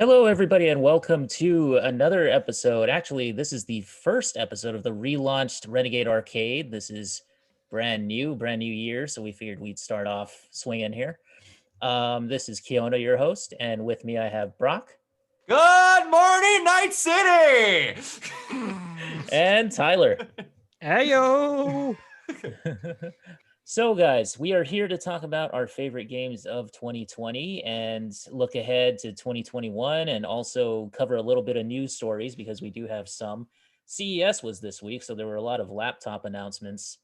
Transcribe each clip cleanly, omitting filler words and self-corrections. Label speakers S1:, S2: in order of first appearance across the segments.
S1: Hello, everybody, and welcome to another episode. Actually, this is the first episode of the relaunched Renegade Arcade. This is brand new year, so we figured we'd start off swinging here. This is Kiona, your host, and with me I have Brock.
S2: Good morning, Night City!
S1: And Tyler.
S3: Heyo!
S1: So, guys, we are here to talk about our favorite games of 2020 and look ahead to 2021 and also cover a little bit of news stories because we do have some. CES was this week, so there were a lot of laptop announcements,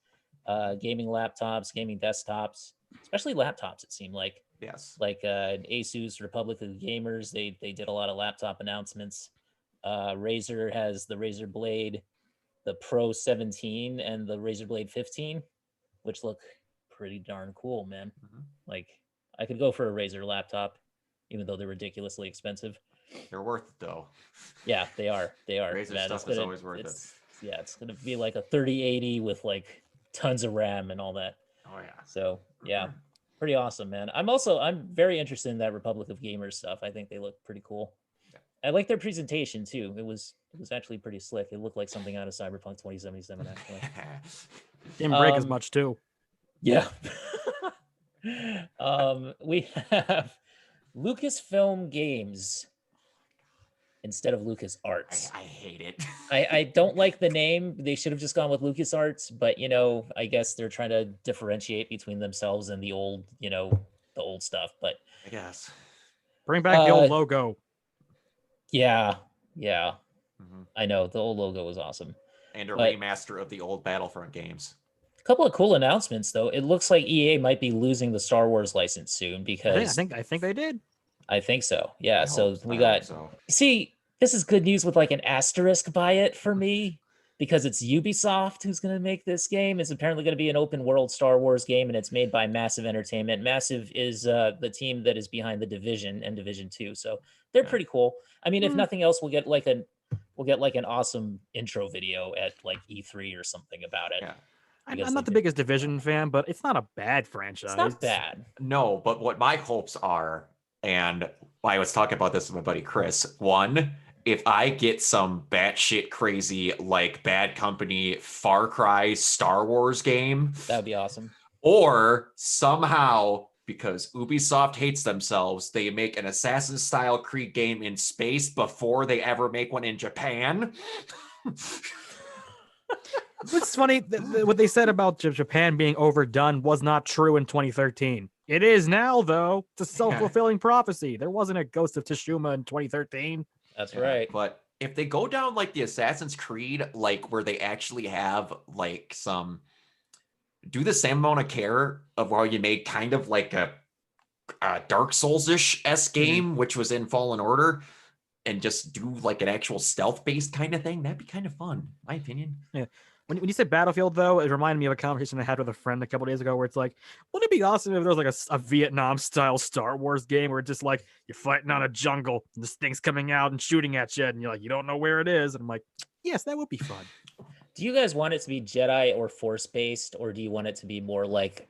S1: gaming laptops, gaming desktops, especially laptops, it seemed like.
S2: Yes.
S1: Like Asus, Republic of Gamers, they did a lot of laptop announcements. Razer has the Razer Blade, the Pro 17, and the Razer Blade 15. Which look pretty darn cool, man.
S2: Mm-hmm.
S1: Like, I could go for a Razer laptop, even though they're ridiculously expensive.
S2: They're worth it, though.
S1: Yeah, they are.
S2: Razer stuff is always worth it.
S1: Yeah, it's going to be like a 3080 with, like, tons of RAM and all that.
S2: Oh, yeah.
S1: So, yeah, pretty awesome, man. I'm very interested in that Republic of Gamers stuff. I think they look pretty cool. Yeah. I like their presentation, too. It was actually pretty slick. It looked like something out of Cyberpunk 2077, actually.
S3: Didn't break as much too.
S1: Yeah. We have Lucasfilm Games instead of LucasArts.
S2: I hate it.
S1: I don't like the name. They should have just gone with LucasArts, but I guess they're trying to differentiate between themselves and the old stuff. But
S2: I guess
S3: bring back the old logo.
S1: Yeah. Mm-hmm. I know the old logo was awesome.
S2: And remaster of the old Battlefront games.
S1: A couple of cool announcements, though. It looks like EA might be losing the Star Wars license soon because
S3: I think they did.
S1: I think so. Yeah.
S2: So
S1: See, this is good news with like an asterisk by it for me because it's Ubisoft who's going to make this game. It's apparently going to be an open world Star Wars game, and it's made by Massive Entertainment. Massive is the team that is behind the Division and Division 2, so they're pretty cool. I mean, if nothing else, we'll get like an awesome intro video at like E3 or something about it.
S2: Yeah.
S3: I'm not the biggest Division fan, but it's not a bad franchise.
S1: It's not bad.
S2: No, but what my hopes are, and I was talking about this with my buddy Chris, one, if I get some batshit crazy, like Bad Company, Far Cry, Star Wars game.
S1: That would be awesome.
S2: Or somehow, because Ubisoft hates themselves, they make an Assassin-style Creed game in space before they ever make one in Japan.
S3: It's funny, what they said about Japan being overdone was not true in 2013. It is now, though. It's a self-fulfilling prophecy. There wasn't a Ghost of Tsushima in 2013.
S1: That's right.
S2: But if they go down like the Assassin's Creed, like where they actually have like do the same amount of care of how you made kind of like a Dark Souls-ish game, which was in Fallen Order, and just do like an actual stealth-based kind of thing, that'd be kind of fun, in my opinion.
S3: Yeah. When you said Battlefield, though, it reminded me of a conversation I had with a friend a couple days ago where it's like, wouldn't it be awesome if there was like a Vietnam-style Star Wars game where it's just like, you're fighting on a jungle, and this thing's coming out and shooting at you, and you're like, you don't know where it is. And I'm like, yes, that would be fun.
S1: Do you guys want it to be Jedi or Force-based, or do you want it to be more like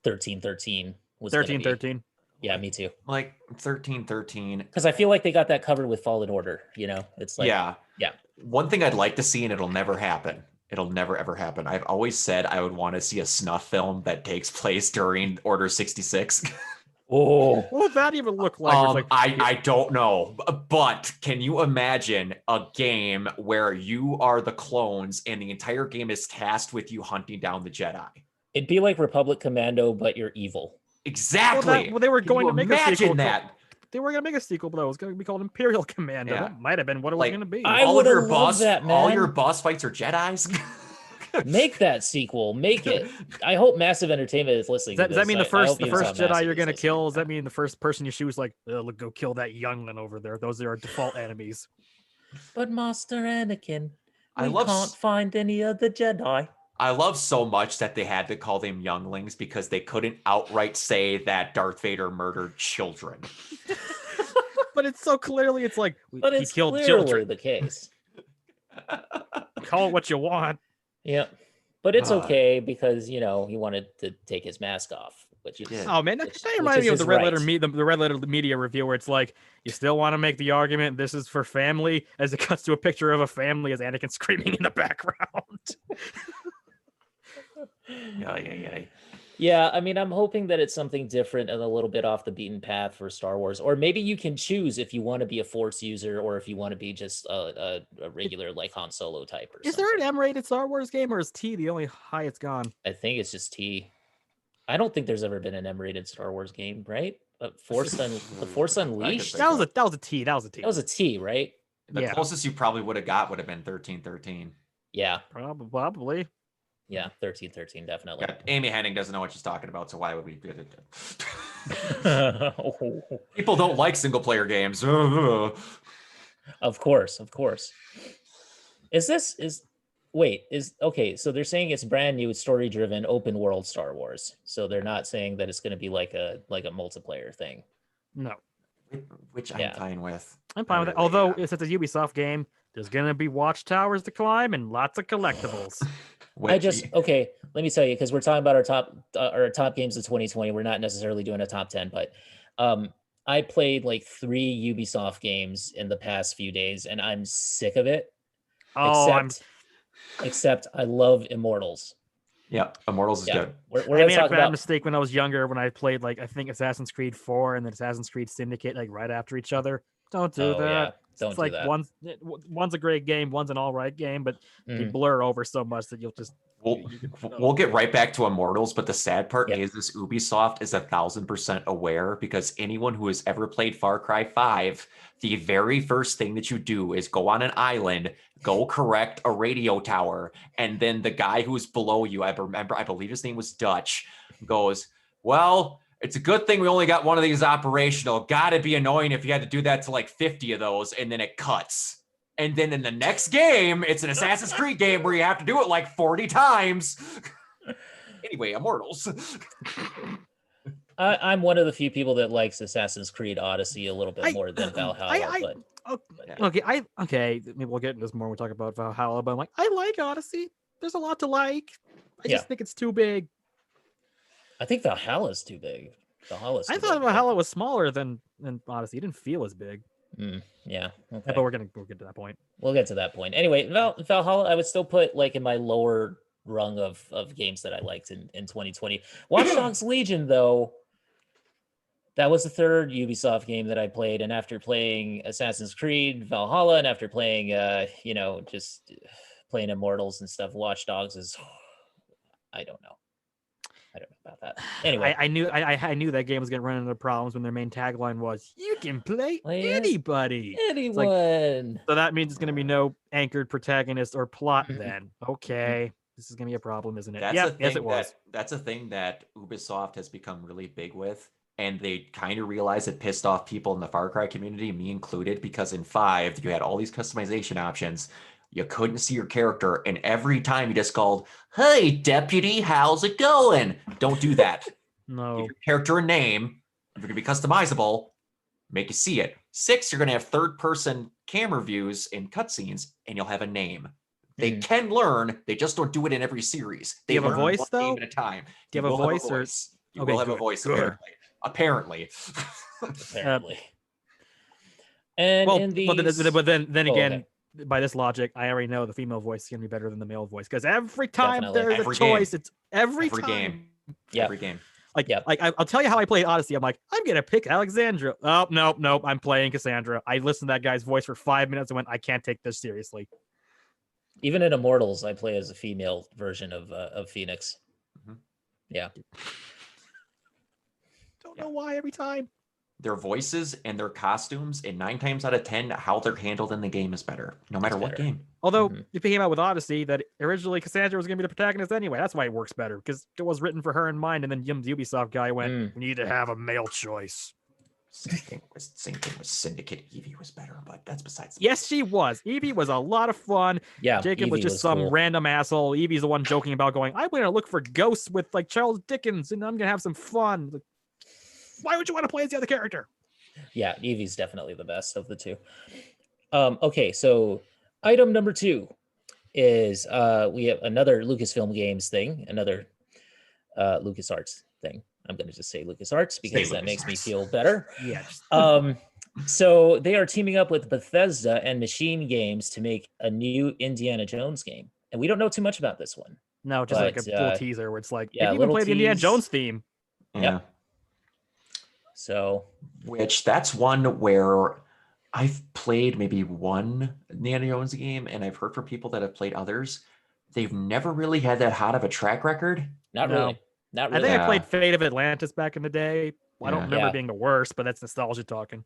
S1: 1313?
S3: 1313.
S1: Yeah, me too.
S2: Like 1313.
S1: Because I feel like they got that covered with Fallen Order, It's like...
S2: Yeah.
S1: Yeah.
S2: One thing I'd like to see, and it'll never happen. It'll never, ever happen. I've always said I would want to see a snuff film that takes place during Order 66.
S1: Oh,
S3: what would that even look like?
S2: I don't know. But can you imagine a game where you are the clones and the entire game is tasked with you hunting down the Jedi?
S1: It'd be like Republic Commando, but you're evil.
S2: Exactly.
S3: They were going to make a sequel. They were going to make a sequel, but it was going to be called Imperial Commando.
S2: Yeah.
S3: That might have been what it was going to be.
S1: All
S2: your boss fights are Jedis.
S1: Make that sequel. Make it. I hope Massive Entertainment is listening.
S3: Does that mean the first Jedi you're going to kill? Does that mean the first person you shoot is like, go kill that youngling over there? Those are our default enemies.
S1: But Master Anakin, can't find any other Jedi.
S2: I love so much that they had to call them younglings because they couldn't outright say that Darth Vader murdered children.
S3: But it's so clearly, it's like,
S1: he killed children. The case.
S3: Call it what you want.
S1: Yeah. But it's okay because, he wanted to take his mask off. which
S2: You
S1: is
S2: did.
S3: Oh man, that
S1: which
S3: reminded
S1: is
S3: me of
S1: his
S3: the Red Letter
S1: right.
S3: the Red Letter Media review, where it's like, you still want to make the argument this is for family, as it cuts to a picture of a family as Anakin screaming in the background.
S2: Yeah.
S1: Yeah, I mean, I'm hoping that it's something different and a little bit off the beaten path for Star Wars. Or maybe you can choose if you want to be a Force user or if you want to be just a regular like Han Solo type or
S3: Is
S1: something.
S3: there an M-rated Star Wars game, or is T the only high it's gone?
S1: I think it's just T. I don't think there's ever been an M-rated Star Wars game, right? The Force Unleashed.
S2: think
S3: That was a T.
S1: That was a T, right?
S2: The
S3: Yeah.
S2: closest you probably would have got would have been 1313.
S1: Yeah,
S3: Probably.
S1: yeah, 1313 definitely.
S2: Yeah, Amy Hennig doesn't know what she's talking about, so why would we do it? People don't like single player games.
S1: Of course. Okay, so they're saying it's brand new, story driven, open world Star Wars. So they're not saying that it's going to be like a multiplayer thing.
S3: No.
S2: Which I'm
S1: Yeah.
S2: fine with.
S3: I'm fine with it. Although, if it's a Ubisoft game, there's going to be watchtowers to climb and lots of collectibles.
S1: Okay, let me tell you, because we're talking about our top games of 2020. We're not necessarily doing a top 10, but I played like 3 Ubisoft games in the past few days, and I'm sick of it. Except I love Immortals.
S2: Yeah, Immortals is good.
S1: We're
S3: I made a bad
S1: about
S3: mistake when I was younger, when I played like, I think Assassin's Creed 4 and then Assassin's Creed Syndicate like right after each other. Don't do that.
S1: Yeah. Don't
S3: It's
S1: do
S3: like
S1: that.
S3: one's a great game, one's an all right game, but they
S1: Mm.
S3: blur over so much that you'll just
S2: We'll get right back to Immortals, but the sad part
S1: Yeah.
S2: is this Ubisoft is 1,000% aware, because anyone who has ever played Far Cry 5, the very first thing that you do is go on an island, go correct a radio tower, and then the guy who's below you, I believe his name was Dutch, goes, well, it's a good thing we only got one of these operational. Gotta be annoying if you had to do that to like 50 of those, and then it cuts. And then in the next game, it's an Assassin's Creed game where you have to do it like 40 times. Anyway, Immortals.
S1: I'm one of the few people that likes Assassin's Creed Odyssey a little bit more than Valhalla.
S3: Okay, maybe we'll get into this more when we talk about Valhalla, but I'm like, I like Odyssey. There's a lot to like. I just think it's too big.
S1: I think Valhalla's too big.
S3: I thought Valhalla was smaller than Odyssey. It didn't feel as big.
S1: Yeah. Okay.
S3: But we'll get to that point.
S1: We'll get to that point. Anyway, Valhalla, I would still put like in my lower rung of games that I liked in 2020. Watch Dogs Legion, though, that was the third Ubisoft game that I played. And after playing Assassin's Creed Valhalla, and after playing, just playing Immortals and stuff, Watch Dogs is, I don't know about that. Anyway,
S3: I knew that game was going to run into problems when their main tagline was, "You can play anybody,
S1: anyone."
S3: Like, so that means it's going to be no anchored protagonist or plot. Then okay, this is going to be a problem, isn't it? Yes, it was.
S2: That's a thing that Ubisoft has become really big with, and they kind of realized it pissed off people in the Far Cry community, me included, because in 5 you had all these customization options. You couldn't see your character, and every time you just called, "Hey, deputy, how's it going?" Don't do that.
S3: No.
S2: Give your character a name. If you're going to be customizable, make you see it. 6, you're going to have third-person camera views in cutscenes, and you'll have a name. They can learn. They just don't do it in every series. They
S3: do you have a
S2: learn
S3: voice,
S2: one
S3: though?
S2: name at a time.
S3: Do you have a voice?
S2: You will have a voice, apparently.
S1: Apparently. And
S3: well,
S1: in these...
S3: but then again,
S1: okay.
S3: By this logic, I already know the female voice is going to be better than the male voice, because every time
S1: Definitely.
S3: there's a choice, it's every
S2: time.
S3: game.
S2: Every game.
S3: Like I'll tell you how I played Odyssey. I'm like, I'm gonna pick Alexandra. Oh nope, I'm playing Cassandra. I listened to that guy's voice for 5 minutes and went, I can't take this seriously.
S1: Even in Immortals, I play as a female version of Phoenix. Yeah.
S3: Don't know why every time.
S2: Their voices and their costumes, and 9 times out of 10, how they're handled in the game is better, no matter what game.
S3: Although it came out with Odyssey that originally Cassandra was going to be the protagonist anyway. That's why it works better, because it was written for her in mind. And then Ubisoft guy went, "We need to have a male choice."
S2: Same thing with Syndicate. Evie was better, but that's besides.
S3: Yes, she was. Evie was a lot of fun.
S1: Yeah,
S3: Jacob
S1: Evie
S3: was just some
S1: cool.
S3: random asshole. Evie's the one joking about going, "I'm going to look for ghosts with like Charles Dickens, and I'm going to have some fun." Like, why would you want to play as the other character?
S1: Yeah, Evie's definitely the best of the two. Okay, so item number 2 is we have another Lucasfilm Games thing, another LucasArts thing. I'm going to just say LucasArts because that makes me
S2: LucasArts.
S1: feel better.
S3: Yeah. Just,
S1: So they are teaming up with Bethesda and Machine Games to make a new Indiana Jones game. And we don't know too much about this one.
S3: no, just like a
S1: but,
S3: little teaser where it's like,
S1: yeah,
S3: maybe even
S1: little
S3: play the Indiana
S1: tease.
S3: Jones theme.
S2: Yeah.
S1: Yep. So,
S2: Which that's one where I've played maybe one Indiana Jones game, and I've heard from people that have played others. They've never really had that hot of a track record.
S1: not
S3: No.
S1: really. Not
S3: I
S1: really.
S3: think I played
S2: Yeah.
S3: Fate of Atlantis back in the day. I don't
S2: Yeah.
S3: remember
S1: Yeah.
S3: it being the worst, but that's nostalgia talking.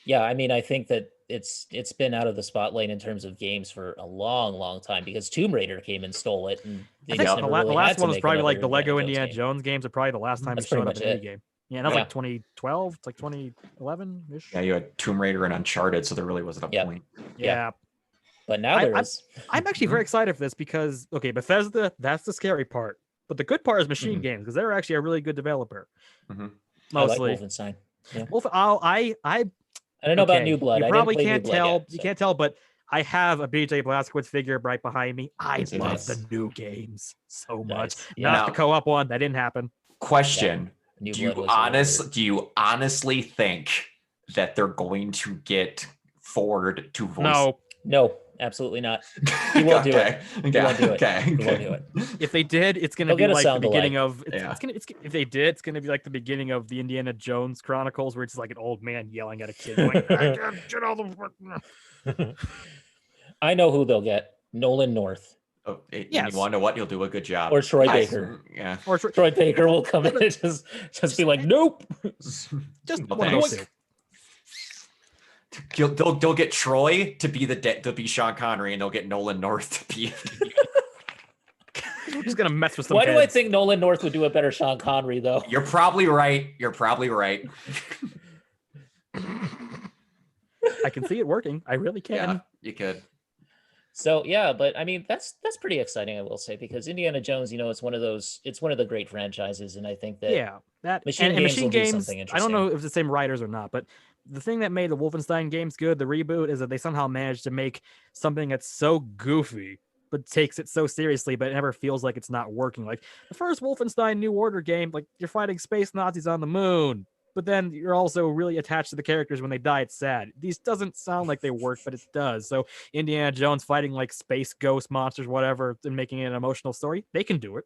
S1: Yeah, I mean, I think that it's been out of the spotlight in terms of games for a long, long time because Tomb Raider came and stole it, and they
S3: I think
S1: just
S3: the,
S1: never
S3: la-
S1: really
S3: the
S1: had
S3: last
S1: to
S3: one was
S1: make
S3: probably like
S1: another
S3: the Lego
S1: Jones
S3: Indiana
S1: game.
S3: Jones games are probably the last time
S1: That's
S3: it showed
S1: pretty
S3: up in
S1: much
S3: any
S1: it.
S3: game. Yeah, and that was
S1: Yeah.
S3: like 2012. It's like 2011-ish.
S2: Yeah, you had Tomb Raider and Uncharted, so there really wasn't a
S1: Yeah.
S2: point.
S3: Yeah.
S1: But now there is.
S3: I'm actually very excited for this because, okay, Bethesda, that's the scary part. But the good part is Machine
S2: Mhm.
S3: Games because they're actually a really good developer.
S2: Mhm.
S3: Mostly.
S1: I like Wolfenstein. Yeah.
S3: I
S1: I don't know about
S3: okay,
S1: New Blood.
S3: You
S1: I didn't
S3: probably
S1: play New
S3: can't
S1: Blood
S3: tell.
S1: yet,
S3: You
S1: so.
S3: can't tell, but I have a BJ Blazkowicz figure right behind me. I
S2: Is it
S3: love
S1: nice?
S3: the new games so much.
S1: Nice. Yeah.
S3: Not the
S2: Now-
S3: co-op one. That didn't happen.
S2: Question:
S1: New
S2: Do you
S1: Blood was a little weird.
S2: do you honestly think that they're going to get Ford to voice?
S1: No, absolutely not. He won't do it.
S2: Okay.
S1: He won't do it.
S2: Okay.
S1: He won't do it.
S3: If they did, it's gonna
S1: They'll
S3: be
S1: get a
S3: like the
S1: sound
S3: beginning
S1: alike.
S3: of. It's,
S2: Yeah.
S3: it's gonna. It's if they did, it's gonna be like the beginning of the Indiana Jones Chronicles, where it's like an old man yelling at a kid, going, "I can't get all the."
S1: I know who they'll get. Nolan North
S2: Oh,
S3: Yes.
S2: You want to know what? He'll do a good job.
S1: or Troy
S2: Yes.
S1: Baker.
S2: Yeah.
S3: Or
S1: Troy Baker will come in and just be like, nope.
S3: just
S2: No
S3: one of those
S2: thanks.
S3: two.
S2: They'll get Troy to be to be Sean Connery, and they'll get Nolan North to be.
S3: We're just gonna mess with some.
S1: Why do I
S3: heads.
S1: think Nolan North would do a better Sean Connery though?
S2: You're probably right. You're probably right.
S3: I can see it working. I really can.
S2: Yeah, you could.
S1: So yeah, but I mean that's pretty exciting, I will say, because Indiana Jones, it's one of the great franchises, and I think that
S3: Yeah, that
S1: Machine
S3: and
S1: Games
S3: Machine
S1: will do
S3: Games.
S1: something
S3: I don't know
S1: interesting.
S3: if it's the same writers or not, but the thing that made the Wolfenstein games good, the reboot, is that they somehow managed to make something that's so goofy but takes it so seriously, but it never feels like it's not working. Like the first Wolfenstein New Order game, like you're fighting space Nazis on the moon, but then you're also really attached to the characters. When they die, it's sad. These doesn't sound like they work, but it does. So Indiana Jones fighting like space ghost monsters, whatever, and making it an emotional story, they can do it.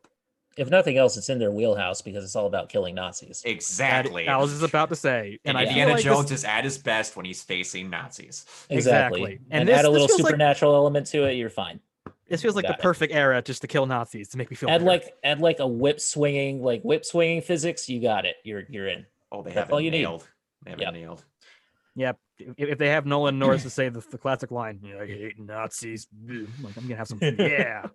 S1: If nothing else, it's in their wheelhouse because it's all about killing Nazis.
S2: Exactly.
S3: I was just about to say,
S2: And
S3: I feel
S2: Indiana
S3: like
S2: Jones
S3: this,
S2: is at his best when he's facing Nazis.
S3: Exactly.
S1: And
S3: And this-
S1: add a
S3: this
S1: little
S3: feels like-
S1: supernatural element to it, you're fine.
S3: this feels like the
S1: Got it.
S3: perfect era just to kill Nazis to make me feel
S1: Add
S3: better.
S1: like a whip swinging physics, you got it. You're in.
S2: Oh, they
S1: That's
S2: have
S1: all
S2: it
S1: you need.
S2: nailed. They have
S1: Yep.
S2: it nailed.
S3: Yep. If they have Nolan North to say the classic line, I hate Nazis, I'm gonna have some. Yeah.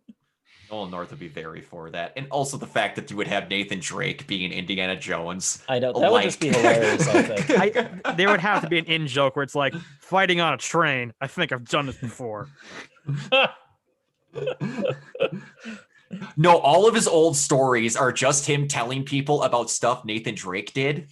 S2: Nolan North would be very for that. And also the fact that you would have Nathan Drake being Indiana Jones.
S1: I know that would just be hilarious. I think.
S3: There would have to be an in joke where it's like fighting on a train. I think I've done this before.
S2: No, all of his old stories are just him telling people about stuff Nathan Drake did.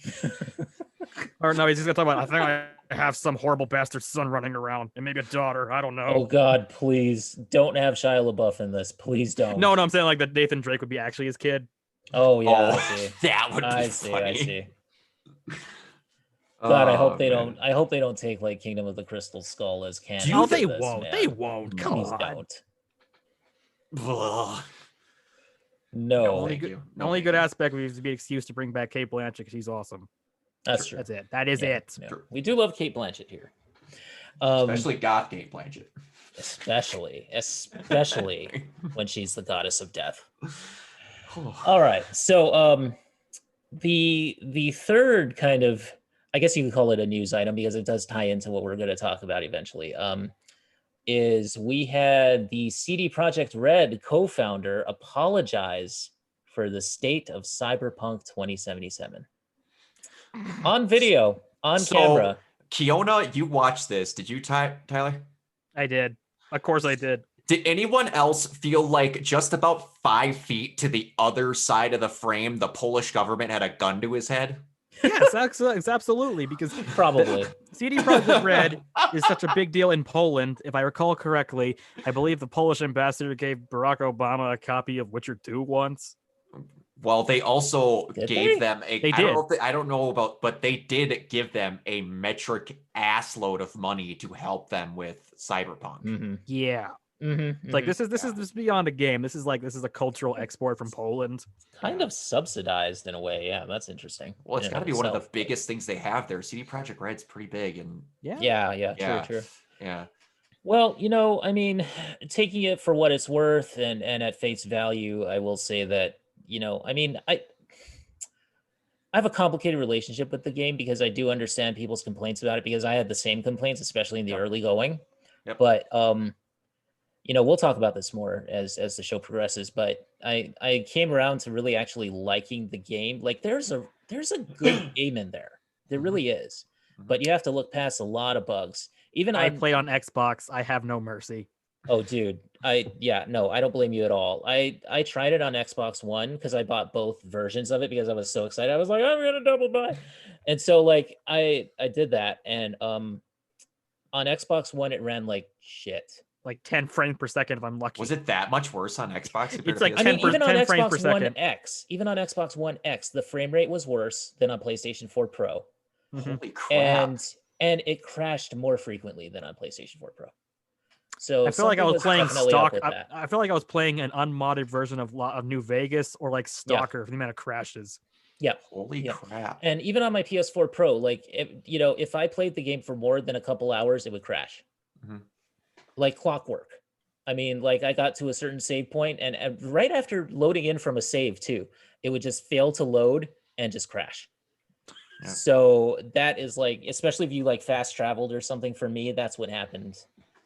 S3: Or no, he's just gonna talk about. I think I have some horrible bastard son running around, and maybe a daughter. I don't know.
S1: Oh God, please don't have Shia LaBeouf in this. Please don't.
S3: No, I'm saying like that Nathan Drake would be actually his kid.
S1: Oh yeah, I
S2: Oh,
S1: see.
S2: that would be
S1: I see.
S2: funny.
S1: I see. God, I
S2: Oh,
S1: hope they
S2: man.
S1: don't. I hope they don't take like Kingdom of the Crystal Skull as canon.
S3: No,
S1: for
S3: they
S1: this,
S3: won't.
S1: man.
S3: They won't. Come
S1: Please
S3: on.
S1: don't.
S2: Ugh.
S1: No,
S2: No,
S3: only
S2: thank
S3: good,
S2: you.
S3: the
S2: No,
S3: only
S2: thank
S3: good
S2: you.
S3: aspect would be an excuse to bring back Kate Blanchett because she's awesome.
S1: that's true.
S3: That's it. That is
S1: Yeah,
S3: it.
S1: no.
S2: True.
S1: We do love Kate Blanchett here.
S2: Especially goth Kate Blanchett.
S1: especially when she's the goddess of death. All right, so the third kind of, I guess you could call it a news item because it does tie into what we're going to talk about eventually. Is we had the CD Projekt Red co-founder apologize for the state of Cyberpunk 2077 on video, on
S2: So-
S1: camera.
S2: Kiona, you watched this. Did you, Tyler?
S3: I did. Of course I did.
S2: Did anyone else feel like just about 5 feet to the other side of the frame, the Polish government had a gun to his head?
S3: Yes, it's absolutely because
S1: Probably.
S3: CD Projekt Red is such a big deal in Poland. If I recall correctly, I believe the Polish ambassador gave Barack Obama a copy of Witcher 2 once.
S2: Well, they also
S1: Did
S2: gave
S1: they?
S2: them a.
S3: They
S2: I don't
S3: did.
S2: know if I don't know about, but they did give them a metric assload of money to help them with Cyberpunk.
S1: Mm-hmm.
S3: Yeah.
S1: Mm-hmm.
S3: It's like this is beyond a game. This is a cultural export from Poland.
S1: Kind of subsidized in a way. Yeah, that's interesting.
S2: Well, it's
S1: in and
S2: got to
S1: of
S2: be one of the
S1: itself, but-
S2: biggest things they have there. CD Projekt Red's pretty big, and
S3: Yeah.
S1: Yeah,
S2: yeah,
S1: true.
S2: yeah.
S1: Well, I mean, taking it for what it's worth and at face value, I will say that, I mean, I have a complicated relationship with the game because I do understand people's complaints about it because I had the same complaints, especially in the
S2: Yep.
S1: early going.
S2: Yep.
S1: But we'll talk about this more as the show progresses. But I came around to really actually liking the game. Like there's a good game in there. There
S2: Mhm.
S1: really is.
S2: Mhm.
S1: But you have to look past a lot of bugs. Even
S3: I
S1: on
S3: played on Xbox. I have no mercy.
S1: Oh, dude. I don't blame you at all. I tried it on Xbox One because I bought both versions of it because I was so excited. I was like, I'm gonna double buy. And so like I did that. And on Xbox One it ran like shit.
S3: Like 10 frames per second if I'm lucky.
S2: Was it that much worse on Xbox? compared
S3: It's
S2: to
S3: like
S2: PS4?
S1: I mean,
S3: 10
S1: even on
S3: 10 frames per
S1: Xbox One
S3: second.
S1: X, the frame rate was worse than on PlayStation 4 Pro.
S3: Mhm.
S2: Holy crap!
S1: And it crashed more frequently than on PlayStation 4 Pro. So
S3: I feel like I
S1: something
S3: was playing
S1: definitely up
S3: stock.
S1: with that.
S3: I feel like I was playing an unmodded version of New Vegas or like Stalker for the amount of crashes.
S1: Yeah.
S2: Holy
S1: Yeah.
S2: crap!
S1: And even on my PS4 Pro, like if I played the game for more than a couple hours, it would crash.
S2: Mhm.
S1: Like clockwork. I mean, like I got to a certain save point, and right after loading in from a save too, it would just fail to load and just crash.
S2: Yeah.
S1: So that is like, especially if you like fast traveled or something. For me, that's what happened.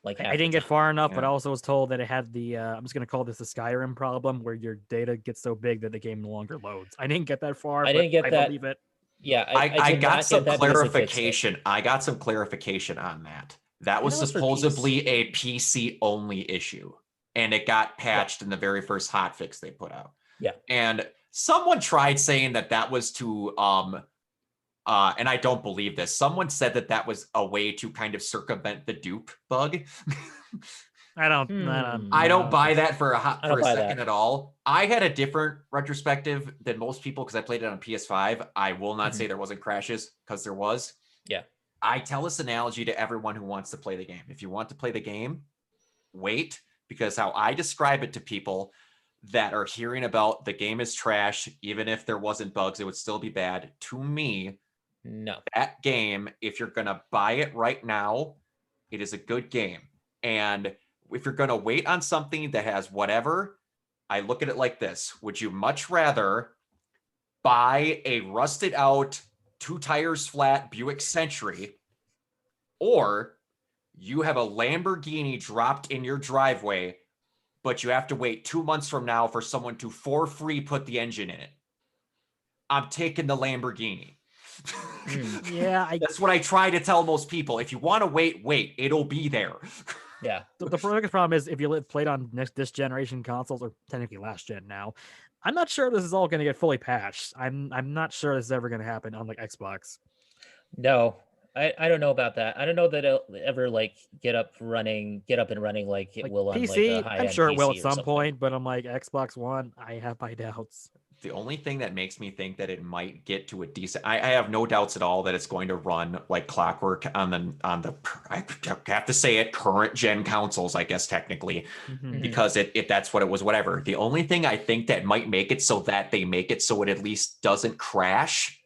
S1: Like
S3: I
S1: half the
S3: didn't get
S1: time.
S3: far enough, but
S2: Yeah.
S3: I also was told that it had the I'm just gonna call this the Skyrim problem, where your data gets so big that the game no longer loads. I didn't get that far.
S1: I
S3: but
S1: didn't get
S3: I
S1: that.
S3: believe it.
S1: Yeah,
S2: I
S1: did
S2: got
S1: not
S2: some
S1: get that because they fixed it.
S2: clarification. I got some clarification on that. That was
S1: that was for
S2: supposedly a PC only issue, and it got patched in the very first hotfix they put out.
S1: Yeah.
S2: And someone tried saying that was to and I don't believe this. Someone said that was a way to kind of circumvent the dupe bug.
S3: I don't
S2: I don't
S3: know.
S2: buy that for
S1: I
S2: a
S1: don't buy
S2: second
S1: that.
S2: at all. I had a different retrospective than most people because I played it on PS5. I will not say there wasn't crashes because there was.
S1: Yeah.
S2: I tell this analogy to everyone who wants to play the game. If you want to play the game, wait, because how I describe it to people that are hearing about the game is trash, even if there wasn't bugs, it would still be bad. To me,
S1: No.
S2: that game, if you're going to buy it right now, it is a good game. And if you're going to wait on something that has whatever, I look at it like this. Would you much rather buy a rusted out, 2 tires flat Buick Century, or you have a Lamborghini dropped in your driveway, but you have to wait 2 months from now for someone to for free put the engine in it? I'm taking the Lamborghini.
S3: Yeah,
S2: That's what I try to tell most people. If you want to wait, it'll be there.
S1: Yeah.
S3: the biggest problem is if you played on this generation consoles, or technically last gen now, I'm not sure this is all going to get fully patched. I'm not sure this is ever going to happen on like Xbox.
S1: No. I don't know about that. I don't know that it'll ever like get up and running like it
S3: Like
S1: will on
S3: PC,
S1: like a high
S3: I'm sure it will
S1: PC
S3: at
S1: or
S3: some
S1: something.
S3: point, but I'm like Xbox One, I have my doubts.
S2: The only thing that makes me think that it might get to a decent, I have no doubts at all that it's going to run like clockwork on the I have to say it, current gen consoles, I guess technically, because it that's what it was, whatever. The only thing I think that might make it so that they make it so it at least doesn't crash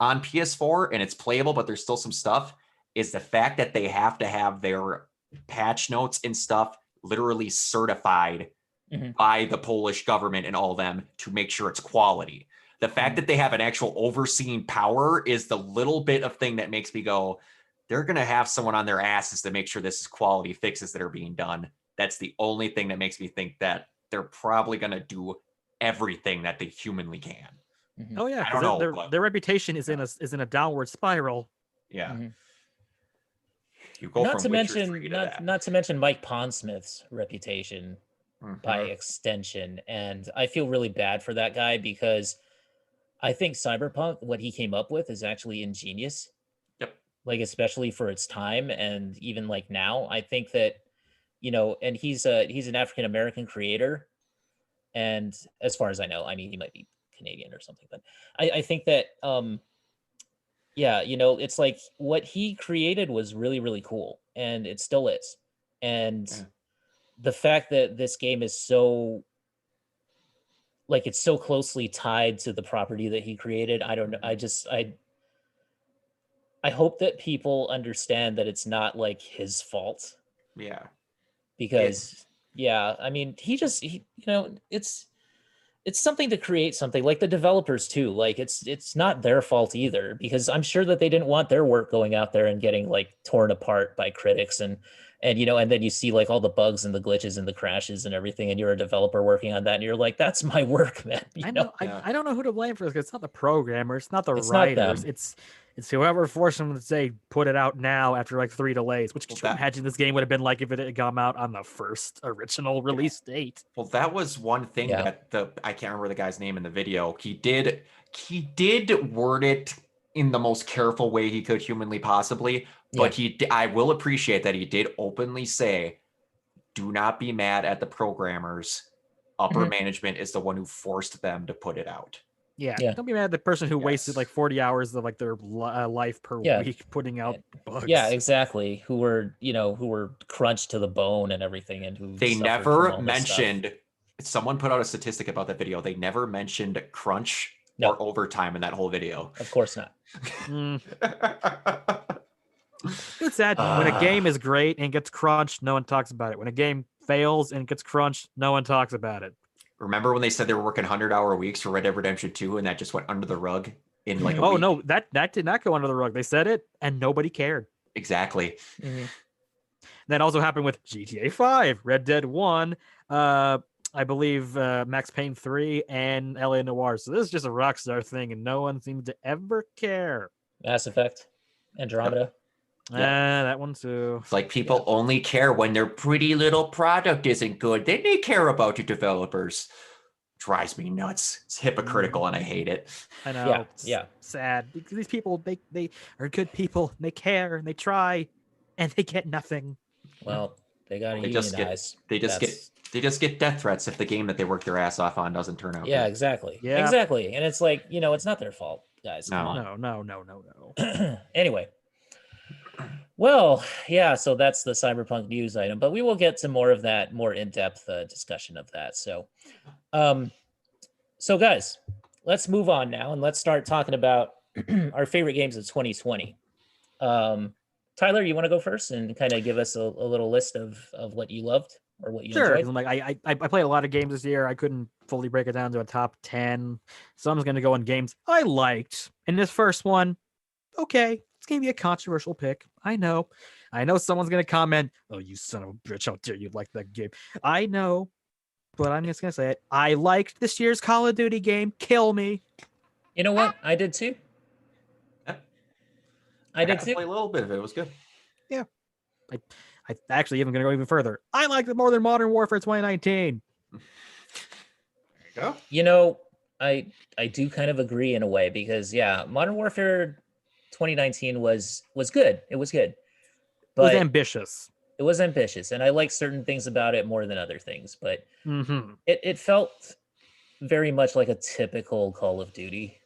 S2: on PS4 and it's playable, but there's still some stuff, is the fact that they have to have their patch notes and stuff literally certified by the Polish government and all them to make sure it's quality. The fact that they have an actual overseeing power is the little bit of thing that makes me go, they're going to have someone on their asses to make sure this is quality fixes that are being done. That's the only thing that makes me think that they're probably going to do everything that they humanly can.
S3: Oh yeah,
S2: I don't know,
S3: their,
S2: but-
S3: their reputation is in a downward spiral.
S2: Yeah.
S1: Mhm.
S2: You go
S1: Not
S2: from
S1: to
S2: Witcher
S1: mention
S2: 3 to
S1: not
S2: that.
S1: not to mention Mike Pondsmith's reputation by
S2: Mhm.
S1: extension. And I feel really bad for that guy because I think Cyberpunk, what he came up with, is actually ingenious.
S2: Yep.
S1: Like, especially for its time and even like now. I think that, and he's an African American creator. And as far as I know, I mean, he might be Canadian or something. But I think that yeah, it's like what he created was really, really cool, and it still is. And the fact that this game is so like it's so closely tied to the property that he created, I don't know. I hope that people understand that it's not like his fault.
S2: Yeah.
S1: Because yeah, I mean, it's something to create something, like the developers too. Like it's not their fault either, because I'm sure that they didn't want their work going out there and getting like torn apart by critics and and then you see like all the bugs and the glitches and the crashes and everything, and you're a developer working on that, and you're like, that's my work, man.
S3: I know. I don't know who to blame for this, because it's not the programmer, it's not the
S1: It's not
S3: writers,
S1: them.
S3: it's whoever forced them to say put it out now after like 3 delays. Which could you imagine this game would have been like if it had come out on the first original release date?
S2: Well, that was one thing that I can't remember the guy's name in the video. He did word it in the most careful way he could humanly possibly, but I will appreciate that he did openly say, do not be mad at the programmers. Upper management is the one who forced them to put it out.
S3: Yeah. Don't be mad at the person who wasted like 40 hours of like their life per week putting out bugs.
S1: Yeah, exactly. Who were crunched to the bone and everything, and who
S2: they never mentioned. Someone put out a statistic about that video. They never mentioned crunch or overtime in that whole video.
S1: Of course not.
S3: It's sad when a game is great and gets crunched, no one talks about it. When a game fails and gets crunched, no one talks about it.
S2: Remember when they said they were working 100-hour weeks for Red Dead Redemption 2 and that just went under the rug in like a week?
S3: No, that did not go under the rug. They said it and nobody cared.
S2: Exactly.
S3: That also happened with GTA 5, Red Dead 1, I believe Max Payne 3, and LA Noire. So this is just a Rockstar thing and no one seems to ever care.
S1: Mass Effect, Andromeda.
S3: That one too.
S2: It's like people only care when their pretty little product isn't good. Then they care about your developers. Drives me nuts. It's hypocritical and I hate it.
S3: I know.
S1: Yeah.
S3: Sad. Because these people, they are good people. They care and they try and they get nothing.
S1: Well, they got to unionize.
S2: They just get death threats if the game that they work their ass off on doesn't turn out.
S1: Yeah,
S2: good.
S1: exactly.
S3: Yeah.
S1: Exactly. And it's like, it's not their fault, guys.
S2: No.
S3: No.
S1: Anyway. Well, yeah, so that's the Cyberpunk news item, but we will get to more of that, more in-depth discussion of that. So, guys, let's move on now and let's start talking about our favorite games of 2020. Tyler, you want to go first and kind of give us a little list of what you loved or what you enjoyed?
S3: Sure. Like I played a lot of games this year. I couldn't fully break it down to a top 10. So I'm just going to go on games I liked. And this first one, okay. It's going to be a controversial pick. I know someone's going to comment, oh, you son of a bitch, how dare you like that game. I know, but I'm just going to say it. I liked this year's Call of Duty game. Kill me.
S1: You know what? I did too. I did too.
S2: Play a little bit of it. It was good.
S3: Yeah. I actually even going to go even further. I liked it more than Modern Warfare 2019.
S2: There you go.
S1: I do kind of agree in a way because, Modern Warfare 2019 was good. It was good. But
S3: it was ambitious.
S1: It was ambitious, and I like certain things about it more than other things, but it felt very much like a typical Call of Duty.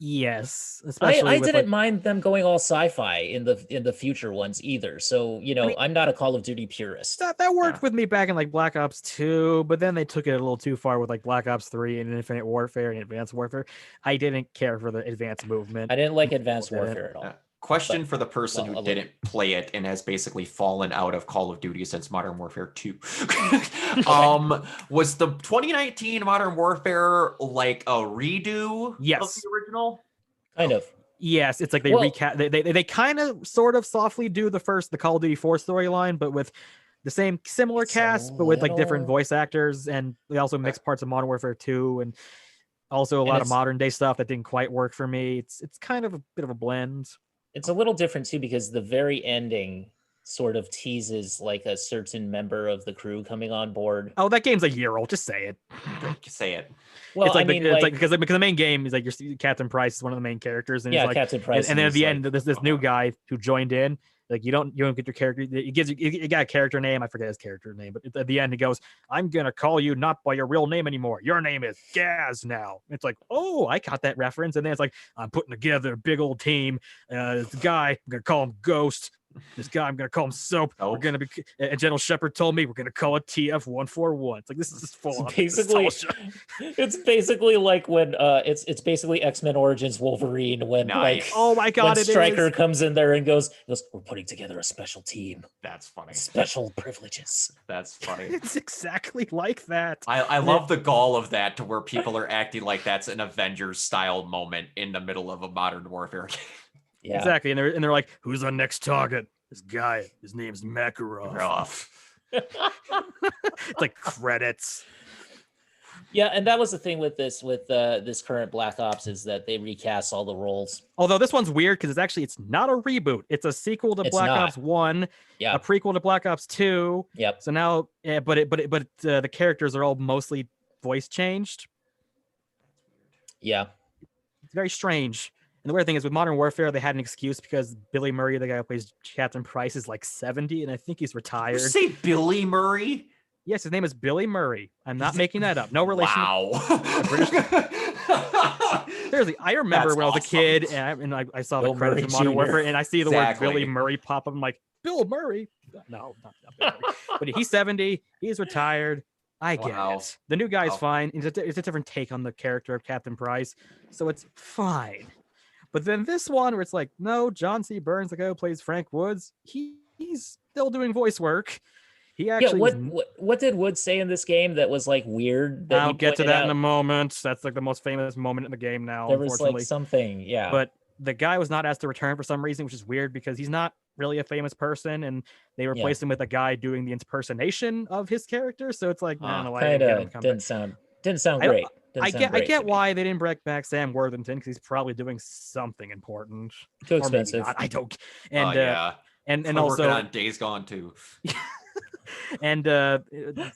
S3: Yes, especially
S1: I didn't mind them going all sci-fi in the future ones either. So I'm not a Call of Duty purist.
S3: That worked with me back in like Black Ops 2, but then they took it a little too far with like Black Ops 3 and Infinite Warfare and Advanced Warfare. I didn't care for the advanced movement.
S1: I didn't like Advanced Warfare at all.
S2: Question for the person who didn't play it and has basically fallen out of Call of Duty since Modern Warfare 2. Was the 2019 Modern Warfare like a redo of the original?
S1: Kind of.
S3: Yes, it's like they recap. They kind of sort of softly do the Call of Duty 4 storyline, but with the similar cast, but with like different voice actors, and they also mix parts of Modern Warfare 2 and also a lot of modern day stuff that didn't quite work for me. It's kind of a bit of a blend.
S1: It's a little different too because the very ending sort of teases like a certain member of the crew coming on board.
S3: Oh, that game's a year old. Just say it.
S2: Say it.
S1: Well,
S3: it's like because the main game is like your Captain Price is one of the main characters, and
S1: Captain Price,
S3: and then at the end, there's this new guy who joined in. Like you don't get your character. It gives you got a character name. I forget his character name, but at the end he goes, "I'm gonna call you not by your real name anymore. Your name is Gaz now." It's like, oh, I caught that reference. And then it's like, I'm putting together a big old team. This guy, I'm gonna call him Ghost. This guy, I'm gonna call him Soap. We're gonna be. And General Shepard told me we're gonna call it TF-141. It's like this is just full on.
S1: It's basically like when it's basically X-Men Origins Wolverine when like
S3: oh my god,
S1: when Stryker comes in there and goes, we're putting together a special team.
S2: That's funny.
S1: Special privileges.
S2: That's funny.
S3: It's exactly like that.
S2: I love the gall of that to where people are acting like that's an Avengers style moment in the middle of a Modern Warfare game.
S3: Yeah, exactly. And they're like, who's our next target? This guy. His name's Makarov. It's like credits.
S1: Yeah, and that was the thing with this current Black Ops is that they recast all the roles.
S3: Although this one's weird because it's not a reboot. It's a sequel to Black Ops 1, a prequel to Black Ops 2.
S1: Yep.
S3: So now, but the characters are all mostly voice changed.
S1: Yeah.
S3: It's very strange. And the weird thing is with Modern Warfare, they had an excuse because Billy Murray, the guy who plays Captain Price, is like 70, and I think he's retired.
S2: You say Billy Murray?
S3: Yes, his name is Billy Murray. I'm not making that up. No relation.
S2: Wow.
S3: Seriously, I remember when I was a kid and I saw the credits of Modern Warfare and I see the word Billy Murray pop up. I'm like, Bill Murray? No, not Bill Murray. But he's 70. He's retired. I get it. The new guy's fine. It's a different take on the character of Captain Price. So it's fine. But then this one where it's like, no, John C. Burns, the guy who plays Frank Woods, he's still doing voice work. He actually
S1: what did Woods say in this game that was like weird?
S3: I'll get to that in a moment. That's like the most famous moment in the game now.
S1: There was like something, yeah.
S3: But the guy was not asked to return for some reason, which is weird because he's not really a famous person, and they replaced him with a guy doing the impersonation of his character. So it's like, I don't know why
S1: didn't sound great.
S3: I get why they didn't bring back Sam Worthington because he's probably doing something important.
S1: Too expensive.
S3: I don't.
S2: And
S3: also
S2: on Days Gone too.
S3: And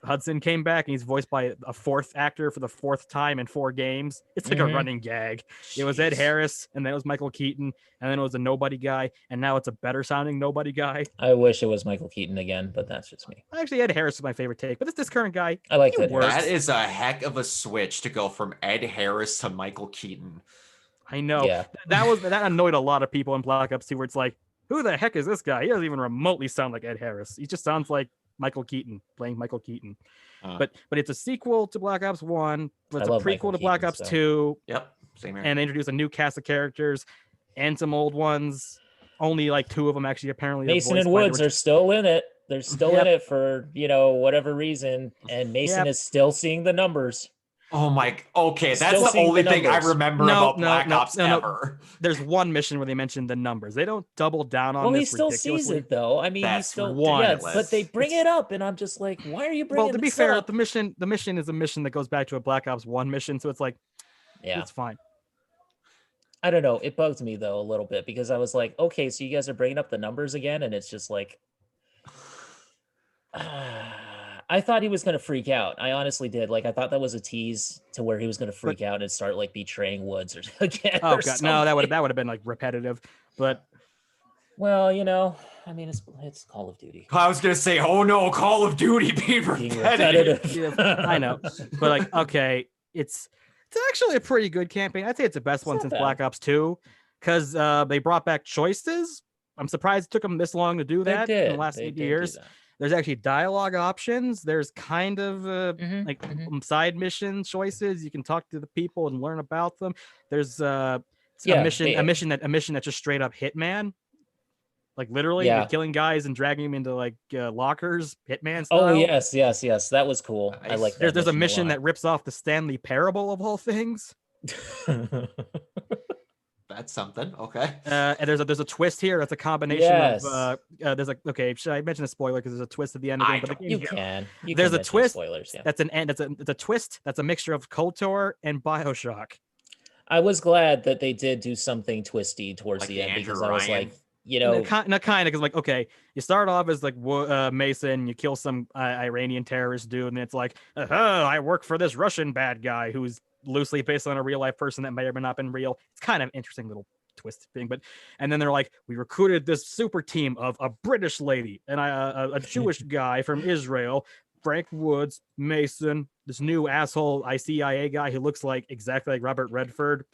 S3: Hudson came back and he's voiced by a fourth actor for the fourth time in 4 games. It's like a running gag. It was Ed Harris, and then it was Michael Keaton, and then it was a nobody guy, and now it's a better sounding nobody guy.
S1: I wish it was Michael Keaton again, but that's just me.
S3: Actually, Ed Harris is my favorite take, but this current guy,
S1: I like that.
S2: That is a heck of a switch to go from Ed Harris to Michael Keaton.
S3: I know. Yeah. That annoyed a lot of people in Black Ops 2 where it's like, who the heck is this guy? He doesn't even remotely sound like Ed Harris. He just sounds like Michael Keaton playing Michael Keaton. But it's a sequel to Black Ops 1, but it's a prequel to Black Ops 2.
S2: Yep, same here.
S3: And they introduce a new cast of characters and some old ones. Only like 2 of them actually apparently.
S1: Mason and Woods are still in it. They're still in it for, whatever reason. And Mason is still seeing the numbers.
S2: Oh my, okay, that's the only thing I remember about Black Ops ever.
S3: There's one mission where they mention the numbers. They don't double down on this.
S1: Well, he still sees it though. I mean,
S2: that's
S1: he still
S2: but
S1: they bring it up, and I'm just like, why are you bringing?
S3: Well, to be fair, the mission is a mission that goes back to a Black Ops 1 mission, so it's like, it's fine.
S1: I don't know. It bugged me though a little bit because I was like, okay, so you guys are bringing up the numbers again, and it's just like. I thought he was going to freak out. I honestly did. Like, I thought that was a tease to where he was going to freak out and start like betraying Woods or again.
S3: Oh god, no, that would have been like repetitive. But
S1: well, I mean, it's Call of Duty.
S2: I was going to say, oh no, Call of Duty being repetitive.
S3: I know, but like, okay, it's actually a pretty good campaign. I'd say it's the best one since Black Ops 2 because they brought back choices. I'm surprised it took them this long to do that in the last 8 years. There's actually dialogue options. There's kind of side mission choices. You can talk to the people and learn about them. There's a mission that's just straight up Hitman. Like literally you're killing guys and dragging them into like lockers, Hitman style.
S1: Oh yes. That was cool. I like that.
S3: There's a mission that rips off the Stanley Parable of all things.
S2: That's something. Okay.
S3: And there's a twist here. That's a combination of should I mention a spoiler because there's a twist at the end of the game? There's a twist. Spoilers, That's an end. It's a twist. That's a mixture of KOTOR and BioShock.
S1: I was glad that they did do something twisty towards like the end because I was like,
S3: kind of because like, okay, you start off as like Mason, you kill some Iranian terrorist dude, and it's like, I work for this Russian bad guy who's loosely based on a real life person that may or may not been real. It's kind of an interesting little twist thing. And then they're like, we recruited this super team of a British lady and a Jewish guy from Israel, Frank Woods, Mason, this new asshole CIA guy who looks like exactly like Robert Redford,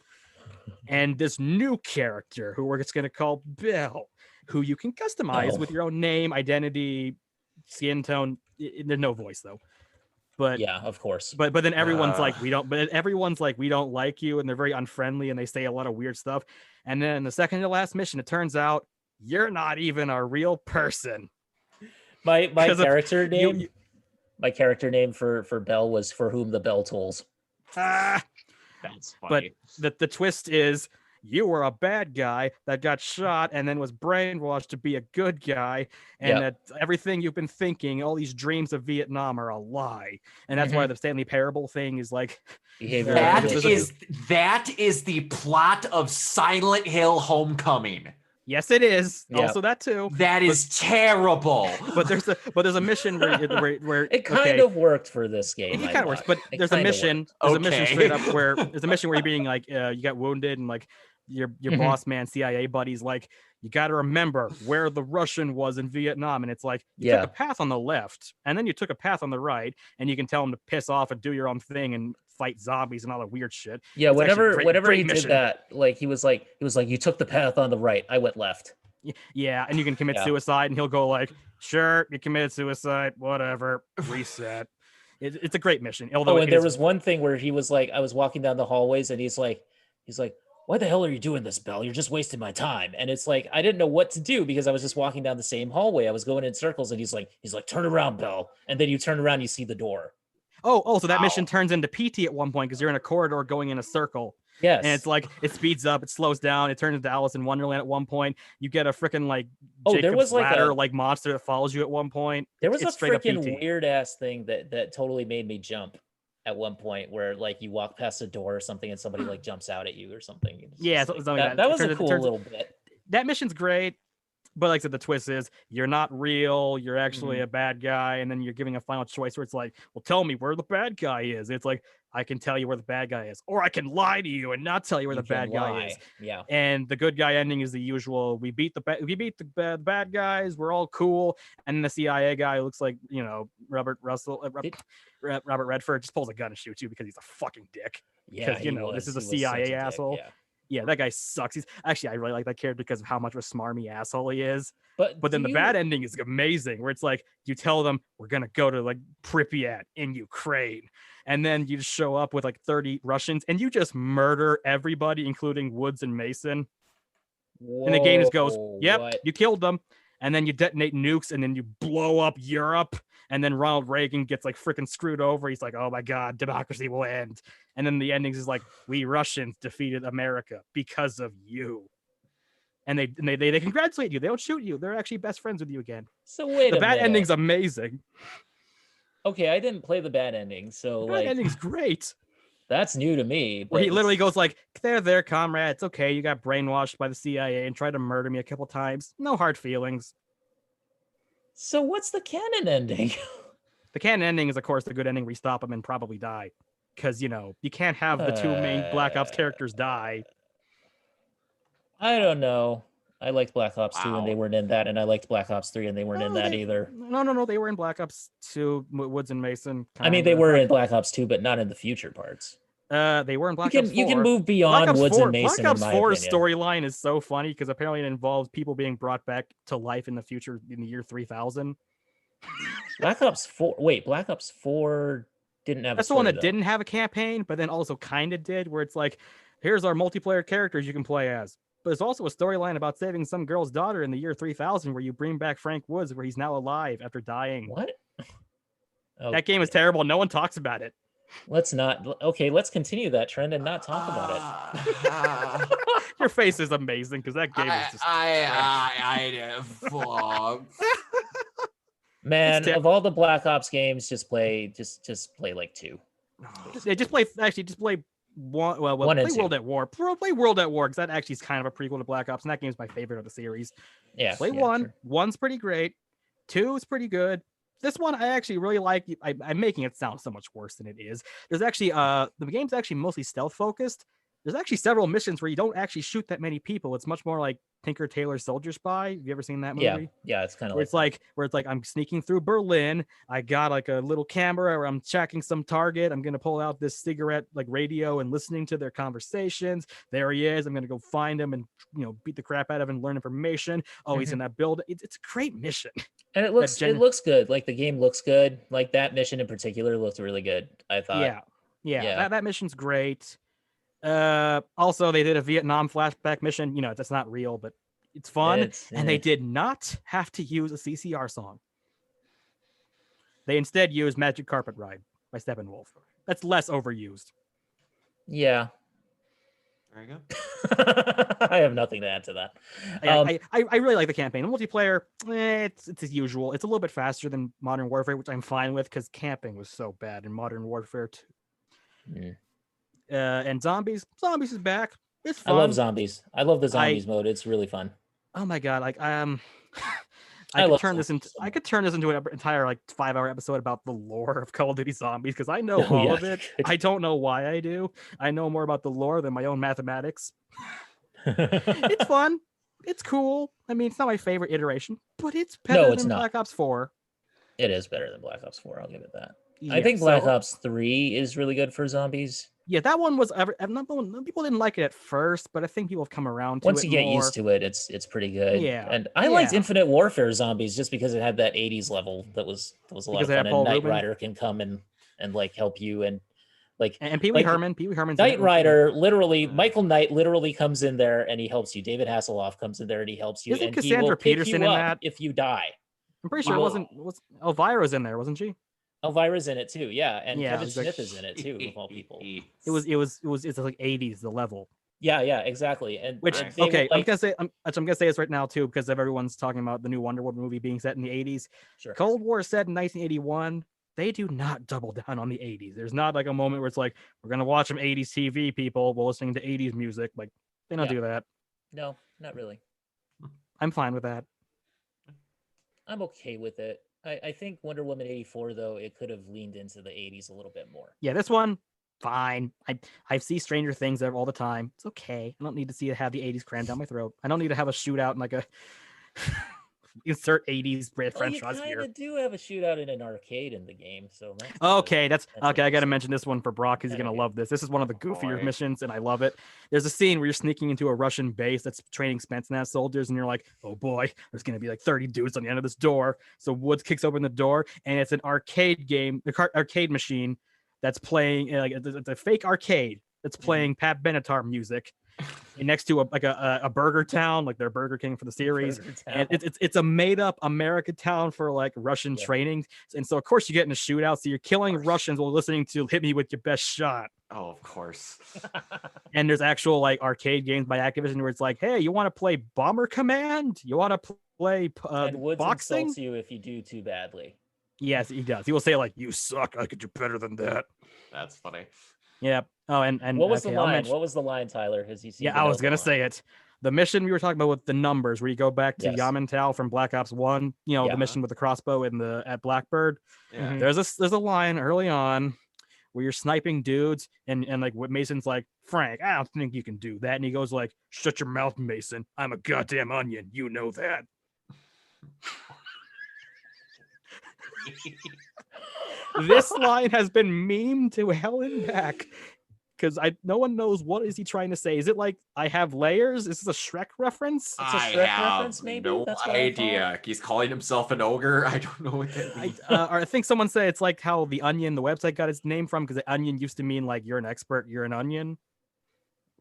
S3: and this new character who we're just going to call Bill, who you can customize with your own name, identity, skin tone. There's no voice though. But
S1: yeah, of course.
S3: But then everyone's like, we don't. But everyone's like, we don't like you, and they're very unfriendly, and they say a lot of weird stuff. And then in the second to last mission, it turns out you're not even a real person.
S1: My character name, my character name for Bell was For Whom the Bell Tolls.
S2: That's funny.
S3: But the twist is, you were a bad guy that got shot and then was brainwashed to be a good guy, and that everything you've been thinking, all these dreams of Vietnam, are a lie. And that's why the Stanley Parable thing is like
S1: behavior.
S2: That is the plot of Silent Hill Homecoming.
S3: Yes, it is. Yep. Also that too.
S2: That is terrible.
S3: But there's a mission where
S1: it kind of worked for this game.
S3: It kind of works, but there's a mission. There's a mission straight up where there's a mission where you're being like you got wounded, and like your boss man CIA buddy's like, you got to remember where the Russian was in Vietnam, and it's like you took a path on the left and then you took a path on the right, and you can tell him to piss off and do your own thing and fight zombies and all that weird shit.
S1: Yeah, whenever he did that, like he was like, you took the path on the right, I went left.
S3: Yeah, and you can commit suicide, and he'll go like, sure, you committed suicide, whatever, reset. It's a great mission. Although
S1: and there was one thing where he was like, I was walking down the hallways, and he's like, why the hell are you doing this, Bell? You're just wasting my time. And it's like, I didn't know what to do because I was just walking down the same hallway. I was going in circles, and he's like, turn around, Bell. And then you turn around, you see the door.
S3: Oh, so that mission turns into PT at one point because you're in a corridor going in a circle.
S1: Yes.
S3: And it's like, it speeds up, it slows down, it turns into Alice in Wonderland at one point. You get a freaking like Jacob's Ladder like monster that follows you at one point.
S1: There was a freaking weird ass thing that totally made me jump at one point, where like you walk past a door or something and somebody like jumps out at you or something.
S3: Yeah,
S1: that was a cool little bit.
S3: That mission's great. But like I said, the twist is you're not real. You're actually a bad guy. And then you're giving a final choice where it's like, well, tell me where the bad guy is. It's like, I can tell you where the bad guy is, or I can lie to you and not tell you where the bad guy is.
S1: Yeah.
S3: And the good guy ending is the usual. We beat the bad guys. We're all cool. And the CIA guy looks like, Robert Redford just pulls a gun and shoots you because he's a fucking dick.
S1: Yeah.
S3: Because this is a CIA asshole. Yeah, that guy sucks. I really like that character because of how much of a smarmy asshole he is. But then the bad ending is amazing, where it's like you tell them we're gonna go to like Pripyat in Ukraine, and then you just show up with like 30 Russians and you just murder everybody, including Woods and Mason. Whoa, and the game just goes, "Yep, you killed them." And then you detonate nukes, and then you blow up Europe. And then Ronald Reagan gets like freaking screwed over. He's like, oh my God, democracy will end. And then the endings is like, we Russians defeated America because of you. And they congratulate you. They don't shoot you. They're actually best friends with you again.
S1: So wait,
S3: the bad ending's amazing.
S1: Okay, I didn't play the bad ending, so
S3: the bad ending's great.
S1: That's new to me.
S3: Where he literally goes like, there, comrade. It's okay. You got brainwashed by the CIA and tried to murder me a couple times. No hard feelings.
S1: So what's the canon ending?
S3: The canon ending is, of course, the good ending where you stop them and probably die. Because, you can't have the two main Black Ops characters die.
S1: I don't know. I liked Black Ops 2 and they weren't in that, and I liked Black Ops 3 and they weren't in that either.
S3: No, they were in Black Ops 2, Woods and Mason.
S1: They were in Black Ops 2, but not in the future parts.
S3: They were in Black Ops 4.
S1: You can move beyond Woods and Mason.
S3: Black Ops 4's storyline is so funny because apparently it involves people being brought back to life in the future in the year 3000.
S1: Black Ops 4. Wait, Black Ops 4 didn't have.
S3: That's the one that didn't have a campaign, but then also kind of did, where it's like, here's our multiplayer characters you can play as. But there's also a storyline about saving some girl's daughter in the year 3000, where you bring back Frank Woods, where he's now alive after dying.
S1: What?
S3: That game is terrible. No one talks about it.
S1: Let's continue that trend and not talk about it.
S3: Your face is amazing because that game is just
S1: man, of all the Black Ops games, just play like 2.
S3: Just play one. Well,
S1: one
S3: play
S1: and
S3: World at War. Play World at War because that actually is kind of a prequel to Black Ops, and that game is my favorite of the series.
S1: Yeah.
S3: Play one. Sure. One's pretty great. 2 is pretty good. This one I actually really like. I'm making it sound so much worse than it is. There's actually the game's actually mostly stealth focused, there's actually several missions where you don't actually shoot that many people. It's much more like Tinker Tailor Soldier Spy. Have you ever seen that movie?
S1: Yeah, it's kind of
S3: Where it's like I'm sneaking through Berlin. I got like a little camera where I'm checking some target. I'm gonna pull out this cigarette like radio and listening to their conversations. There he is. I'm gonna go find him and beat the crap out of him and learn information. Oh, he's in that building. It's a great mission.
S1: And it looks good. Like the game looks good. Like that mission in particular looked really good, I thought.
S3: Yeah. That mission's great. Also they did a Vietnam flashback mission. That's not real, but it's fun. And they did not have to use a CCR song. They instead used Magic Carpet Ride by Steppenwolf. That's less overused.
S1: Yeah.
S2: There you go.
S1: I have nothing to add to that.
S3: I really like the campaign. The multiplayer, it's as usual. It's a little bit faster than Modern Warfare, which I'm fine with because camping was so bad in Modern Warfare 2. And zombies is back. It's fun.
S1: I love zombies. I love the zombies mode. It's really fun.
S3: Oh my god! Like I could turn this into an entire 5-hour episode about the lore of Call of Duty Zombies because I know all of it. I don't know why I do. I know more about the lore than my own mathematics. It's fun. It's cool. I mean, it's not my favorite iteration, but it's better than Black Ops 4.
S1: It is better than Black Ops 4. I'll give it that. Yeah, I think Black Ops 3 is really good for zombies.
S3: Yeah, that one was. People didn't like it at first, but I think people have come around to it.
S1: Once you get used to it, it's pretty good.
S3: Yeah,
S1: and I liked Infinite Warfare zombies just because it had that 80s level that was a lot of fun. And Knight Rider can come and help you and
S3: Pee Wee Herman.
S1: Knight Rider literally. Michael Knight literally comes in there and he helps you. David Hasselhoff comes in there and he helps you.
S3: Isn't
S1: and
S3: Cassandra
S1: he will
S3: Peterson
S1: pick you
S3: in
S1: up
S3: that?
S1: if you die?
S3: I'm pretty sure it wasn't. Elvira's in there, wasn't she?
S1: Elvira's in it too, yeah, and Kevin Smith is in it too, of all people.
S3: It's like 80s the level.
S1: Yeah, exactly. And
S3: which okay, I'm gonna say this right now too because everyone's talking about the new Wonder Woman movie being set in the 80s.
S1: Sure.
S3: Cold War is set in 1981. They do not double down on the 80s. There's not like a moment where it's like we're gonna watch some 80s TV people while listening to 80s music. Like they don't do that.
S1: No, not really.
S3: I'm fine with that.
S1: I'm okay with it. I think Wonder Woman 84, though, it could have leaned into the 80s a little bit more.
S3: Yeah, this one, fine. I see Stranger Things there all the time. It's okay. I don't need to have the 80s crammed down my throat. I don't need to have a shootout in like a insert 80s French
S1: here. You kind of do have a shootout in an arcade in the game, so that's
S3: okay. That's okay. I got to mention this one for Brock because he's gonna love this. This is one of the goofier missions, and I love it. There's a scene where you're sneaking into a Russian base that's training Spetsnaz soldiers, and you're like, "Oh boy, there's gonna be like 30 dudes on the end of this door." So Woods kicks open the door, and it's an arcade game, arcade machine that's playing it's a fake arcade that's playing Pat Benatar music. Next to a burger town, like their Burger King for the series, and it's a made up America town for like Russian training, and so of course you get in a shootout, so you're killing Russians while listening to "Hit Me with Your Best Shot."
S2: Oh, of course.
S3: And there's actual like arcade games by Activision where it's like, hey, you want to play Bomber Command? You want to play
S1: and Woods
S3: boxing?
S1: Insults you if you do too badly.
S3: Yes, he does. He will say like, "You suck. I could do better than that."
S2: That's funny.
S3: Yeah. Oh, and
S1: what was the line? What was the line, Tyler? Has he seen?
S3: Yeah, I was gonna say it. The mission we were talking about with the numbers, where you go back to Yamantau from Black Ops 1. The mission with the crossbow at Blackbird.
S2: Yeah.
S3: There's a line early on where you're sniping dudes, and like what Mason's like, "Frank, I don't think you can do that," and he goes like, "Shut your mouth, Mason. I'm a goddamn onion. You know that." This line has been memed to hell and back because no one knows what is he trying to say. Is it like I have layers? Is this a Shrek reference?
S1: It's a Shrek reference, maybe.
S2: No idea. He's calling himself an ogre. I don't know what that means.
S3: Or I think someone said it's like how the Onion, the website, got its name from because the Onion used to mean like you're an expert, you're an onion.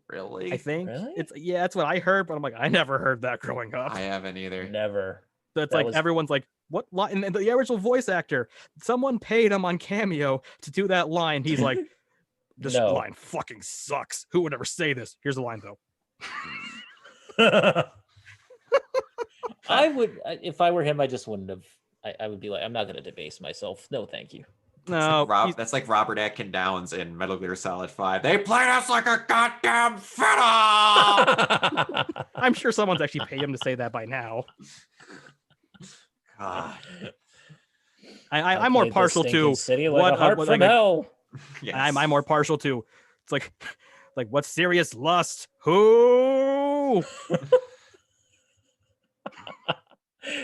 S2: Really?
S3: I think
S1: really?
S3: That's what I heard, but I'm like, I never heard that growing up.
S2: I haven't either.
S1: Never.
S3: So it's everyone's like, what line? And the original voice actor, someone paid him on Cameo to do that line. He's like, this line fucking sucks. Who would ever say this? Here's the line though.
S1: I would, if I were him, I just wouldn't have. I would be like, I'm not going to debase myself. No, thank you.
S3: No,
S2: that's like Robert Atkin Downs in Metal Gear Solid 5. They played us like a goddamn fiddle.
S3: I'm sure someone's actually paid him to say that by now.
S2: God.
S3: I'm more partial to
S1: city like a heart from hell.
S2: Yes.
S3: I'm more partial to. It's like Like, what's serious lust? Who?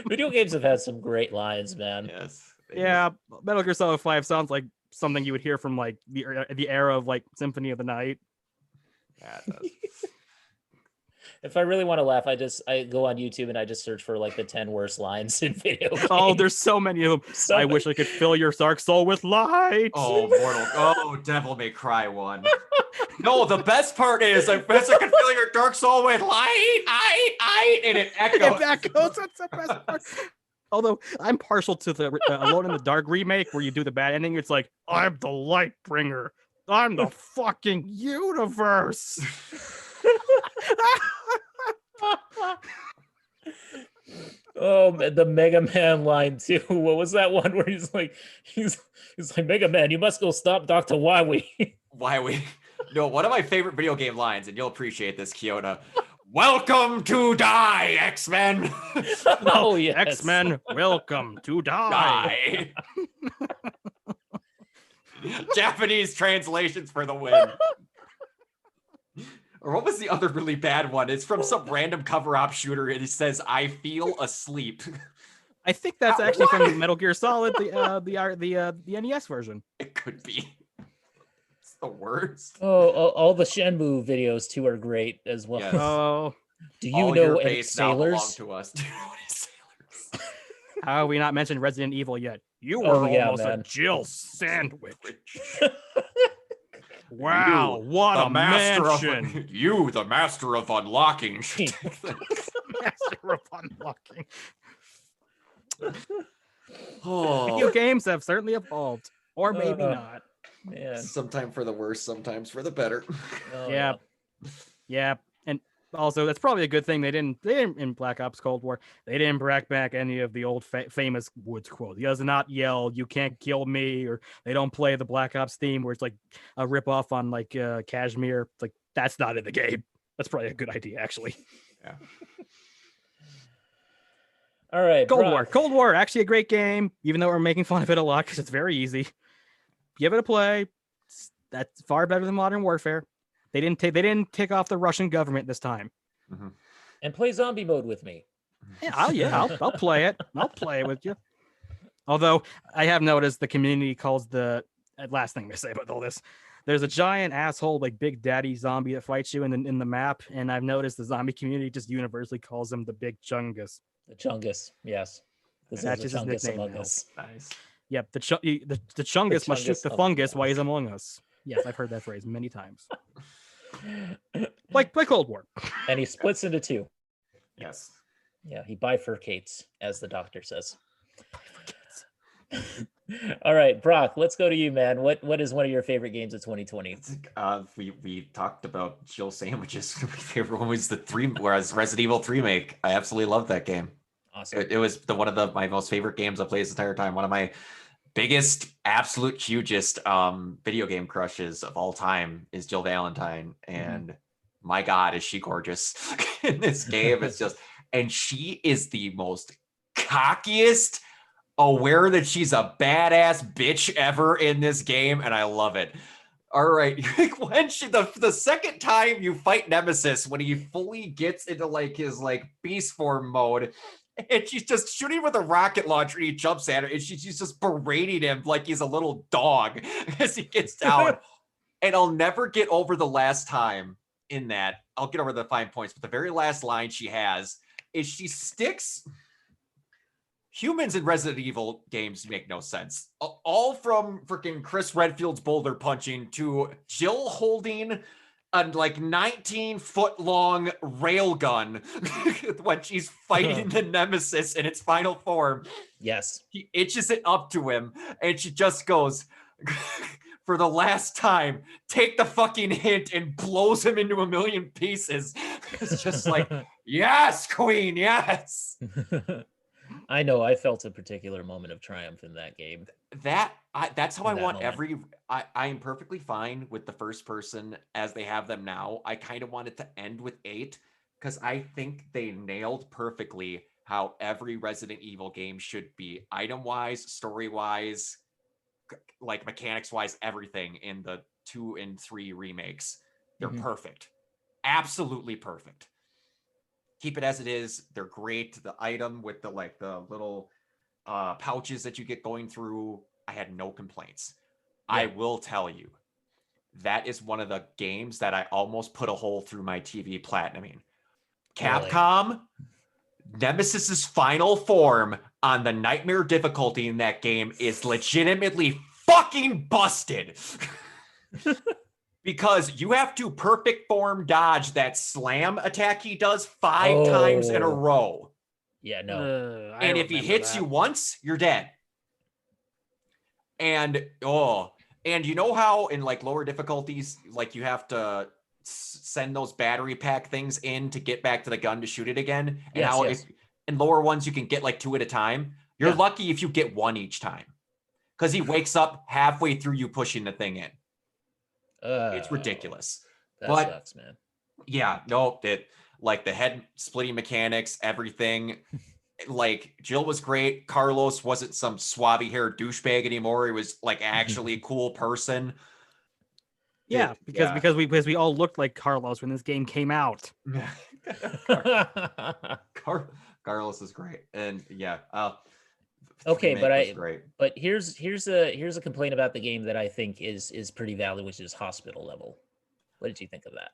S1: Video games have had some great lines, man.
S2: Yes.
S3: Yeah, Metal Gear Solid 5 sounds like something you would hear from like the era of like Symphony of the Night.
S2: Yeah, it does.
S1: If I really want to laugh, I go on YouTube and I just search for like the 10 worst lines in video games.
S3: Oh, there's so many of them.
S1: So
S3: I wish I could fill your dark soul with light.
S2: Oh, Devil May Cry 1. No, the best part is I wish I could fill your dark soul with light, and it echoes.
S3: It echoes. That's the best part. Although I'm partial to the Alone in the Dark remake where you do the bad ending. It's like, I'm the light bringer. I'm the fucking universe.
S1: Oh, the Mega Man line too. What was that one where he's like Mega Man, you must go stop Dr. Wiwi.
S2: No, one of my favorite video game lines, and you'll appreciate this, Kiona. Welcome to die, X-Men.
S1: Oh yes.
S3: X-Men, welcome to die.
S2: Japanese translations for the win. Or what was the other really bad one? It's from some random cover-op shooter, and it says, "I feel asleep."
S3: I think that's actually from Metal Gear Solid, the NES version.
S2: It could be. It's the worst.
S1: Oh, all the Shenmue videos too are great as well.
S2: Yes.
S3: Oh,
S1: Do you
S2: All
S1: know
S2: your
S1: any
S2: base now belong
S1: sailors?
S2: to us. Do you know any sailors?
S3: how have we not mentioned Resident Evil yet? You were
S1: Oh, yeah,
S3: almost
S1: man.
S3: a Jill sandwich. Wow, what
S2: The
S3: a
S2: master
S3: mansion!
S2: of you, the master of unlocking.
S3: Master of unlocking.
S2: Oh,
S3: Video games have certainly evolved, or maybe not.
S1: Man.
S2: sometimes for the worse, sometimes for the better.
S1: Oh,
S3: Yeah. Yeah, and also that's probably a good thing they didn't in Black Ops Cold War they didn't bring back any of the old famous Woods quote. He does not yell, "You can't kill me," or they don't play the Black Ops theme where it's like a rip off on like Kashmir. It's like that's not in the game. That's probably a good idea, actually.
S2: Yeah.
S1: All right.
S3: Cold War, actually a great game, even though we're making fun of it a lot because it's very easy. Give it a play. That's far better than Modern Warfare. They didn't take off the Russian government this time.
S2: Mhm.
S1: And play zombie mode with me.
S3: I'll play it. I'll play it with you. Although I have noticed the community calls the last thing they say about all this. There's a giant asshole like Big Daddy zombie that fights you in the map, and I've noticed the zombie community just universally calls him the Big Chungus.
S1: The Chungus, yes. This
S3: That's
S1: is
S3: just
S1: a
S3: his
S1: Chungus
S3: nickname
S1: among
S3: now.
S1: us.
S2: Nice.
S3: Yep, the Chungus must shoot
S1: Chungus
S3: the
S1: among
S3: fungus while
S1: us.
S3: he's among us. Yes, I've heard that phrase many times. Like play Cold War.
S1: And he splits into two.
S2: Yes.
S1: Yeah, he bifurcates, as the doctor says. All right, Brock, let's go to you, man. What is one of your favorite games of 2020?
S2: We talked about Jill sandwiches. My favorite one was whereas Resident Evil 3 Remake. I absolutely love that game.
S1: Awesome.
S2: It was one of my most favorite games I played this entire time. One of my biggest, absolute hugest video game crushes of all time is Jill Valentine. And my God, is she gorgeous in this game. It's just, and she is the most cockiest, aware that she's a badass bitch ever in this game. And I love it. All right. When the second time you fight Nemesis, when he fully gets into like his like beast form mode, and she's just shooting with a rocket launcher and he jumps at her and she's just berating him like he's a little dog as he gets down. And I'll never get over the last time in that. I'll get over the fine points, but the very last line she has is she sticks humans in Resident Evil games make no sense. All from freaking Chris Redfield's boulder punching to Jill holding a like 19-foot long rail gun when she's fighting the Nemesis in its final form.
S1: Yes.
S2: He itches it up to him and she just goes, for the last time, take the fucking hint, and blows him into a million pieces. It's just like, yes, queen, yes.
S1: I know I felt a particular moment of triumph in that game.
S2: That's how I
S1: that
S2: want
S1: moment.
S2: I am perfectly fine with the first person as they have them now. I kind of want it to end with 8 because I think they nailed perfectly how every Resident Evil game should be, item wise, story wise, like mechanics wise, everything in the 2 and 3 remakes. They're perfect. Absolutely perfect. Keep it as it is. They're great. The item with the little pouches that you get going through, I had no complaints. Yeah. I will tell you, that is one of the games that I almost put a hole through my TV platinuming. Capcom, really? Nemesis's final form on the nightmare difficulty in that game is legitimately fucking busted. Because you have to perfect form dodge that slam attack he does 5 times in a row.
S1: Yeah, no.
S2: And if he hits you once, you're dead. And you know how in like lower difficulties, like you have to send those battery pack things in to get back to the gun to shoot it again? And how if in lower ones you can get like 2 at a time? You're lucky if you get 1 each time. Because he wakes up halfway through you pushing the thing in. It's ridiculous.
S1: That sucks, man.
S2: Yeah, no, like the head splitting mechanics, everything. Like Jill was great. Carlos wasn't some swabby haired douchebag anymore. He was like actually a cool person.
S3: Yeah, because we all looked like Carlos when this game came out.
S2: Carlos is great, and
S1: okay, but here's a complaint about the game that I think is pretty valid, which is hospital level. What did you think of that?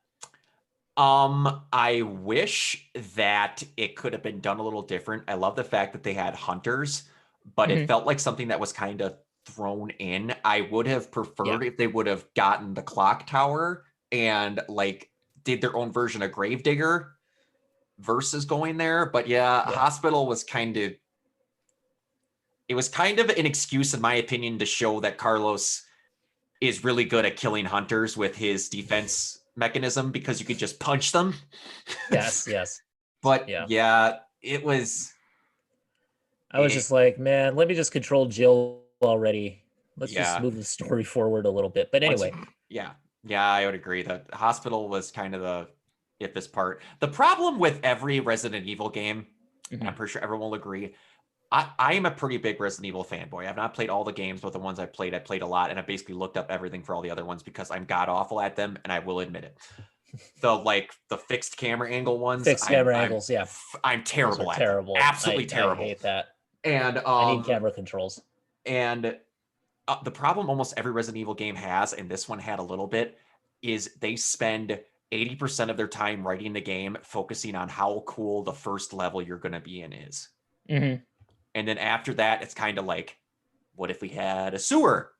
S2: I wish that it could have been done a little different. I love the fact that they had hunters, but it felt like something that was kind of thrown in. I would have preferred if they would have gotten the clock tower and like did their own version of Gravedigger versus going there. But hospital was kind of an excuse, in my opinion, to show that Carlos is really good at killing hunters with his defense mechanism because you could just punch them.
S1: Yes.
S2: But it was.
S1: I was just like, man, let me just control Jill already. Let's just move the story forward a little bit. But anyway.
S2: I would agree that hospital was kind of the iffest part. The problem with every Resident Evil game, and I'm pretty sure everyone will agree, I am a pretty big Resident Evil fanboy. I've not played all the games, but the ones I played a lot, and I basically looked up everything for all the other ones because I'm god awful at them, and I will admit it. The fixed camera angle ones.
S1: Angles, yeah.
S2: I'm terrible at
S1: terrible.
S2: Them. Absolutely terrible.
S1: I hate that.
S2: And
S1: I need camera controls.
S2: And the problem almost every Resident Evil game has, and this one had a little bit, is they spend 80% of their time writing the game focusing on how cool the first level you're going to be in is.
S1: Mm-hmm.
S2: And then after that, it's kind of like, what if we had a sewer?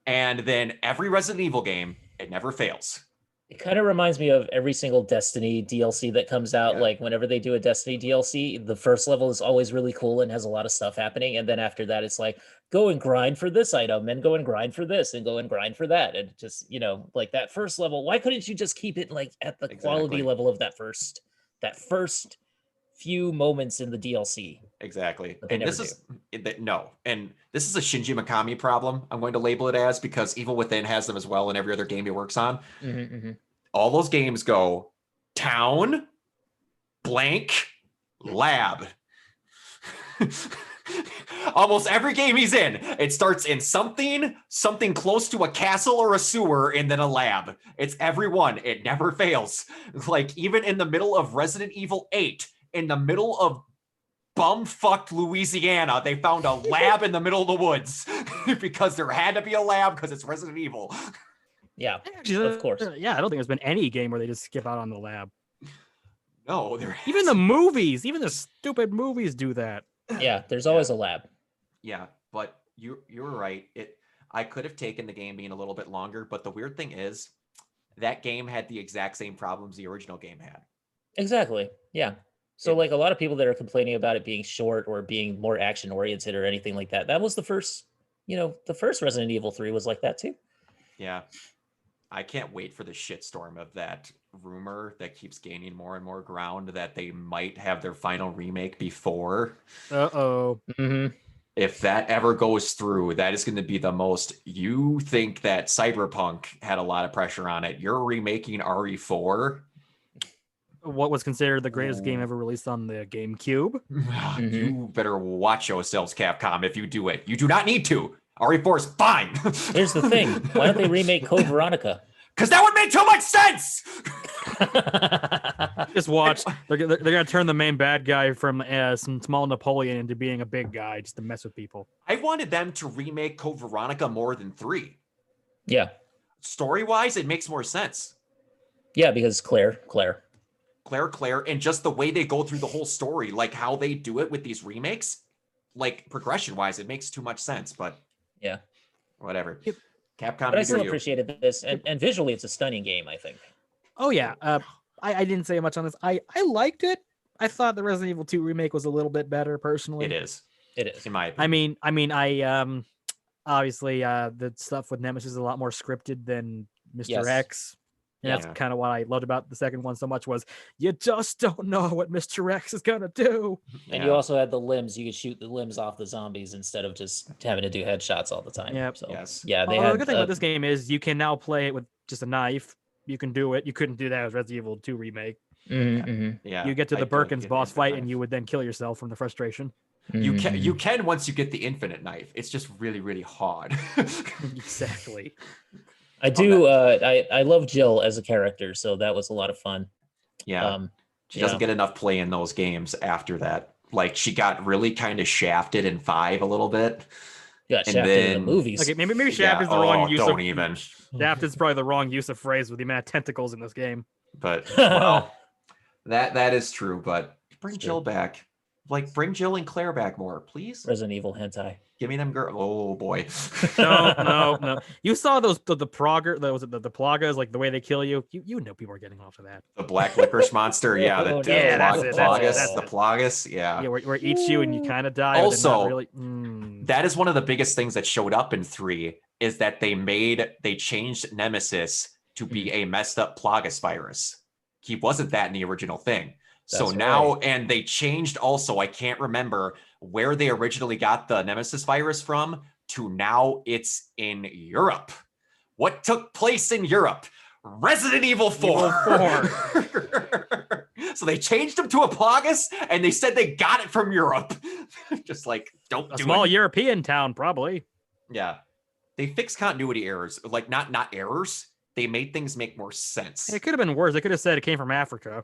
S2: And then every Resident Evil game, it never fails.
S1: It kind of reminds me of every single Destiny DLC that comes out. Like whenever they do a Destiny DLC, the first level is always really cool and has a lot of stuff happening. And then after that, it's like, go and grind for this item and go and grind for this and go and grind for that. And just, like that first level, why couldn't you just keep it like at the quality level of that first few moments in the DLC?
S2: Exactly. And this is a Shinji Mikami problem, I'm going to label it as, because Evil Within has them as well in every other game he works on. All those games go town, blank, lab. Almost every game he's in, it starts in something close to a castle or a sewer, and then a lab. It's every one. It never fails. Like even in the middle of Resident Evil 8, in the middle of bumfucked Louisiana, they found a lab in the middle of the woods because there had to be a lab because it's Resident Evil.
S1: Yeah, actually, of course.
S3: Yeah, I don't think there's been any game where they just skip out on the lab.
S2: No,
S3: even the stupid movies do that.
S1: Yeah, there's always a lab.
S2: Yeah, but you were right. I could have taken the game being a little bit longer, but the weird thing is that game had the exact same problems the original game had.
S1: Exactly. Yeah. So like a lot of people that are complaining about it being short or being more action oriented or anything like that, that was the first Resident Evil 3 was like that too.
S2: Yeah. I can't wait for the shitstorm of that rumor that keeps gaining more and more ground that they might have their final remake before.
S3: Uh-oh.
S1: Mm-hmm.
S2: If that ever goes through, that is going to be the most. You think that Cyberpunk had a lot of pressure on it. You're remaking RE4.
S3: What was considered the greatest game ever released on the GameCube.
S2: You better watch yourselves, Capcom, if you do it. You do not need to. RE4 is fine.
S1: Here's the thing. Why don't they remake Code Veronica?
S2: Because that would make too much sense.
S3: Just watch. They're gonna turn the main bad guy from some small Napoleon into being a big guy just to mess with people.
S2: I wanted them to remake Code Veronica more than 3.
S1: Yeah.
S2: Story-wise, it makes more sense.
S1: Yeah, because Claire.
S2: And just the way they go through the whole story, like how they do it with these remakes, like progression-wise, it makes too much sense, but
S1: Yeah.
S2: whatever.
S3: Yep.
S2: Capcom,
S1: But I still appreciated this, and visually, it's a stunning game. I think.
S3: Oh yeah. I didn't say much on this. I liked it. I thought the Resident Evil 2 remake was a little bit better personally.
S2: It is,
S1: in
S2: my opinion.
S3: I obviously the stuff with Nemesis is a lot more scripted than Mr. X. And that's kind of what I loved about the second one so much was you just don't know what Mr. X is gonna do.
S1: And you also had the limbs. You could shoot the limbs off the zombies instead of just having to do headshots all the time.
S3: Yep.
S1: So
S2: Yes.
S1: yeah, they
S3: the
S1: had
S3: good thing about this game is you can now play it with just a knife. You can do it. You couldn't do that with Resident Evil 2 remake.
S2: Yeah.
S3: You get to the
S2: I don't
S3: Birkins
S2: get
S3: boss
S2: the
S3: fight
S2: knife.
S3: and you would then kill yourself from the frustration.
S2: You can once you get the infinite knife. It's just really, really hard.
S3: Exactly.
S1: I do. I love Jill as a character, so that was a lot of fun.
S2: Yeah. She doesn't get enough play in those games after that. Like she got really kind of shafted in 5 a little bit.
S1: Got
S2: And
S1: shafted in
S2: then-
S1: the movies.
S3: Okay, maybe shaft is the wrong use
S2: don't
S3: of
S2: even.
S3: shaft is probably the wrong use of phrase with the amount of tentacles in this game.
S2: But well, that is true. But bring
S1: It's
S2: Jill back. Like bring Jill and Claire back more, please.
S1: Resident Evil hentai.
S2: Give me them girl. Oh boy.
S3: No. You saw those the Prager, the Plagas, like the way they kill you. You know people are getting off of that.
S2: The black licorice monster. Yeah.
S1: Oh,
S2: The
S1: no. Yeah,
S3: that's it,
S2: Plagas.
S3: that's
S2: The
S3: it.
S2: Plagas. Yeah.
S3: Yeah, where it eats you and you kind of die.
S2: Also,
S3: but not really.
S2: That is one of the biggest things that showed up in 3 is that they changed Nemesis to be a messed up Plagas virus. He wasn't that in the original thing. So
S1: That's
S2: now,
S1: right.
S2: and they changed also, I can't remember where they originally got the Nemesis virus from to now it's in Europe. What took place in Europe? Resident Evil 4. So they changed him to a Plagas and they said they got it from Europe. Just like, don't
S3: A
S2: do
S3: small
S2: it.
S3: European town, probably.
S2: Yeah. They fixed continuity errors. Like not errors. They made things make more sense.
S3: It could have been worse. They could have said it came from Africa.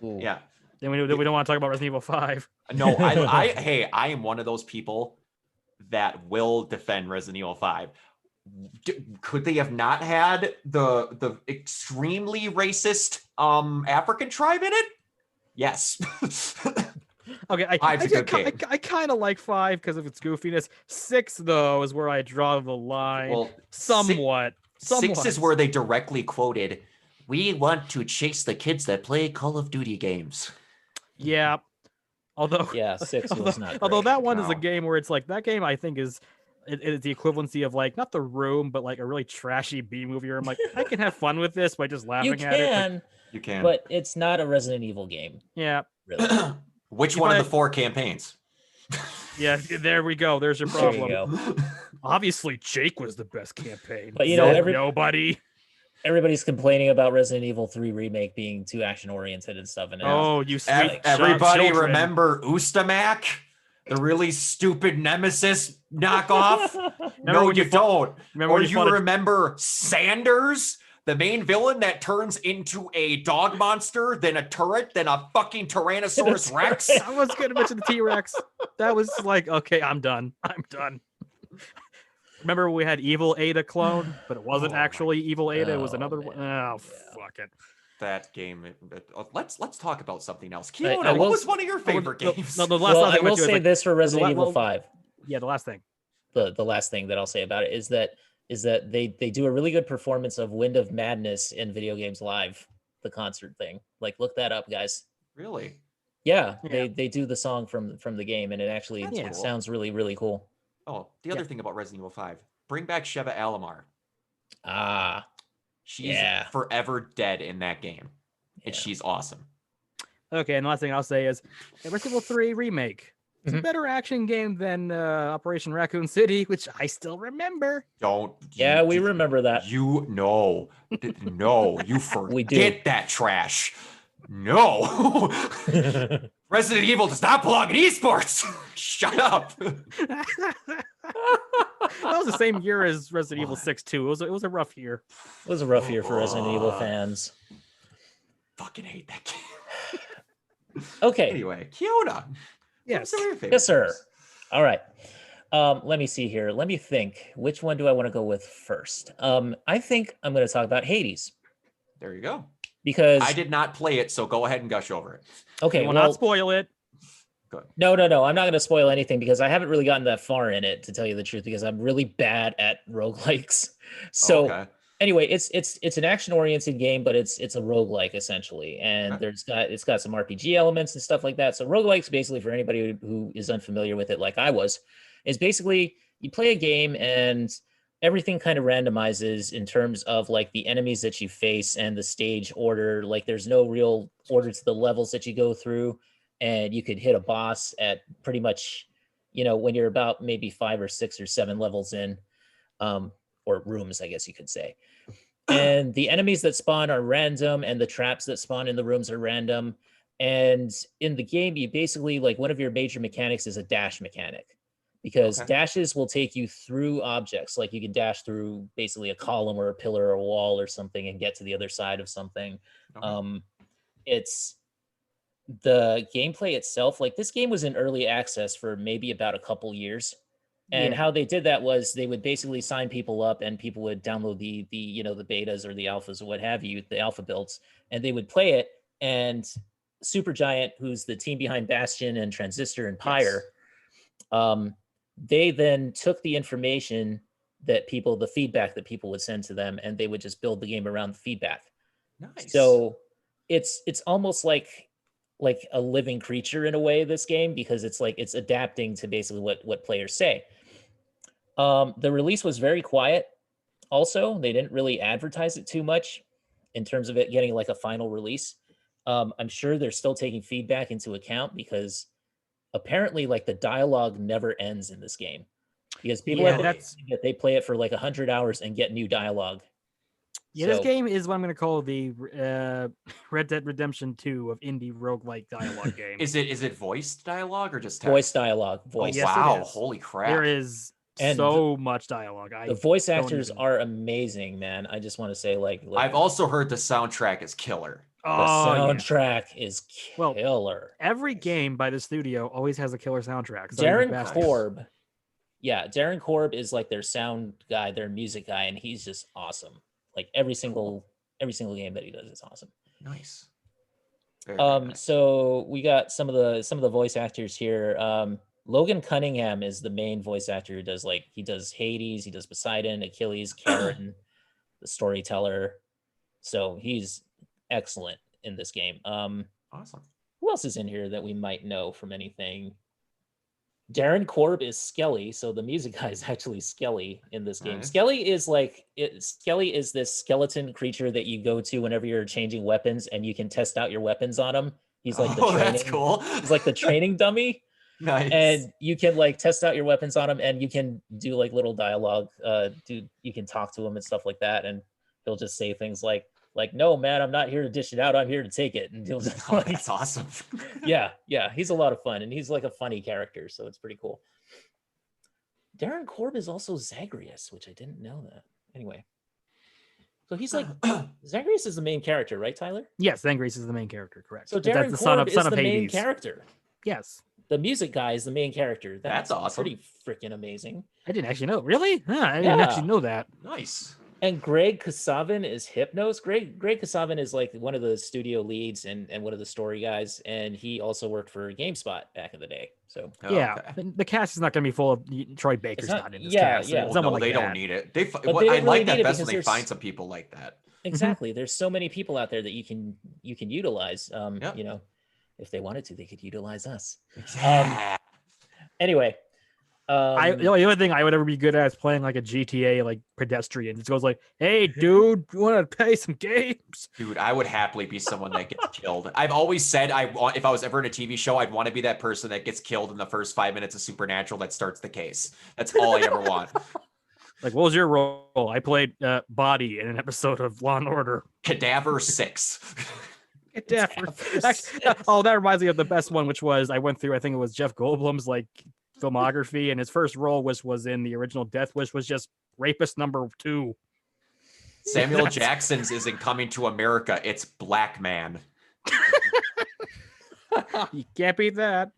S1: Ooh.
S2: Yeah.
S3: Then we don't want to talk about Resident Evil 5.
S2: No, I am one of those people that will defend Resident Evil 5. Could they have not had the extremely racist African tribe in it? Yes.
S3: Okay, I kind of like 5 because of its goofiness. 6 though is where I draw the line.
S2: Well,
S3: somewhat.
S2: 6 is where they directly quoted, "We want to chase the kids that play Call of Duty games."
S3: Yeah. Although
S1: Yeah, 6 was not.
S3: although
S1: great.
S3: that one is a
S2: No.
S3: game where it's like that game I think is it's the equivalency of like not The Room but like a really trashy B movie where I'm like I can have fun with this by just laughing
S1: You
S3: at it.
S1: can,
S2: You can.
S1: but it's not a Resident Evil game,
S3: Yeah.
S1: really.
S2: Which
S3: You
S2: one of
S3: might-
S2: the 4 campaigns?
S3: Yeah, there we go. There's your
S1: There you
S3: problem.
S1: go.
S3: Obviously Jake was the best campaign.
S1: But, you know,
S3: nobody.
S1: Everybody's complaining about Resident Evil 3 remake being too action oriented and stuff. And
S3: Oh, you sweet
S2: Everybody
S3: children.
S2: remember Ustamak? The really stupid Nemesis knockoff?
S3: Remember
S2: No,
S3: when
S2: you
S3: you
S2: don't.
S3: Remember
S2: Or
S3: when
S2: you
S3: fought a-
S2: remember Sanders, the main villain that turns into a dog monster, then a turret, then a fucking Tyrannosaurus Rex?
S3: I was gonna mention the T-Rex. That was like, okay, I'm done. Remember we had Evil Ada clone, but it wasn't
S2: Oh my
S3: actually Evil Ada. It was
S1: Oh,
S3: another one.
S1: man.
S3: Oh,
S1: Yeah.
S3: fuck it.
S2: That game. Let's talk about something else.
S1: I
S2: Kiona,
S1: will
S2: what was
S1: s-
S2: one of your favorite
S3: No,
S2: games?
S3: no, the last
S1: well,
S3: thing
S1: I
S3: I
S1: will
S3: went to is
S1: say
S3: like,
S1: this for Resident
S3: la-
S1: Evil
S3: well-
S1: 5.
S3: yeah, the last thing.
S1: The last thing that I'll say about it is that they do a really good performance of Wind of Madness in Video Games Live, the concert thing. Like, look that up, guys.
S2: Really?
S1: Yeah,
S3: Yeah.
S1: they do the song from the game, and it actually
S2: That's cool.
S1: sounds really, really cool.
S2: Oh, the other thing about Resident Evil 5. Bring back Sheva Alomar.
S1: Ah,
S2: She's
S1: Yeah.
S2: forever dead in that game. And
S1: yeah.
S2: she's awesome.
S3: Okay, and the last thing I'll say is Resident Evil 3 remake. It's a
S1: Mhm.
S3: better action game than Operation Raccoon City, which I still remember.
S2: Don't.
S1: Yeah, we remember that.
S2: You know. No, you
S1: We do.
S2: forget that trash. No. Resident Evil does not belong in esports. Shut up.
S3: That was the same year as Resident Evil
S2: What?
S3: 6 too. It was a rough year.
S1: It was a rough year for Resident Evil fans.
S2: Fucking hate that game.
S1: Okay.
S2: Anyway, Kyoto.
S3: Yes.
S2: Some of your favorite
S1: Yes, sir.
S2: games?
S1: All right. Let me see here. Let me think. Which one do I want to go with first? I think I'm going to talk about Hades
S2: There you go.
S1: because
S2: I did not play it, so go ahead and gush over it.
S1: okay,
S3: We will
S1: well,
S3: not spoil it.
S1: no. I'm not going to spoil anything because I haven't really gotten that far in it, to tell you the truth, because I'm really bad at roguelikes. So
S2: Okay.
S1: anyway, it's an action-oriented game, but it's a roguelike essentially, and
S2: Okay.
S1: it's got some RPG elements and stuff like that. So roguelikes, basically, for anybody who is unfamiliar with it, like I was, is basically you play a game and everything kind of randomizes in terms of like the enemies that you face and the stage order. Like there's no real order to the levels that you go through, and you could hit a boss at pretty much, when you're about maybe 5 or 6 or 7 levels in, or rooms, I guess you could say. And the enemies that spawn are random, and the traps that spawn in the rooms are random. And in the game, you basically, like, one of your major mechanics is a dash mechanic, because
S2: Okay.
S1: dashes will take you through objects. Like you can dash through basically a column or a pillar or a wall or something and get to the other side of something.
S2: Okay.
S1: It's the gameplay itself. Like this game was in early access for maybe about a couple years. And
S3: Yeah.
S1: how they did that was they would basically sign people up, and people would download the the betas or the alphas or what have you, the alpha builds, and they would play it. And Supergiant, who's the team behind Bastion and Transistor and Pyre, they then took the information the feedback that people would send to them, and they would just build the game around the feedback.
S2: Nice.
S1: So it's almost like a living creature in a way, this game, because it's adapting to basically what players say. The release was very quiet. Also, they didn't really advertise it too much in terms of it getting like a final release. I'm sure they're still taking feedback into account, because apparently like the dialogue never ends in this game, because people
S3: Yeah,
S1: have been
S3: that's-
S1: saying that they play it for like 100 hours and get new dialogue.
S3: Yeah, this
S1: So-
S3: game is what I'm going to call the Red Dead Redemption 2 of indie roguelike dialogue game.
S2: Is it voiced dialogue or just text?
S1: Voice dialogue,
S2: Oh,
S1: voice.
S3: yes, it
S2: wow!
S3: is.
S2: Holy crap!
S3: There is
S1: And
S3: so much dialogue.
S1: The voice
S3: don't
S1: actors
S3: even-
S1: are amazing, man. I just want to say, like
S2: I've also heard the soundtrack is killer.
S1: the
S3: Oh, yeah.
S1: soundtrack is
S3: Well,
S1: killer.
S3: Every game by the studio always has a killer soundtrack. so even
S1: Darren
S3: Bastion.
S1: Korb, Darren Korb is like their sound guy, their music guy, and he's just awesome. Like every single game that he does is awesome.
S2: Nice. Very, very nice.
S1: So we got some of the voice actors here. Logan Cunningham is the main voice actor who does he does Hades, he does Poseidon, Achilles, Karen, the storyteller. So he's excellent in this game.
S2: Awesome.
S1: Who else is in here that we might know from anything? Darren Korb is Skelly, so the music guy is actually Skelly in this game.
S2: Nice.
S1: Skelly is this skeleton creature that you go to whenever you're changing weapons, and you can test out your weapons on him. He's like the training.
S2: That's cool.
S1: He's like the training dummy,
S2: Nice.
S1: and you can like test out your weapons on him, and you can do like little dialogue. You can talk to him and stuff like that, and he'll just say things like, "No, man, I'm not here to dish it out. I'm here to take it." And he'll just
S2: Oh, that's awesome.
S1: yeah, he's a lot of fun, and he's like a funny character, so it's pretty cool. Darren Korb is also Zagreus, which I didn't know that. Anyway, so he's like Zagreus is the main character, right, Tyler?
S3: Yes, Zangrease is the main character, correct.
S1: So
S3: That's
S1: Darren
S3: the
S1: Korb is
S3: son of
S1: the main
S3: Hades.
S1: character.
S3: Yes.
S1: The music guy is the main character.
S2: That's awesome.
S1: Pretty freaking amazing.
S3: I didn't actually know. Really? Huh, I didn't actually
S1: Yeah.
S3: know that.
S2: Nice.
S1: And Greg Kasavin is Hypnos. Greg Kasavin is like one of the studio leads and one of the story guys, and he also worked for GameSpot back in the day. So
S2: Oh,
S3: Yeah,
S2: okay.
S3: the cast is not going to be full of Troy Baker's
S1: not-
S3: not in this
S1: yeah,
S3: cast.
S1: yeah.
S3: It's
S2: Well,
S3: someone
S2: no,
S3: like
S2: they
S3: that.
S2: don't need it.
S1: they
S2: I
S1: don't really
S2: like
S1: need
S2: that
S1: it
S2: best when
S1: because
S2: they
S1: there's-
S2: find some people like that.
S1: exactly, there's so many people out there that you can utilize.
S2: Yep.
S1: You know, if they wanted to, they could utilize us.
S2: Yeah.
S1: Anyway,
S3: The only thing I would ever be good at is playing like a GTA like pedestrian. It goes like, "Hey, dude, you want to play some games?"
S2: Dude, I would happily be someone that gets killed. I've always said if I was ever in a TV show, I'd want to be that person that gets killed in the first 5 minutes of Supernatural that starts the case. That's all I ever want.
S3: Like, what was your role? I played Body in an episode of Law and Order.
S2: Cadaver 6.
S3: Actually, oh, that reminds me of the best one, which was I went through. I think it was Jeff Goldblum's like filmography, and his first role was in the original Death Wish, was just rapist number 2.
S2: Samuel Jackson's isn't Coming to America. It's Black Man.
S3: You can't beat that.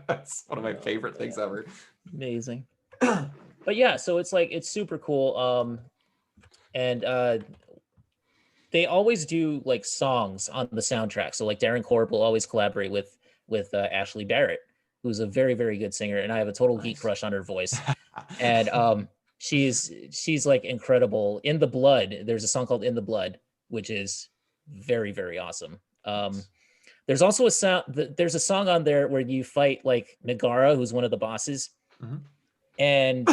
S2: That's one of my favorite things ever.
S1: Amazing. But yeah, so it's like, it's super cool. And they always do like songs on the soundtrack. So like Darren Korb will always collaborate with Ashley Barrett, who's a very, very good singer, and I have a total geek crush on her voice. And she's like incredible. In the Blood, there's a song called In the Blood, which is very, very awesome. There's also there's a song on there where you fight like Nagara, who's one of the bosses.
S2: Mm-hmm.
S1: And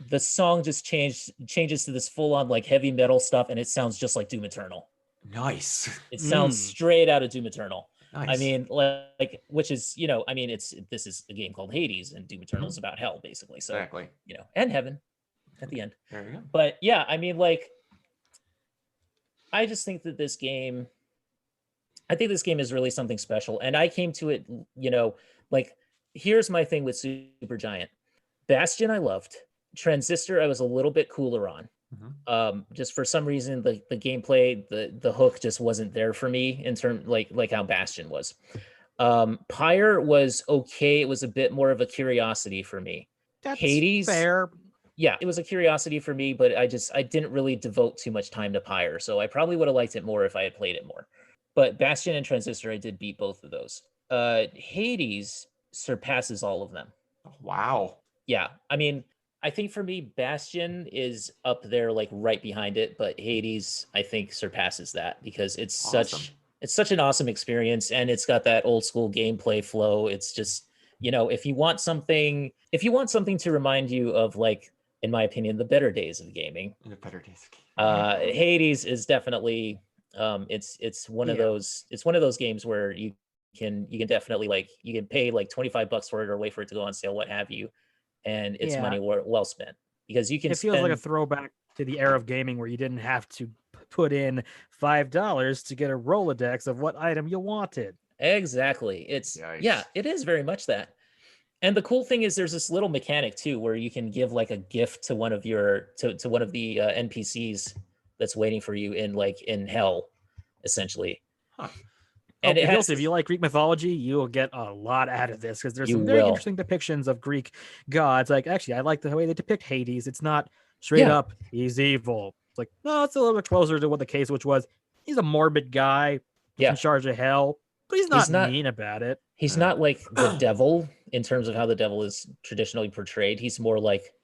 S1: the song just changes to this full on like heavy metal stuff, and it sounds just like Doom Eternal.
S2: Nice.
S1: It sounds straight out of Doom Eternal.
S2: Nice.
S1: I mean, like, which is, you know, I mean, this is a game called Hades, and Doom Eternal is about hell, basically. So,
S2: exactly.
S1: you know, and heaven at the end.
S2: There you go.
S1: But yeah, I mean, like, I just think that this game is really something special. And I came to it, you know, like, here's my thing with Supergiant. Bastion, I loved. Transistor, I was a little bit cooler on. Just for some reason, the gameplay, the hook just wasn't there for me in terms like how Bastion was. Pyre was okay. It was a bit more of a curiosity for me.
S3: That's
S1: Hades,
S3: fair.
S1: Yeah, it was a curiosity for me, but I didn't really devote too much time to Pyre. So I probably would have liked it more if I had played it more. But Bastion and Transistor, I did beat both of those. Hades surpasses all of them.
S2: Wow.
S1: Yeah, I mean, I think for me, Bastion is up there, like right behind it, but Hades, I think, surpasses that because it's
S2: Awesome.
S1: such an awesome experience, and it's got that old school gameplay flow. It's just, you know, if you want something to remind you of, like, in my opinion, the better days of gaming,
S2: In the better days of gaming.
S1: Hades is definitely it's one of those games where you can definitely, like, you can pay like $25 for it or wait for it to go on sale, what have you. And it's money well spent because you can.
S3: It feels like a throwback to the era of gaming where you didn't have to put in $5 to get a Rolodex of what item you wanted.
S1: Exactly. Yeah, it is very much that. And the cool thing is there's this little mechanic too, where you can give like a gift to one of your to one of the NPCs that's waiting for you in hell, essentially.
S2: Huh.
S1: And
S3: if you like Greek mythology, you'll get a lot out of this because there's some very interesting depictions of Greek gods. Like, actually, I like the way they depict Hades. It's not straight up, he's evil. It's like, no, it's a little bit closer to what the case which was. He's a morbid guy, in charge of hell, but he's not mean about it.
S1: He's not like the devil in terms of how the devil is traditionally portrayed. He's more like,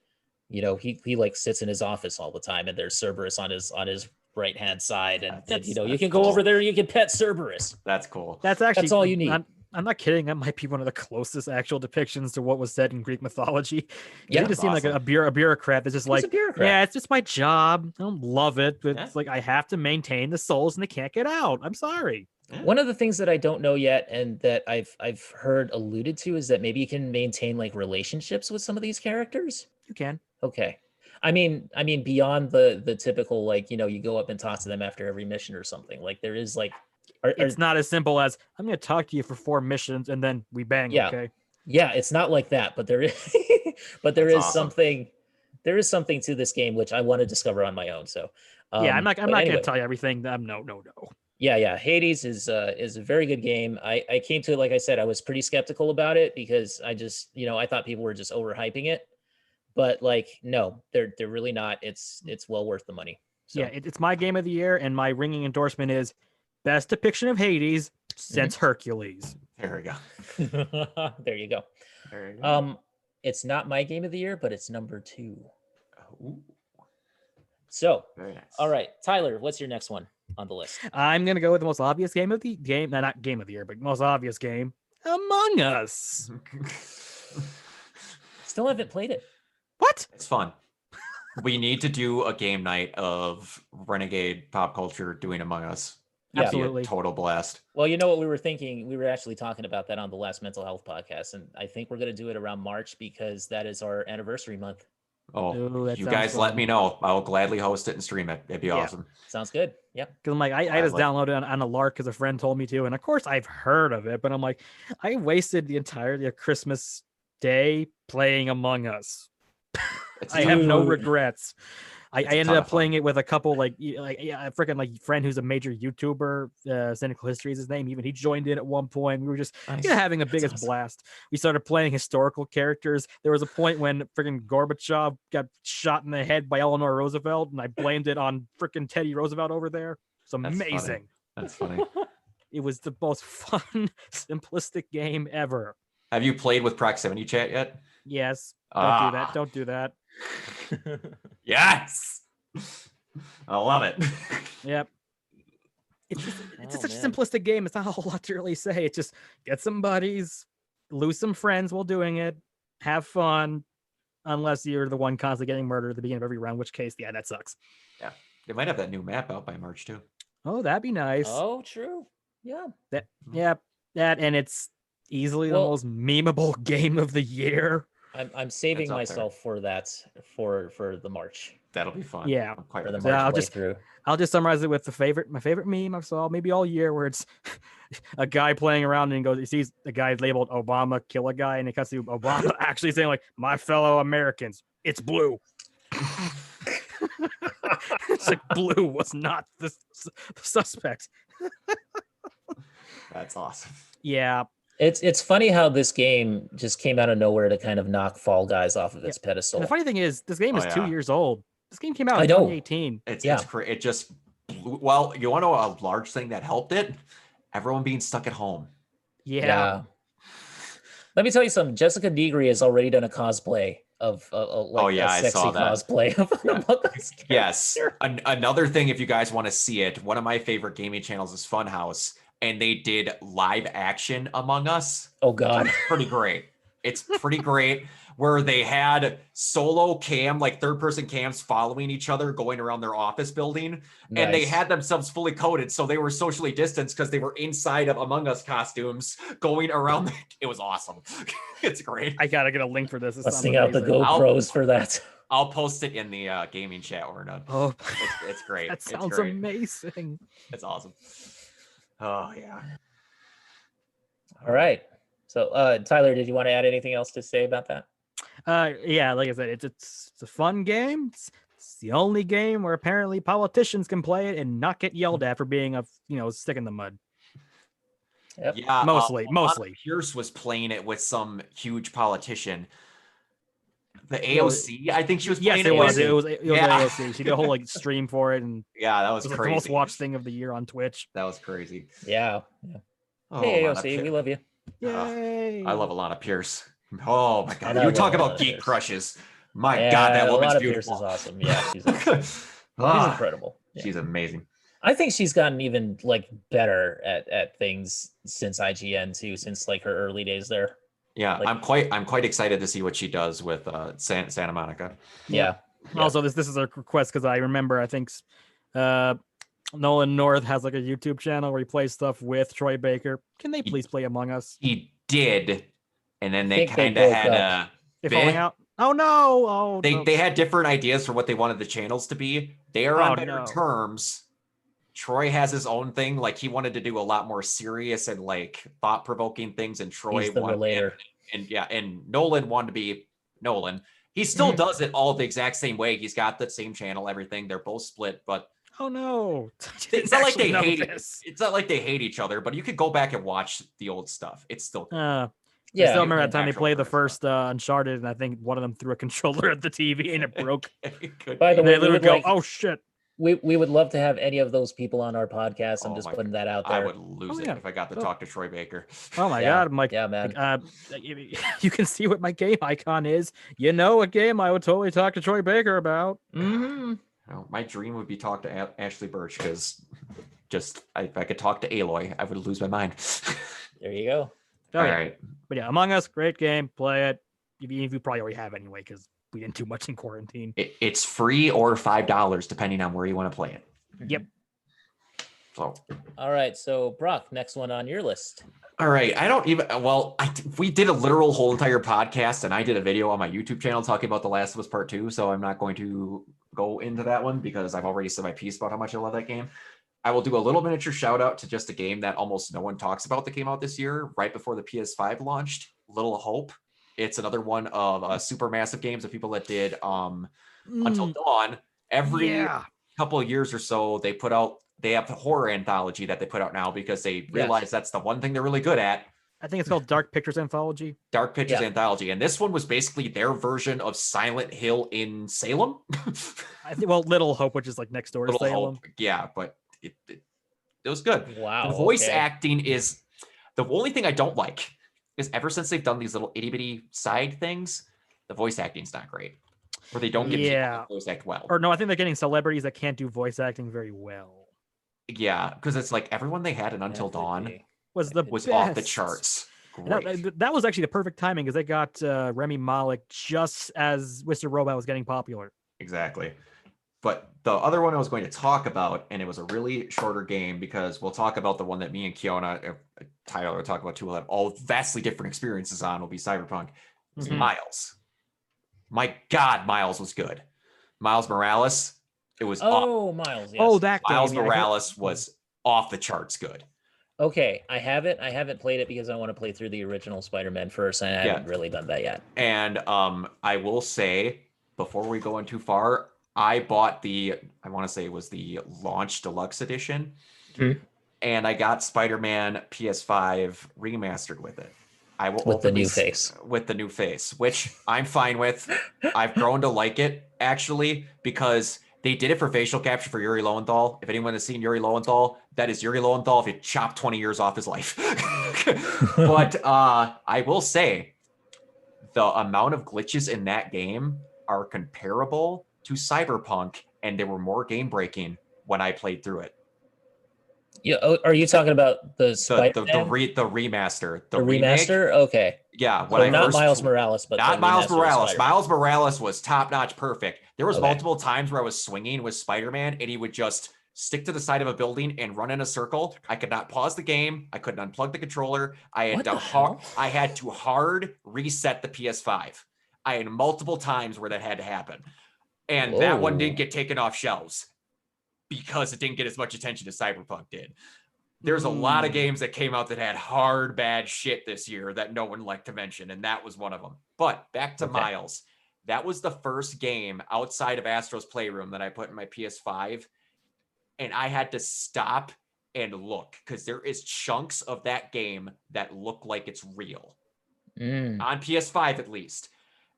S1: you know, he like sits in his office all the time, and there's Cerberus on his right hand side, and you know, you can go over there and you can pet Cerberus.
S2: That's cool.
S3: That's
S1: all you need.
S3: I'm not kidding. That might be one of the closest actual depictions to what was said in Greek mythology.
S1: Yeah,
S3: he just seemed like a bureaucrat that's just like, yeah, it's just my job. I don't love it, but it's like I have to maintain the souls and they can't get out. I'm sorry.
S1: One of the things that I don't know yet and that I've heard alluded to is that maybe you can maintain like relationships with some of these characters.
S3: You can.
S1: Okay. I mean beyond the typical, like, you know, you go up and talk to them after every mission or something. Like there is like
S3: it's not as simple as I'm going to talk to you for 4 missions and then we bang.
S1: Yeah.
S3: Okay.
S1: Yeah, it's not like that, but there is something to this game which I want to discover on my own. So
S3: I'm not going to tell you everything. No.
S1: Yeah. Hades is a very good game. I came to it, like I said, I was pretty skeptical about it because I just, you know, I thought people were just overhyping it. But like, no, they're really not. It's well worth the money. So.
S3: Yeah, it's my game of the year, and my ringing endorsement is best depiction of Hades since Hercules.
S2: There we go.
S1: There you go. It's not my game of the year, but it's number 2.
S2: Ooh.
S1: So,
S2: Very nice.
S1: All right, Tyler, what's your next one on the list?
S3: I'm gonna go with the most obvious game of the game, not game of the year, but most obvious game, Among Us.
S1: Still haven't played it.
S3: What?
S2: It's fun. We need to do a game night of Renegade pop culture doing Among Us.
S1: Yeah.
S3: Absolutely.
S2: Be a total blast.
S1: Well, you know what we were thinking? We were actually talking about that on the last mental health podcast, and I think we're going to do it around March because that is our anniversary month.
S2: Oh,
S3: Ooh,
S2: you guys let me know. I'll gladly host it and stream it. It'd be awesome.
S1: Sounds good. Yep.
S3: Because I'm like, I just downloaded it on a lark because a friend told me to, and of course I've heard of it, but I'm like, I wasted the entirety of Christmas day playing Among Us.
S2: It's
S3: I have no
S1: Dude.
S3: regrets. I
S2: It's a
S3: ended
S2: ton
S3: up
S2: of fun.
S3: playing it with a couple a freaking friend who's a major YouTuber. Cynical History is his name. Even he joined in at one point. We were just
S2: Nice.
S3: having a
S2: That's
S3: biggest
S2: awesome.
S3: blast. We started playing historical characters. There was a point when freaking Gorbachev got shot in the head by Eleanor Roosevelt, and I blamed it on freaking Teddy Roosevelt over there. It's
S2: That's funny.
S3: amazing.
S2: That's funny.
S3: It was the most fun, simplistic game ever.
S2: Have you played with proximity chat yet?
S3: Yes. Don't do that.
S2: Ah.
S3: Don't do that.
S2: Yes. I love it.
S3: Yep. It's just such
S1: man.
S3: a simplistic game. It's not a whole lot to really say. It's just get some buddies, lose some friends while doing it, have fun, unless you're the one constantly getting murdered at the beginning of every round, in which case, yeah, that sucks.
S2: Yeah. They might have that new map out by March too.
S3: Oh, that'd be nice.
S1: Oh, true. Yeah.
S3: Yeah, that, and it's easily the
S1: Well-
S3: most memeable game of the year.
S1: I'm saving
S2: It's up there.
S1: myself for that for the March.
S2: That'll be fun.
S3: Yeah.
S2: I'm quite
S1: For the
S2: looking
S1: March
S3: I'll
S2: forward to
S3: just-
S1: playthrough.
S3: I'll just summarize it with my favorite meme I saw maybe all year, where it's a guy playing around and he sees a guy labeled Obama kill a guy, and it cuts to Obama actually saying like, "My fellow Americans, it's blue." It's like blue was not the suspect.
S2: That's awesome.
S3: Yeah,
S1: It's funny how this game just came out of nowhere to kind of knock Fall Guys off of its pedestal.
S3: and the funny thing is, this game
S2: Oh,
S3: is 2
S2: yeah.
S3: years old. This game came out
S1: I
S3: in
S1: know.
S3: 2018.
S1: Yeah.
S2: It just blew. Well, you want to know a large thing that helped it? Everyone being stuck at home.
S3: Yeah.
S1: Let me tell you something. Jessica Negri has already done a cosplay of like
S2: Oh, yeah,
S1: a
S2: I
S1: sexy
S2: saw that.
S1: cosplay of an Among Us
S2: Yes.
S1: character.
S2: Another thing, if you guys want to see it, one of my favorite gaming channels is Funhouse, and they did live action Among Us.
S1: Oh God.
S2: It's pretty great. It's pretty great, where they had solo cam, like third person cams following each other going around their office building. And they
S1: Nice.
S2: had themselves fully coded. So they were socially distanced because they were inside of Among Us costumes going around. It was awesome. It's great.
S3: I gotta get a link for this. This sounds
S1: Busting out the
S3: amazing.
S1: GoPros for that.
S2: I'll post it in the gaming chat when we're done.
S3: Oh,
S2: It's great.
S3: that
S2: It's
S3: sounds
S2: great.
S3: amazing.
S2: It's awesome. Oh, yeah.
S1: All right. So Tyler, did you want to add anything else to say about that?
S3: Yeah, like I said, it's a fun game. It's the only game where apparently politicians can play it and not get yelled at for being a stick in the mud.
S1: Yep.
S2: Yeah,
S3: Mostly.
S2: Pierce was playing it with some huge politician. The
S3: Yeah,
S2: AOC, I think she was
S3: Yes,
S2: playing
S3: it was.
S2: with.
S3: It was
S2: Yeah.
S3: AOC. She did a whole stream for it, and
S2: Yeah, that
S3: it
S2: was
S3: was like
S2: crazy.
S3: the most watched thing of the year on Twitch.
S2: That was crazy.
S1: Yeah.
S2: Oh,
S1: Hey
S2: Lana
S1: AOC, we
S2: Pierce.
S1: love you.
S3: Yay!
S2: I love Alana Pierce. Oh my
S1: I
S2: god.
S1: know,
S2: You
S1: I
S2: talk
S1: love
S2: about
S1: Alana
S2: geek
S1: Pierce.
S2: crushes. My
S1: Yeah,
S2: god, that
S1: a
S2: woman's
S1: lot of Pierce
S2: beautiful.
S1: is awesome. Yeah, she's
S2: Ah,
S1: incredible. Yeah.
S2: She's amazing.
S1: I think she's gotten even like better at things since IGN too, since like her early days there.
S2: Yeah,
S1: Like-
S2: I'm quite excited to see what she does with Santa Monica.
S1: Yeah. Yeah.
S3: Also, this is a request because I remember I think Nolan North has like a YouTube channel where he plays stuff with Troy Baker. Can they please play Among Us?
S2: He did, and then they
S1: think they
S2: kind of
S1: broke
S2: had
S1: up.
S3: They're
S2: Beh.
S3: falling out. Oh no! Oh,
S2: they
S3: no.
S2: they had different ideas for what they wanted the channels to be. They are
S3: Oh,
S2: on better
S3: no.
S2: terms. Troy has his own thing. Like he wanted to do a lot more serious and like thought-provoking things, and Troy
S1: He's the
S2: wanted
S1: relator.
S2: and Nolan wanted to be Nolan. He still
S1: Mm-hmm.
S2: does it all the exact same way. He's got the same channel, everything. They're both split, but
S3: Oh no!
S2: it's not like they
S3: Actually
S2: hate.
S3: know this.
S2: It's not like they hate each other. But you could go back and watch the old stuff. It's still
S3: I
S1: Yeah.
S3: still remember
S2: you
S3: that time they
S2: actual
S3: played the
S2: person.
S3: first Uncharted, and I think one of them threw a controller at the TV and it broke.
S2: it could
S1: By
S2: be.
S1: the
S3: And
S1: way,
S3: they
S1: we
S3: literally
S1: would
S3: go,
S1: like-
S3: "Oh shit!"
S1: we would love to have any of those people on our podcast. I'm
S2: Oh
S1: just
S2: my
S1: putting that out
S2: I
S1: there.
S2: would lose
S3: Oh,
S2: it
S3: yeah.
S2: if I got to
S3: Oh.
S2: talk to Troy Baker.
S3: Oh my
S1: Yeah.
S3: god! I'm like,
S1: Yeah, man.
S3: you can see what my game icon is. You know, a game I would totally talk to Troy Baker about.
S1: Mhm.
S2: Oh, my dream would be talk to Ashley Birch because if I could talk to Aloy, I would lose my mind.
S1: There you go.
S3: Oh,
S2: All
S3: yeah.
S2: right.
S3: But yeah, Among Us, great game. Play it. You probably already have anyway because we didn't do much in quarantine.
S2: It's free or $5 depending on where you want to play it.
S3: Yep.
S2: So,
S1: All right. So Brock, next one on your list.
S2: all right. I don't even. Well, we did a literal whole entire podcast, and I did a video on my YouTube channel talking about The Last of Us Part 2. So I'm not going to go into that one because I've already said my piece about how much I love that game. I will do a little miniature shout out to just a game that almost no one talks about that came out this year, right before the PS5 launched. Little Hope. It's another one of supermassive games of people that did Until
S3: Mm,
S2: Dawn. Every
S3: yeah.
S2: couple of years or so, they have the horror anthology that they put out now because they realize that's the one thing they're really good at.
S3: I think it's called Dark Pictures Anthology.
S2: Dark Pictures
S1: Yeah.
S2: Anthology. And this one was basically their version of Silent Hill in Salem.
S3: I think, well, Little Hope, which is like next door to
S2: Little
S3: Salem.
S2: Hope. Yeah, but it was good.
S1: Wow.
S2: The voice
S1: okay.
S2: acting is the only thing I don't like is ever since they've done these little itty bitty side things, the voice acting's not great. Or they don't get people to voice act well.
S3: Or no, I think they're getting celebrities that can't do voice acting very well.
S2: Yeah, because it's like everyone they had in Until Dawn
S3: was
S2: off the charts.
S3: That was actually the perfect timing because they got Remy Malek just as Mr. Robot was getting popular.
S2: Exactly. But the other one I was going to talk about, and it was a really shorter game because we'll talk about the one that me and Kiona, Tyler will talk about too, will have all vastly different experiences on, will be Cyberpunk, is Miles. My God, Miles was good. Miles Morales, it was
S1: Miles. Yes.
S3: Oh, that
S2: Miles
S3: game.
S2: Morales was off the charts good.
S1: Okay, I haven't played it because I want to play through the original Spider-Man first, and I haven't really done that yet.
S2: And I will say, before we go in too far, I bought I want to say it was the launch deluxe edition, and I got Spider-Man PS5 remastered with it. I will
S1: with the new face,
S2: which I'm fine with. I've grown to like it actually because they did it for facial capture for Yuri Lowenthal. If anyone has seen Yuri Lowenthal, that is Yuri Lowenthal if you chop 20 years off his life. But I will say the amount of glitches in that game are comparable to Cyberpunk, and they were more game breaking when I played through it.
S1: Yeah, are you talking about the Spider-Man?
S2: The remaster,
S1: the
S2: remake?
S1: remaster? Okay.
S2: Yeah,
S1: when not Miles Morales, but
S2: not Miles Morales. Miles Morales was top notch, perfect. There was multiple times where I was swinging with Spider-Man, and he would just stick to the side of a building and run in a circle. I could not pause the game. I couldn't unplug the controller. I had to hard reset the PS5. I had multiple times where that had to happen, and that one didn't get taken off shelves because it didn't get as much attention as Cyberpunk did. There's a lot of games that came out that had hard, bad shit this year that no one liked to mention, and that was one of them. But back to Miles. That was the first game outside of Astro's Playroom that I put in my PS5, and I had to stop and look because there is chunks of that game that look like it's real. On PS5 at least.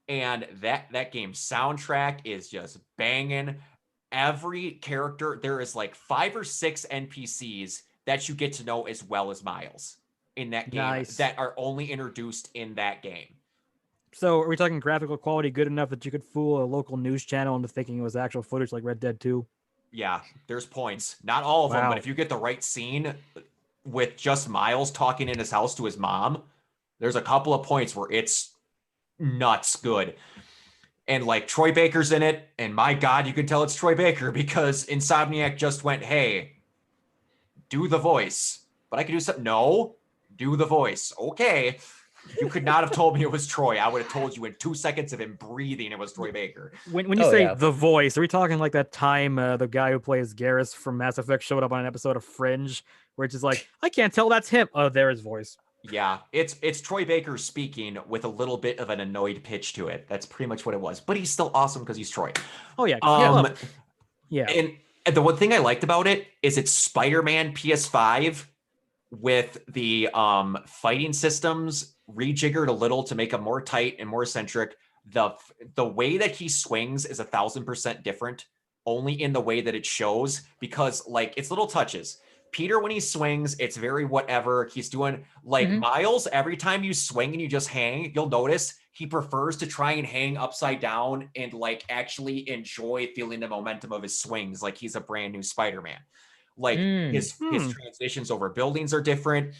S2: And that game's soundtrack is just banging. Every character, there is like 5 or 6 NPCs that you get to know as well as Miles in that game that are only introduced in that game.
S3: So are we talking graphical quality good enough that you could fool a local news channel into thinking it was actual footage like Red Dead 2?
S2: Yeah, there's points. Not all of them, but if you get the right scene with just Miles talking in his house to his mom, there's a couple of points where it's nuts good. And like Troy Baker's in it, and my God, you can tell it's Troy Baker because Insomniac just went, hey, do the voice. But I could do something. No, do the voice. Okay. You could not have told me it was Troy. I would have told you in 2 seconds of him breathing it was Troy Baker.
S3: When you say the voice, are we talking like that time the guy who plays Garrus from Mass Effect showed up on an episode of Fringe where it's just like, I can't tell that's him. Oh, there his voice.
S2: Yeah, it's Troy Baker speaking with a little bit of an annoyed pitch to it. That's pretty much what it was. But he's still awesome because he's Troy.
S3: Oh, yeah.
S2: Yeah. And the one thing I liked about it is it's Spider-Man PS5 with the fighting systems rejiggered a little to make them more tight and more eccentric. The way that he swings is 1,000% different, only in the way that it shows, because like it's little touches. Peter, when he swings, it's very whatever he's doing. Like Miles, every time you swing and you just hang, you'll notice he prefers to try and hang upside down and like actually enjoy feeling the momentum of his swings. Like he's a brand new Spider-Man. Like his transitions over buildings are different.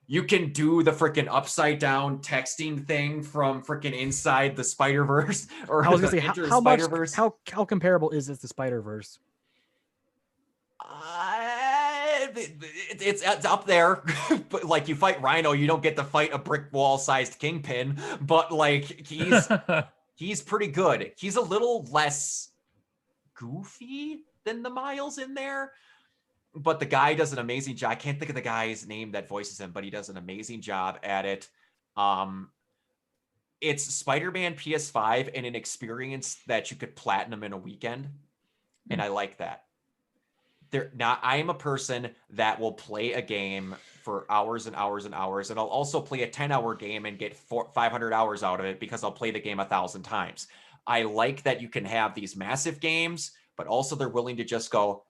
S2: You can do the freaking upside down texting thing from freaking inside the Spider-Verse or
S3: I was gonna say how comparable is this to Spider-Verse?
S2: It's up there, but like you fight Rhino, you don't get to fight a brick wall sized Kingpin, but like he's pretty good. He's a little less goofy than the Miles in there, but the guy does an amazing job. I can't think of the guy's name that voices him, but he does an amazing job at it. it's Spider-Man PS5 and an experience that you could platinum in a weekend. And I like that. I am a person that will play a game for hours and hours and hours, and I'll also play a 10-hour game and get 500 hours out of it because I'll play the game 1,000 times. I like that you can have these massive games, but also they're willing to just go,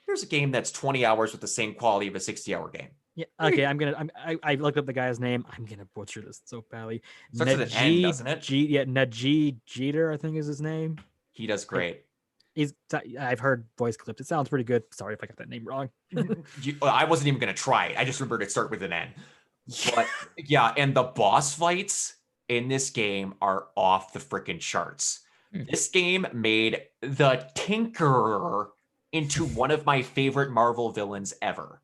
S2: here's a game that's 20 hours with the same quality of a 60-hour game.
S3: Yeah. Okay. I looked up the guy's name. I'm gonna butcher this so badly.
S2: Starts with an N, doesn't it?
S3: Najee Jeter, I think is his name.
S2: He does great.
S3: I've heard voice clips. It sounds pretty good. Sorry if I got that name wrong.
S2: I wasn't even gonna try it. I just remembered it start with an N. But yeah, and the boss fights in this game are off the freaking charts. This game made the Tinkerer into one of my favorite Marvel villains ever.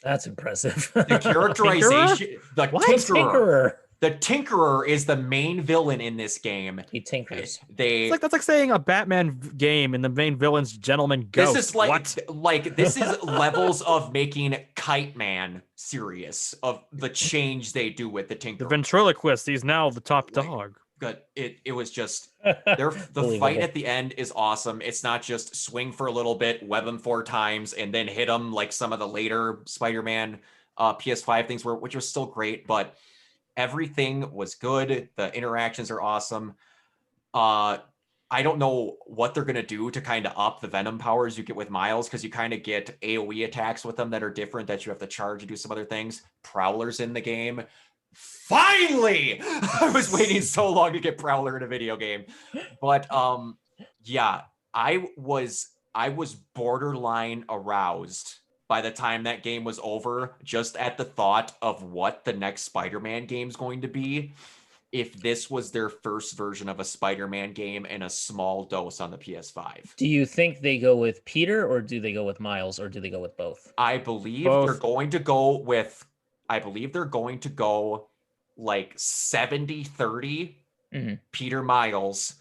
S1: That's impressive.
S2: The characterization, the
S1: Tinkerer.
S2: The Tinkerer is the main villain in this game.
S1: He tinkers.
S3: That's like saying a Batman game and the main villain's Gentleman Ghost.
S2: This is this is levels of making Kite Man serious of the change they do with the Tinkerer.
S3: The ventriloquist, he's now the top dog.
S2: Good. It was just the fight at the end is awesome. It's not just swing for a little bit, web him 4 times, and then hit him like some of the later Spider-Man PS5 things were, which was still great, but everything was good. The interactions are awesome. I don't know what they're gonna do to kind of up the Venom powers you get with Miles, because you kind of get AoE attacks with them that are different that you have to charge to do some other things. Prowler's in the game. Finally! I was waiting so long to get Prowler in a video game. But yeah, I was borderline aroused by the time that game was over, just at the thought of what the next Spider-Man game is going to be, if this was their first version of a Spider-Man game in a small dose on the PS5.
S1: Do you think they go with Peter, or do they go with Miles, or do they go with both?
S2: I believe they're going to go like 70-30 Peter Miles,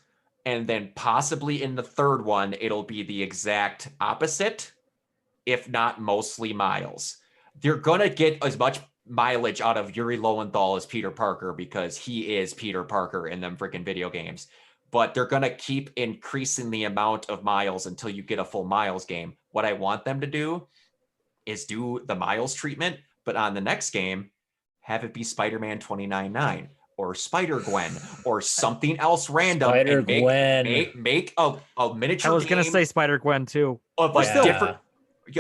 S2: and then possibly in the third one, it'll be the exact opposite, if not mostly Miles. They're going to get as much mileage out of Yuri Lowenthal as Peter Parker because he is Peter Parker in them freaking video games. But they're going to keep increasing the amount of Miles until you get a full Miles game. What I want them to do is do the Miles treatment, but on the next game, have it be Spider-Man 29-9 or Spider-Gwen or something else random.
S1: Spider-Gwen.
S2: Make a miniature.
S3: I was going to say Spider-Gwen too.
S2: Of like different.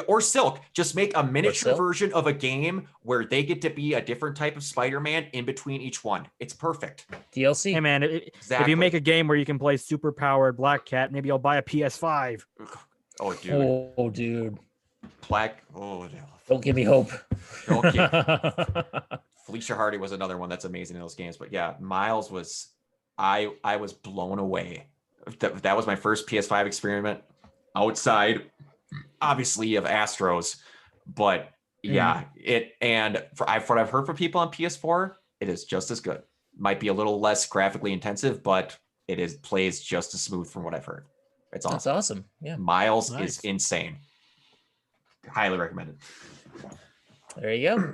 S2: Or Silk. Just make a miniature version of a game where they get to be a different type of Spider-Man in between each one. It's perfect.
S1: DLC.
S3: Hey man, if you make a game where you can play super powered Black Cat, maybe I'll buy a PS5.
S2: Oh dude.
S1: Oh dude.
S2: Black. Oh.
S1: Don't give me hope.
S2: Okay. Felicia Hardy was another one that's amazing in those games. But yeah, Miles was. I was blown away. That was my first PS5 experiment outside, obviously, of Astros. But yeah, for what I've heard from people on PS4, it is just as good. Might be a little less graphically intensive, but plays just as smooth from what I've heard. It's awesome.
S1: That's awesome. Yeah.
S2: Miles is insane. Highly recommended.
S1: There you go.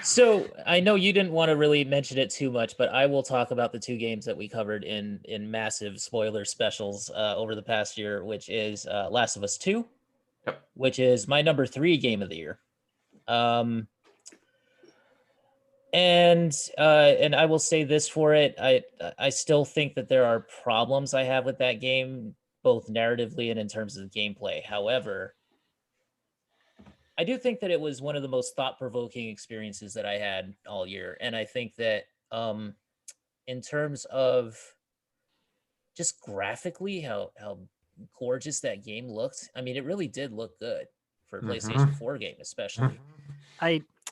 S1: So I know you didn't want to really mention it too much, but I will talk about the 2 games that we covered in massive spoiler specials over the past year, which is Last of Us 2, which is my number 3 game of the year. And I will say this for it. I still think that there are problems I have with that game, both narratively and in terms of gameplay. However, I do think that it was one of the most thought-provoking experiences that I had all year. And I think that in terms of just graphically how gorgeous that game looked, I mean, it really did look good for a PlayStation 4 game, especially.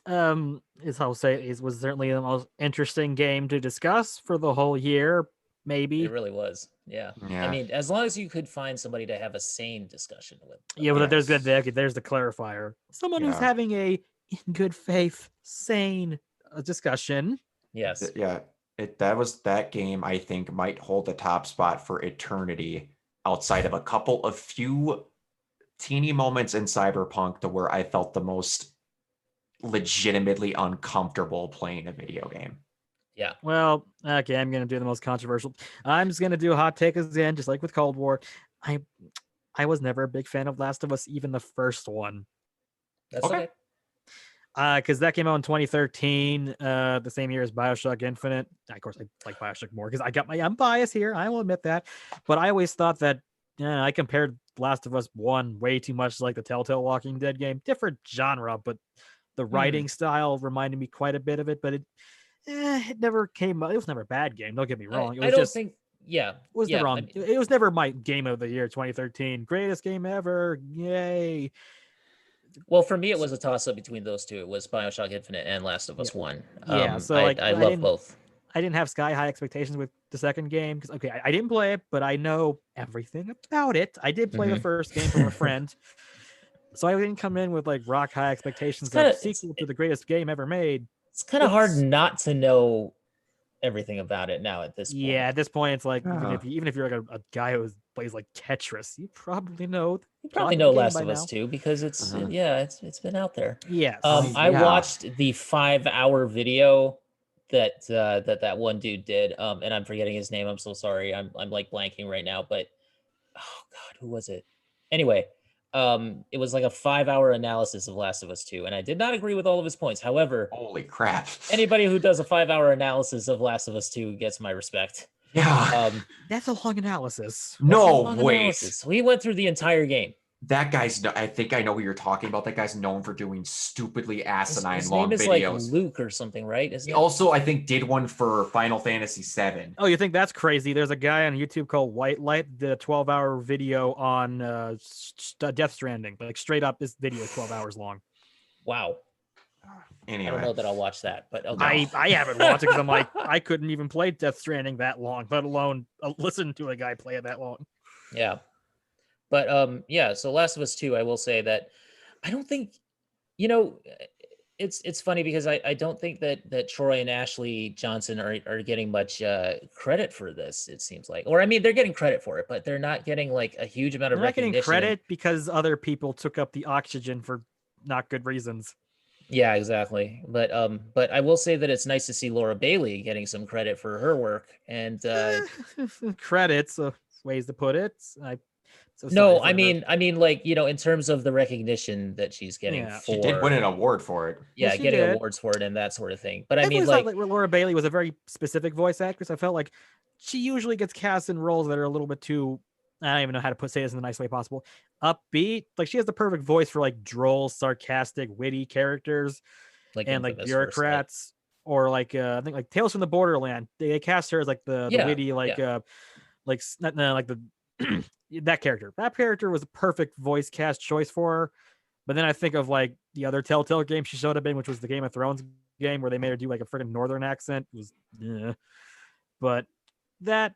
S3: Is how say it was certainly the most interesting game to discuss for the whole year. Maybe
S1: it really was. Yeah. I mean, as long as you could find somebody to have a sane discussion with.
S3: Yeah, but there's the clarifier. Someone who's having a in good faith, sane discussion.
S1: Yes.
S2: Yeah. That game, I think, might hold the top spot for eternity outside of a couple of few teeny moments in Cyberpunk to where I felt the most legitimately uncomfortable playing a video game.
S1: Yeah.
S3: Well, okay, I'm gonna do the most controversial. I'm just gonna do a hot take again, just like with Cold War. I I was never a big fan of Last of Us, even the first one.
S1: That's
S2: Okay.
S1: okay.
S3: Because that came out in 2013, the same year as Bioshock Infinite. Of course, I like Bioshock more because I'm biased here. I will admit that, but I always thought that I compared Last of Us 1 way too much to like the Telltale Walking Dead game. Different genre, but the writing style reminded me quite a bit of it. But it never came. It was never a bad game. Don't get me wrong. It
S1: I
S3: was
S1: don't
S3: just
S1: think. Yeah.
S3: it was
S1: Yeah.
S3: never
S1: I
S3: on.
S1: mean,
S3: It was never my game of the year 2013. Greatest game ever. Yay.
S1: well, for me, it was a toss up between those two. It was Bioshock Infinite and Last of Us
S3: Yeah.
S1: 1.
S3: Yeah. So like
S1: I love both.
S3: I didn't have sky high expectations with the second game because okay, I didn't play it, but I know everything about it. I did play the
S1: Mhm.
S3: first game from a friend, so I didn't come in with like rock high expectations
S1: kinda-
S3: of
S1: it's-
S3: sequel to the greatest game ever made.
S1: It's kind of hard
S3: It's-
S1: not to know everything about it now at this point.
S3: Yeah, at this point, it's like
S2: Uh.
S3: even if you're like a guy who plays like Tetris, you probably know.
S1: You
S3: plot
S1: probably
S3: of the
S1: know
S3: game
S1: Last
S3: by
S1: of Us
S3: now.
S1: 2 because it's
S2: Uh-huh.
S1: it's been out there.
S3: Yes.
S1: I
S2: yeah.
S1: watched the 5-hour video that one dude did. And I'm forgetting his name. I'm so sorry. I'm like blanking right now. But oh god, who was it? Anyway, it was like a 5-hour analysis of Last of Us 2, and I did not agree with all of his points. However,
S2: Holy crap.
S1: anybody who does a 5-hour analysis of Last of Us 2 gets my respect.
S2: Yeah.
S3: That's a long analysis.
S2: No,
S1: Long
S2: wait.
S1: analysis. We went through the entire game.
S2: That guy's, I think I know what you're talking about. That guy's known for doing stupidly asinine
S1: His
S2: long
S1: name is
S2: videos.
S1: like Luke or something, right? Isn't
S2: He
S1: it?
S2: also, I think, did one for Final Fantasy VII.
S3: Oh, you think that's crazy? There's a guy on YouTube called White Light, did a 12-hour video on Death Stranding. Like straight up, this video is 12 hours long.
S1: Wow.
S2: Anyway.
S1: I don't know that I'll watch that, but okay.
S2: No.
S3: I haven't watched it because I'm like, I couldn't even play Death Stranding that long, let alone listen to a guy play it that long.
S1: Yeah. But yeah, so Last of Us 2, I will say that I don't think, it's funny because I don't think that Troy and Ashley Johnson are getting much credit for this, it seems like. Or I mean, they're getting credit for it, but they're not getting like a huge amount of
S3: They're not
S1: recognition.
S3: getting credit because other people took up the oxygen for not good reasons.
S1: Yeah, exactly. But I will say that it's nice to see Laura Bailey getting some credit for her work. And
S3: Credits, ways to put it. So
S1: no,
S3: sorry for her.
S1: I mean, like, in terms of the recognition that she's getting
S3: Yeah.
S1: for
S2: She did win an award for it.
S1: yeah,
S3: Yes, she
S1: getting
S3: did.
S1: awards for it and that sort of thing. But I
S3: I've
S1: mean,
S3: always
S1: like,
S3: thought like Laura Bailey was a very specific voice actress. I felt like she usually gets cast in roles that are a little bit too, I don't even know how to say this in the nicest way possible, upbeat. Like she has the perfect voice for like droll, sarcastic, witty characters and like
S1: Infamous
S3: bureaucrats. Or like I think like Tales from the Borderland. They cast her as like the
S1: Yeah,
S3: witty like like the that character. That character was a perfect voice cast choice for her. But then I think of like the other Telltale game she showed up in, which was the Game of Thrones game where they made her do like a freaking northern accent. It was, but that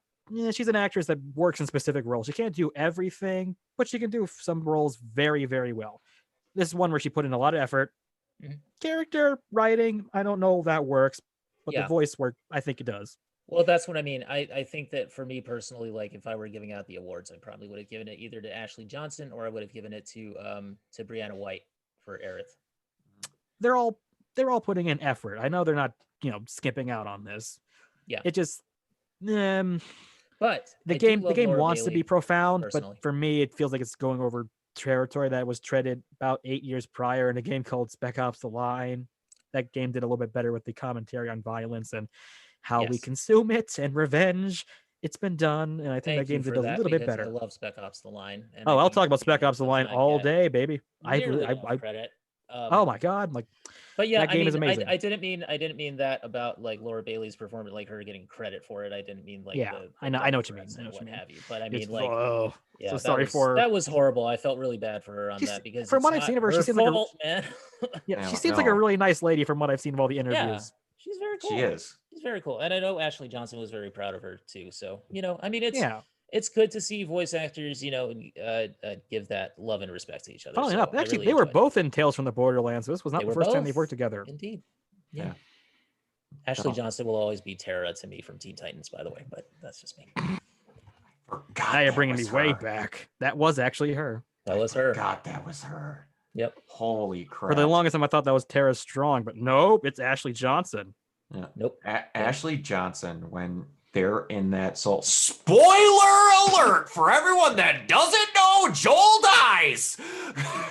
S3: she's an actress that works in specific roles. She can't do everything, but she can do some roles very, very well. This is one where she put in a lot of effort.
S1: Mhm.
S3: Character writing, I don't know if that works, but
S1: Yeah.
S3: the voice work, I think it does.
S1: Well, that's what I mean. I think that for me personally, like if I were giving out the awards, I probably would have given it either to Ashley Johnson or I would have given it to Brianna White for Aerith.
S3: They're all putting in effort. I know they're not, skipping out on this.
S1: Yeah.
S3: It just
S1: But
S3: the
S1: I do
S3: game
S1: love Laura
S3: wants to
S1: Bailey
S3: be profound,
S1: personally.
S3: but for me it feels like it's going over territory that was treaded about 8 years prior in a game called Spec Ops: The Line. That game did a little bit better with the commentary on violence and how we
S1: Yes.
S3: consume it and revenge. It's been done, and I think that
S1: Thank you
S3: game did
S1: for
S3: a
S1: that
S3: little bit
S1: because I
S3: better.
S1: love Spec Ops: The Line. And
S3: Oh,
S1: I
S3: I'll
S1: think
S3: talk about
S1: the game
S3: Spec Ops: The
S1: does
S3: Line
S1: not
S3: all
S1: get
S3: day, baby.
S1: nearly enough
S3: I
S1: credit.
S3: oh my god, like
S1: But yeah,
S3: that game
S1: I
S3: is
S1: mean,
S3: amazing.
S1: I didn't mean that about like Laura Bailey's performance, like her getting credit for it. I didn't mean like
S3: Yeah,
S1: the
S3: I know what you mean.
S1: threats
S3: I know
S1: and
S3: what you mean.
S1: have you. But I
S3: It's-
S1: mean, like,
S3: oh,
S1: yeah,
S3: so
S1: that
S3: sorry
S1: was,
S3: for her.
S1: that was horrible. I felt really bad for her on
S3: She's-
S1: that because
S3: from
S1: it's
S3: what I've
S1: not
S3: seen of her, she
S1: her
S3: seems like a-
S1: fault, man.
S3: Yeah, she
S2: No,
S3: seems like a
S2: no.
S3: really nice lady from what I've seen of all the interviews.
S1: Yeah, she's very cool.
S2: She is.
S1: She's very cool, and I know Ashley Johnson was very proud of her too. So I mean,
S3: Yeah.
S1: it's good to see voice actors, give that love and respect to each other.
S3: Funnily
S1: So
S3: enough,
S1: I
S3: actually,
S1: really
S3: they were
S1: enjoyed it.
S3: both in Tales from the Borderlands. So this was not
S1: They
S3: the
S1: were
S3: first time they've
S1: both.
S3: worked together.
S1: Indeed.
S2: Yeah.
S1: Ashley
S2: Oh.
S1: Johnson will always be Tara to me from Teen Titans, by the way, but that's just me.
S2: Forgot
S3: Now you're
S2: that
S3: bringing me
S2: was
S3: way
S2: her.
S3: back. That was actually her.
S1: That was her.
S2: God, that was her.
S1: Yep.
S2: Holy crap.
S3: For the longest time, I thought that was Tara Strong, but nope, it's Ashley Johnson.
S2: Yeah.
S1: Nope.
S2: Ashley Johnson, when they're in that soul. Spoiler alert for everyone that doesn't know, Joel dies.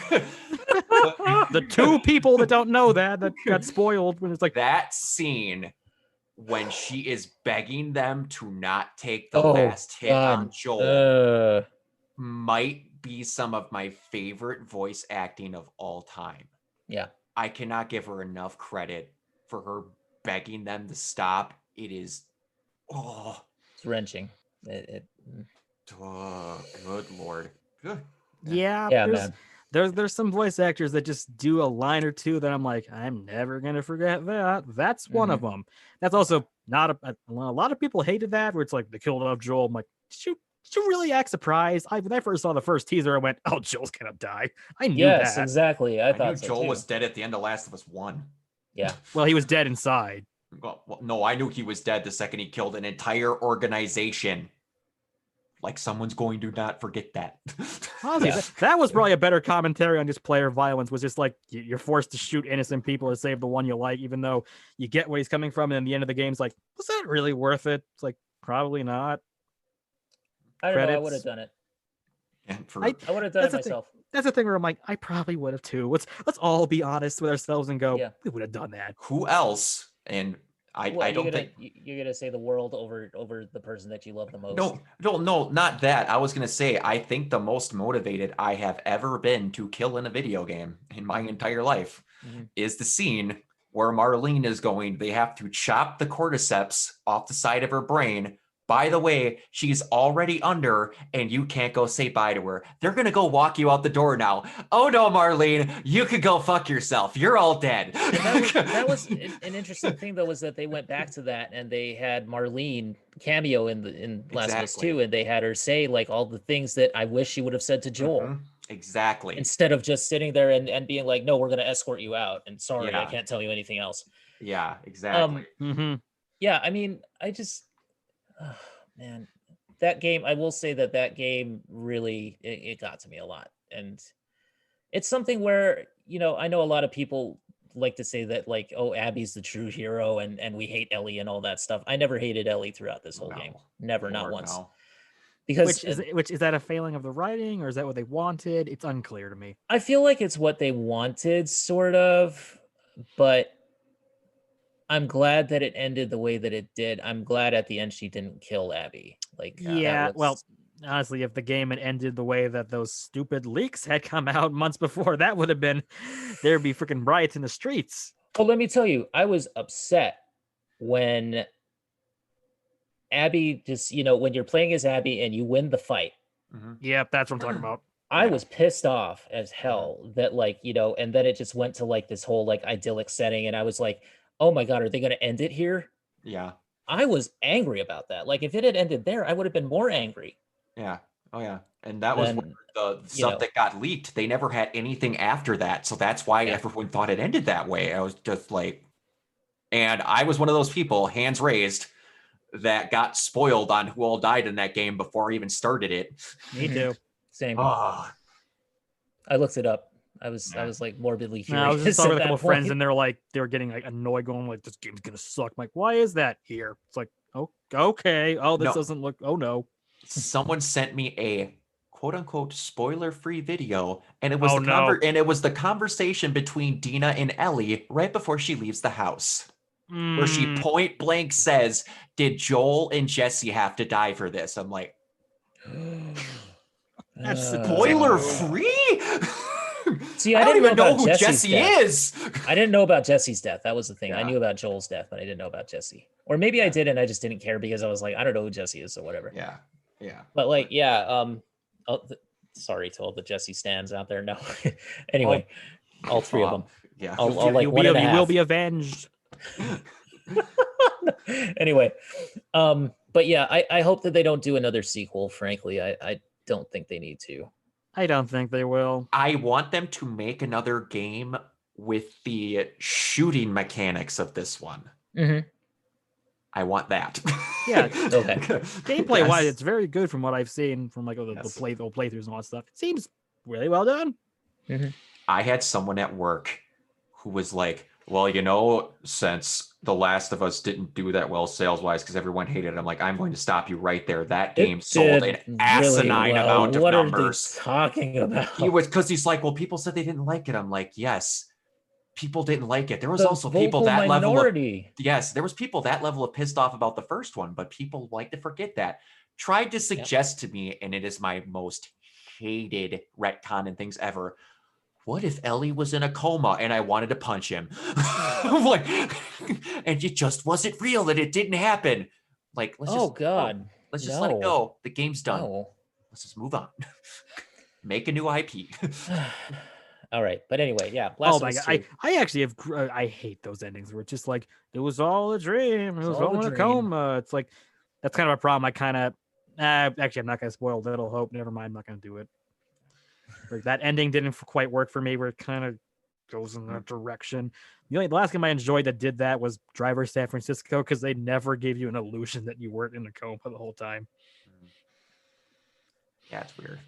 S3: The two people that don't know that got spoiled when it's like
S2: that scene when she is begging them to not take the
S1: Oh,
S2: last hit on
S1: God.
S2: Joel might be some of my favorite voice acting of all time.
S1: Yeah.
S2: I cannot give her enough credit for her begging them to stop. It is,
S1: it's wrenching.
S2: Good Lord. Good.
S3: yeah,
S1: Yeah, man.
S3: there's some voice actors that just do a line or two that I'm like, I'm never gonna forget that. That's one of them. That's also not a lot of people hated that, where it's like they killed off Joel. I'm like, did you really act surprised? When I first saw the first teaser, I went, oh, Joel's gonna die. I knew
S1: Yes,
S3: that.
S1: exactly. I thought
S2: knew
S1: so
S2: Joel
S1: too.
S2: was dead at the end of Last of Us 1.
S1: Yeah.
S3: Well, he was dead inside.
S2: Well, no, I knew he was dead the second he killed an entire organization. Like someone's going to not forget that.
S3: Honestly,
S1: Yeah.
S3: that was probably a better commentary on just player violence. Was just like you're forced to shoot innocent people to save the one you like, even though you get where he's coming from. And in the end of the game's like, was that really worth it? It's like probably not.
S1: I don't know. I
S3: Credits.
S1: would have done it.
S2: And for,
S1: I would have done it
S3: That's the thing.
S1: myself.
S3: That's the thing where I'm like, I probably would have too. Let's all be honest with ourselves and go,
S1: Yeah.
S3: we would have done that.
S2: who else? And I don't think.
S1: You're gonna say the world over the person that you love the most.
S2: No, not that. I was gonna say I think the most motivated I have ever been to kill in a video game in my entire life is the scene where Marlene is going. They have to chop the cordyceps off the side of her brain. By the way, she's already under, and you can't go say bye to her. They're gonna go walk you out the door now. Oh no, Marlene, you could go fuck yourself. You're all dead.
S1: And that was an interesting thing though, was that they went back to that and they had Marlene cameo in Last of Us 2, and they had her say like all the things that I wish she would have said to Joel.
S2: Exactly.
S1: Instead of just sitting there and being like, no, we're gonna escort you out. And sorry, I can't tell you anything else.
S2: Yeah, exactly.
S1: Yeah, I mean, I just man, that game, I will say that game really it got to me a lot. And it's something where, I know a lot of people like to say that like, oh, Abby's the true hero and we hate Ellie and all that stuff. I never hated Ellie throughout this whole game. Never, not once.
S2: No.
S1: Because
S3: which is that a failing of the writing, or is that what they wanted? It's unclear to me.
S1: I feel like it's what they wanted, sort of, but I'm glad that it ended the way that it did. I'm glad at the end she didn't kill Abby. Like,
S3: well, honestly, if the game had ended the way that those stupid leaks had come out months before, that would have been, there'd be freaking riots in the streets.
S1: Well, let me tell you, I was upset when Abby just, when you're playing as Abby and you win the fight.
S3: Yep, that's what I'm talking about.
S1: I was pissed off as hell that like, and then it just went to like this whole like idyllic setting. And I was like, oh my God, are they going to end it here?
S2: Yeah.
S1: I was angry about that. Like if it had ended there, I would have been more angry.
S2: Yeah. Oh yeah. And that was the stuff that got leaked. They never had anything after that. So that's why everyone thought it ended that way. I was just like, and I was one of those people, hands raised, that got spoiled on who all died in that game before I even started it.
S3: Me too.
S1: Same.
S2: Oh.
S1: I looked it up. I was like morbidly curious.
S3: I was just talking with a couple friends, and they were getting like annoyed, going like, "This game's gonna suck." I'm like, why is that here? It's like, oh, okay. Oh, this doesn't look. Oh no.
S2: Someone sent me a quote unquote spoiler-free video, and it was the conversation between Dina and Ellie right before she leaves the house, where she point blank says, "Did Joel and Jesse have to die for this?" I'm like, spoiler-free.
S1: See,
S2: I don't even know who Jesse is.
S1: I didn't know about Jesse's death. That was the thing.
S2: Yeah.
S1: I knew about Joel's death, but I didn't know about Jesse. Or maybe I did, and I just didn't care because I was like, I don't know who Jesse is, so whatever.
S2: Yeah, yeah.
S1: But like, sorry to all the Jesse stands out there. No, anyway, all three of them.
S2: Yeah,
S1: I'll like one and a half.
S3: You will be avenged.
S1: Anyway, but yeah, I hope that they don't do another sequel. Frankly, I don't think they need to.
S3: I don't think they will.
S2: I want them to make another game with the shooting mechanics of this one. I want that.
S3: Yeah.
S1: Okay.
S3: Gameplay wise, it's very good from what I've seen from like the playthroughs and all that stuff. It seems really well done.
S2: I had someone at work who was like, well, since The Last of Us didn't do that well sales-wise because everyone hated it. I'm like, I'm going to stop you right there. That game sold an asinine amount of
S1: What
S2: numbers.
S1: are they talking about?
S2: Because he's like, well, people said they didn't like it. I'm like, yes, people didn't like it. There was
S1: The
S2: also people
S1: vocal
S2: that level of
S1: minority.
S2: yes, there was people that level of pissed off about the first one, but people like to forget that. Tried to suggest to me, and it is my most hated retcon and things ever. What if Ellie was in a coma and I wanted to punch him? Like, and it just wasn't real and it didn't happen. Like, let's just
S1: God.
S2: let's just let it go. The game's done.
S1: No.
S2: Let's just move on. Make a new IP.
S1: All right, but anyway, yeah.
S3: Oh my god, I actually have I hate those endings where it's just like it was all a dream, it was all in a coma. It's like that's kind of a problem. I kind of actually I'm not gonna spoil Little Hope. Never mind, I'm not gonna do it. Like, that ending didn't quite work for me, where it kind of goes in that direction. The last game I enjoyed that did that was Driver San Francisco, because they never gave you an illusion that you weren't in a coma the whole time.
S2: Yeah, it's weird.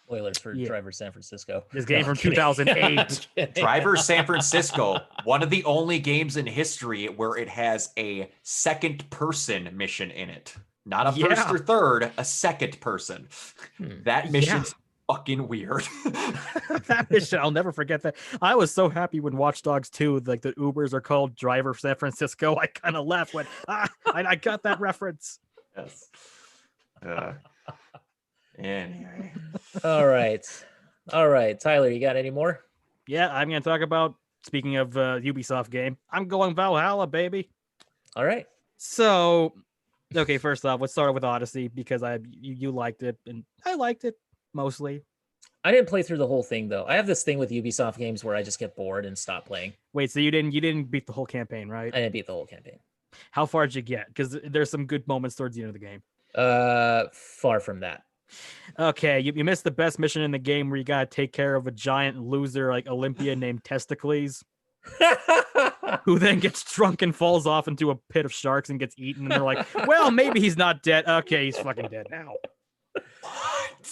S1: Spoilers for Driver San Francisco.
S3: This game from 2008.
S2: Driver San Francisco, one of the only games in history where it has a second person mission in it. Not a first or third, a second person. That mission's fucking weird.
S3: That mission, I'll never forget that. I was so happy when Watch Dogs 2, like the Ubers are called Driver San Francisco. I kind of laughed when I got that reference.
S2: Yes. Anyway.
S1: All right, Tyler, you got any more?
S3: Yeah, I'm gonna talk about, speaking of Ubisoft game, I'm going Valhalla, baby.
S1: All right.
S3: So, okay, first off, let's start with Odyssey, because you liked it and I liked it mostly.
S1: I didn't play through the whole thing though. I have this thing with Ubisoft games where I just get bored and stop playing.
S3: Wait, so you didn't beat the whole campaign, right?
S1: I didn't beat the whole campaign.
S3: How far did you get? Because there's some good moments towards the end of the game.
S1: Far from that.
S3: Okay, you missed the best mission in the game, where you gotta take care of a giant loser like Olympia named Testicles, who then gets drunk and falls off into a pit of sharks and gets eaten. And they're like, well, maybe he's not dead. Okay, he's fucking dead now.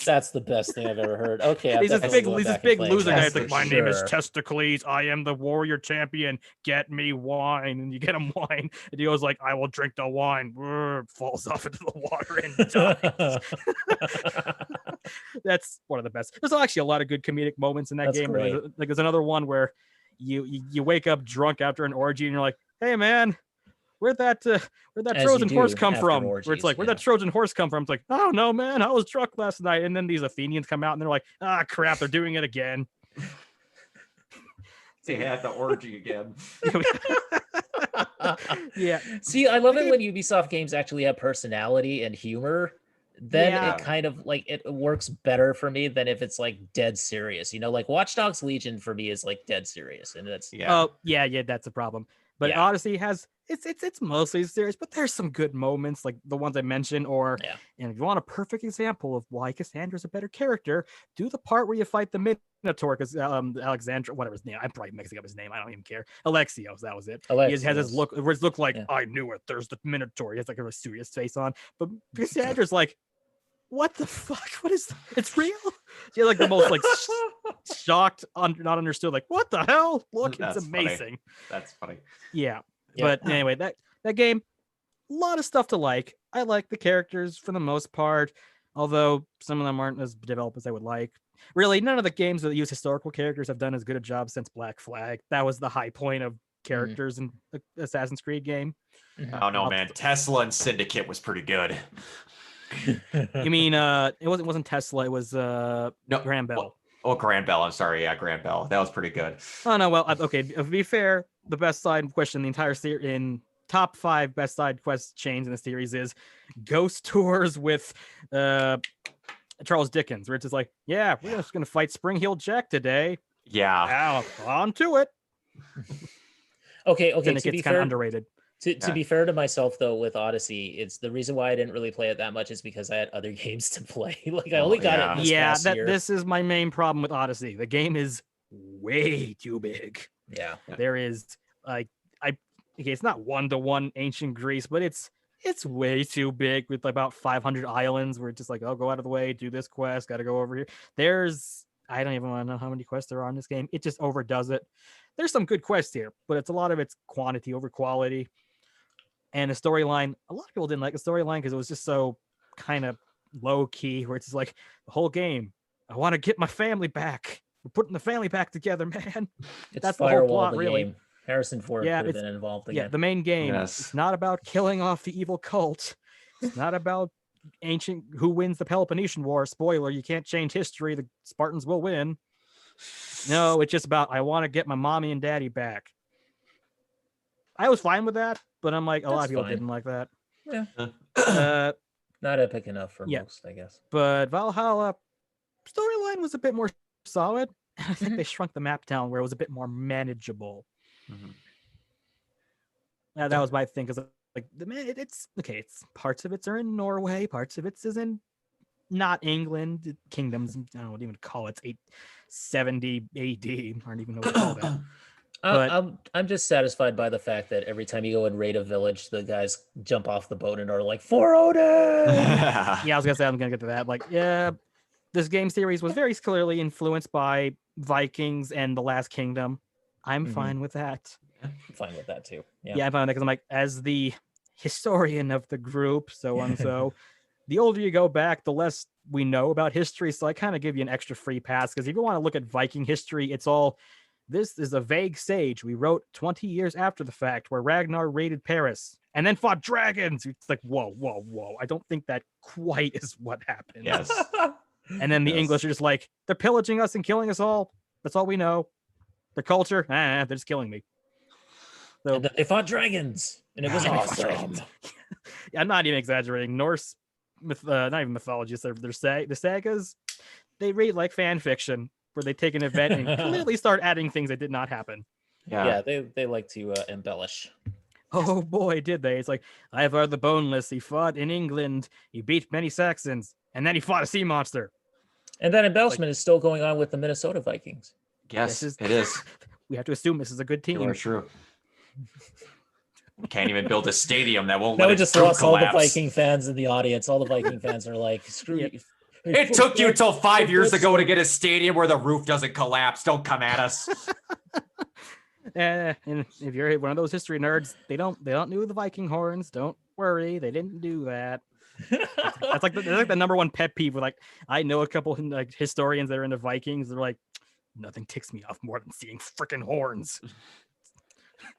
S1: That's the best thing I've ever heard. Okay,
S3: he's this big loser guy. It's like, my name is
S1: Sure.
S3: Testicles. I am the warrior champion. Get me wine. And you get him wine. And he goes like, I will drink the wine. Falls off into the water and dies. That's one of the best. There's actually a lot of good comedic moments in that
S1: That's
S3: game.
S1: great.
S3: There's another one where you wake up drunk after an orgy and you're like, hey man, where'd that Trojan horse come from?
S1: orgies,
S3: Where it's like, where'd that Trojan horse come from? It's like, oh no, man, I was drunk last night. And then these Athenians come out and they're like, ah, crap, they're doing it again.
S2: They had the orgy again.
S3: Yeah.
S1: See, I love it when Ubisoft games actually have personality and humor. Then it kind of like it works better for me than if it's like dead serious. You know, like Watch Dogs Legion for me is like dead serious, and that's
S3: Oh yeah, that's a problem. But Odyssey has it's mostly serious, but there's some good moments like the ones I mentioned. Or and if you want a perfect example of why Cassandra's a better character, do the part where you fight the Minotaur, because Alexandra, whatever his name, I'm probably mixing up his name. I don't even care. Alexios, that was it. He has his look, where his look like I knew it. There's the Minotaur. He has like a serious face on, but Cassandra's like, what the fuck? What is that? It's real? She's like the most like shocked, not understood. Like, what the hell? Look, it's amazing.
S2: Funny. That's funny.
S3: Yeah. But anyway, that game, a lot of stuff to like. I like the characters for the most part, although some of them aren't as developed as I would like. Really, none of the games that use historical characters have done as good a job since Black Flag. That was the high point of characters in the Assassin's Creed game.
S2: Oh no, man. Tesla and Syndicate was pretty good.
S3: You mean it wasn't Tesla, it was Graham Bell.
S2: Oh, Graham Bell. I'm sorry. Yeah, Graham Bell. That was pretty good.
S3: Oh no, well, okay. To be fair, the best side quest in the entire series, in top 5 best side quest chains in the series, is Ghost Tours with Charles Dickens, where it's just like, yeah, we're just gonna fight Spring Heel Jack today.
S2: Yeah.
S3: On to it.
S1: Okay.
S3: Then it gets kind of underrated.
S1: To be fair to myself, though, with Odyssey, it's the reason why I didn't really play it that much is because I had other games to play. Like I only got it this past year.
S3: This is my main problem with Odyssey. The game is way too big.
S1: Yeah.
S3: There is like it's not 1-to-1 ancient Greece, but it's way too big with about 500 islands where it's just like, oh, go out of the way, do this quest, got to go over here. I don't even want to know how many quests there are in this game. It just overdoes it. There's some good quests here, but a lot of it's quantity over quality. And the storyline, a lot of people didn't like the storyline because it was just so kind of low key, where it's just like the whole game, I want to get my family back. We're putting the family back together, man.
S1: It's
S3: That's the whole
S1: Firewall,
S3: plot,
S1: the
S3: really.
S1: game. Harrison Ford
S3: Yeah,
S1: could have
S3: it's-
S1: been involved
S3: Yeah,
S1: again.
S3: the main game.
S2: Yes.
S3: It's not about killing off the evil cult. It's not about ancient who wins the Peloponnesian War. Spoiler, you can't change history. The Spartans will win. No, it's just about I want to get my mommy and daddy back. I was fine with that, but I'm like, a lot
S1: That's
S3: of people
S1: fine.
S3: didn't like that.
S1: Yeah,
S3: Uh,
S1: not epic enough for
S3: Yeah.
S1: most, I guess.
S3: but Valhalla storyline was a bit more solid. I think
S1: Mhm.
S3: they shrunk the map down where it was a bit more manageable.
S2: Mhm.
S3: That was my thing, because like it's okay. It's parts of it are in Norway, parts of it is in not England, kingdoms. I don't even call it. It's 870 AD. I don't even know what to call that. But-
S1: I'm just satisfied by the fact that every time you go and raid a village, the guys jump off the boat and are like, "For Odin!"
S3: Yeah, I was gonna say I'm gonna get to that. Like, yeah, this game series was very clearly influenced by Vikings and The Last Kingdom. I'm
S1: Mhm.
S3: fine with that.
S1: I'm fine with that too.
S3: Yeah,
S1: Yeah.
S3: I'm fine with that because I'm like, as the historian of the group, so and so, the older you go back, the less we know about history. So I kind of give you an extra free pass, because if you want to look at Viking history, it's all this is a vague sage we wrote 20 years after the fact, where Ragnar raided Paris and then fought dragons. It's like, whoa. I don't think that quite is what happened.
S2: Yes.
S3: And then the
S2: Yes.
S3: English are just like, they're pillaging us and killing us all. That's all we know. Their culture, they're just killing me. So
S1: And then they fought dragons, and it was
S3: Yeah, they fought
S1: awesome.
S3: dragons. I'm not even exaggerating. Norse, not even mythologists, the sagas, they read like fan fiction, where they take an event and clearly start adding things that did not happen.
S1: Yeah, they like to embellish.
S3: Oh boy, did they. It's like, Ivar the Boneless, he fought in England, he beat many Saxons, and then he fought a sea monster.
S1: And that embellishment is still going on with the Minnesota Vikings.
S2: Yes,
S3: This is-
S2: it is.
S3: We have to assume this is a good
S2: You
S3: team.
S2: are true. Can't even build a stadium that won't
S1: Now
S2: let
S1: we
S2: its
S1: just
S2: roof
S1: lost all the
S2: collapse.
S1: Viking fans in the audience. All the Viking fans are like, "Screw
S3: Yeah.
S1: you."
S2: It took you till 5 years
S1: That's-
S2: ago to get a stadium where the roof doesn't collapse. Don't come at us.
S3: And if you're one of those history nerds, they don't know the Viking horns. Don't worry, they didn't do that. That's like the number one pet peeve. With like, I know a couple like historians that are into Vikings. They're like, nothing ticks me off more than seeing freaking horns.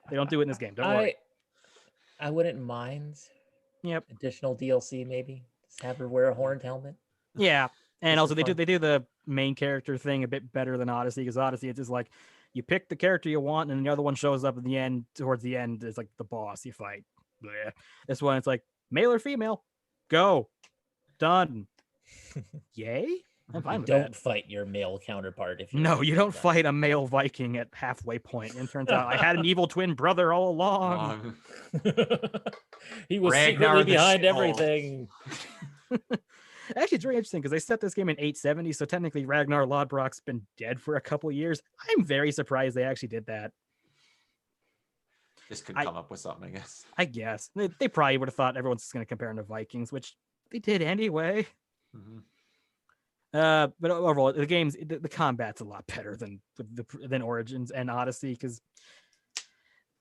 S3: They don't do it in this game. Don't worry.
S1: I wouldn't mind.
S3: Yep.
S1: Additional DLC, maybe. Just have her wear a horned helmet.
S3: Yeah, and
S1: This
S3: also
S1: is
S3: they
S1: fun.
S3: do the main character thing a bit better than Odyssey, because Odyssey it's just like you pick the character you want, and the other one shows up at the end. Towards the end, it's like the boss you fight. Bleh. This one, it's like male or female, go, done. Yay! I'm fine with
S1: Don't
S3: that.
S1: fight your male counterpart if you
S3: No, you don't fight a male Viking at halfway point. And turns out I had an evil twin brother all along.
S1: He was
S2: Ragnar
S1: secretly
S2: the
S1: behind
S2: shithole.
S1: everything.
S3: Actually, it's very interesting because they set this game in 870, so technically Ragnar Lodbrok's been dead for a couple years. I'm very surprised they actually did that.
S2: This could
S3: I-
S2: come up with something, I guess.
S3: I guess they probably would have thought everyone's just going to compare them to Vikings, which they did anyway.
S2: Mhm.
S3: But overall, the game's the combat's a lot better than Origins and Odyssey, because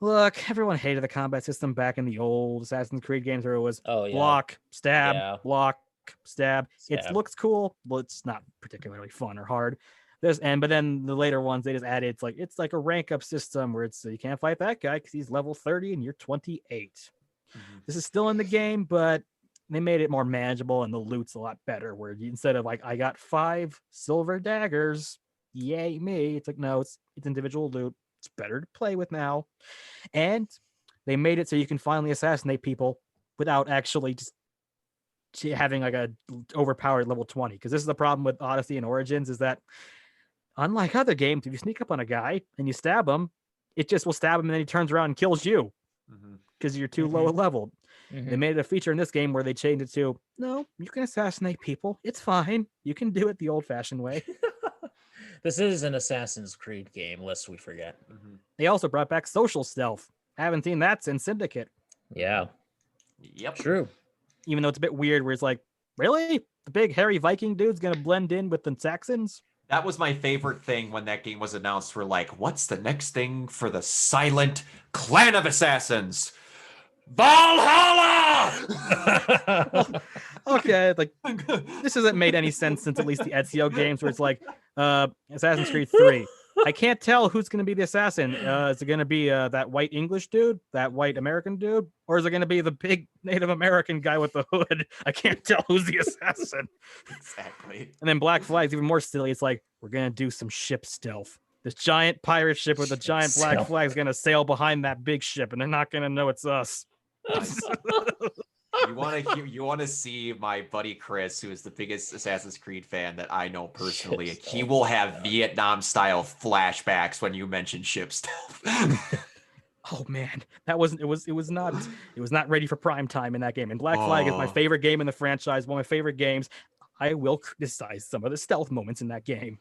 S3: look, everyone hated the combat system back in the old Assassin's Creed games where it was
S1: Oh yeah.
S3: block, stab,
S1: Yeah.
S3: block, stab. It
S1: Stab.
S3: looks cool, but it's not particularly fun or hard. But then the later ones they just added it's like a rank up system where it's you can't fight that guy because he's level 30 and you're 28.
S2: Mhm.
S3: This is still in the game, but they made it more manageable and the loot's a lot better. Where instead of like I got 5 silver daggers, yay me! It's like no, it's individual loot. It's better to play with now, and they made it so you can finally assassinate people without actually just having like a overpowered level 20. Because this is the problem with Odyssey and Origins is that unlike other games, if you sneak up on a guy and you stab him, it just will stab him and then he turns around and kills you
S2: Mhm.
S3: because you're too low leveled.
S1: Mhm.
S3: They made it a feature in this game where they changed it to no, you can assassinate people. It's fine. You can do it the old fashioned way.
S1: This is an Assassin's Creed game, lest we forget.
S2: Mhm.
S3: They also brought back social stealth. Haven't seen that since Syndicate,
S1: Yeah,
S2: Yep.
S1: true.
S3: even though it's a bit weird where it's like, really? The big hairy Viking dude's going to blend in with the Saxons?
S2: That was my favorite thing when that game was announced. We're like, what's the next thing for the silent clan of assassins? Valhalla!
S3: Okay, like this hasn't made any sense since at least the Ezio games, where it's like Assassin's Creed 3. I can't tell who's going to be the assassin. Is it going to be that white English dude, that white American dude, or is it going to be the big Native American guy with the hood? I can't tell who's the assassin.
S2: Exactly.
S3: And then Black Flag's even more silly. It's like, we're going to do some ship stealth. This giant pirate ship with a giant black flag is going to sail behind that big ship, and they're not going to know it's us.
S2: Nice. You want to see my buddy Chris, who is the biggest Assassin's Creed fan that I know personally. He will have Vietnam style flashbacks when you mention ship stealth.
S3: Oh man, that wasn't it was not ready for prime time in that game. And Black Flag is my favorite game in the franchise, one of my favorite games. I will criticize some of the stealth moments in that game.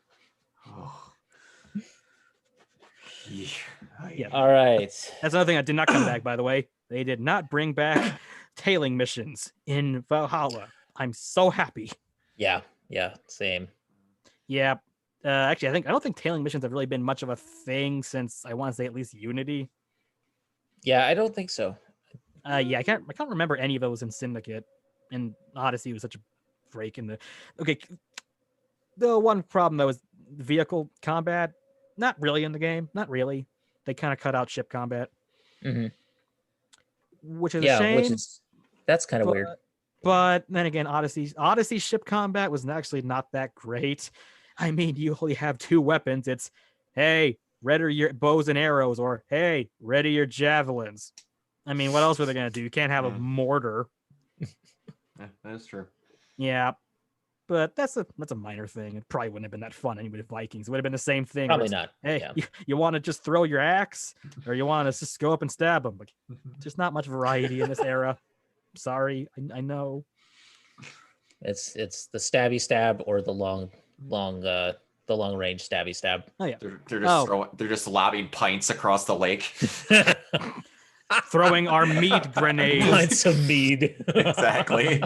S1: Yeah. All right.
S3: That's another thing that did not come back, by the way. They did not bring back tailing missions in Valhalla. I'm so happy.
S1: Yeah, same.
S3: Yeah. Actually, I don't think tailing missions have really been much of a thing since, I want to say, at least Unity.
S1: Yeah, I don't think so.
S3: Yeah, I can't remember any of those in Syndicate, and Odyssey was such a break in the. Okay, the one problem though is vehicle combat. Not really in the game. Not really. They kind of cut out ship combat, which is a shame.
S1: That's kind of weird.
S3: But then again, Odyssey ship combat was actually not that great. I mean, you only have two weapons. It's, hey, ready your bows and arrows, or hey, ready your javelins. I mean, what else were they gonna do? You can't have a mortar.
S2: Yeah, that's true.
S3: Yeah, but that's a minor thing. It probably wouldn't have been that fun anyway with Vikings. It would have been the same thing.
S1: Probably not.
S3: Hey,
S1: yeah.
S3: you want to just throw your axe, or you want to just go up and stab them? Like, there's not much variety in this era. Sorry, I know.
S1: It's the stabby stab or the long range stabby stab.
S3: Oh yeah,
S2: they're just lobbing pints across the lake.
S3: Throwing our mead grenades.
S1: Pints of mead.
S2: Exactly.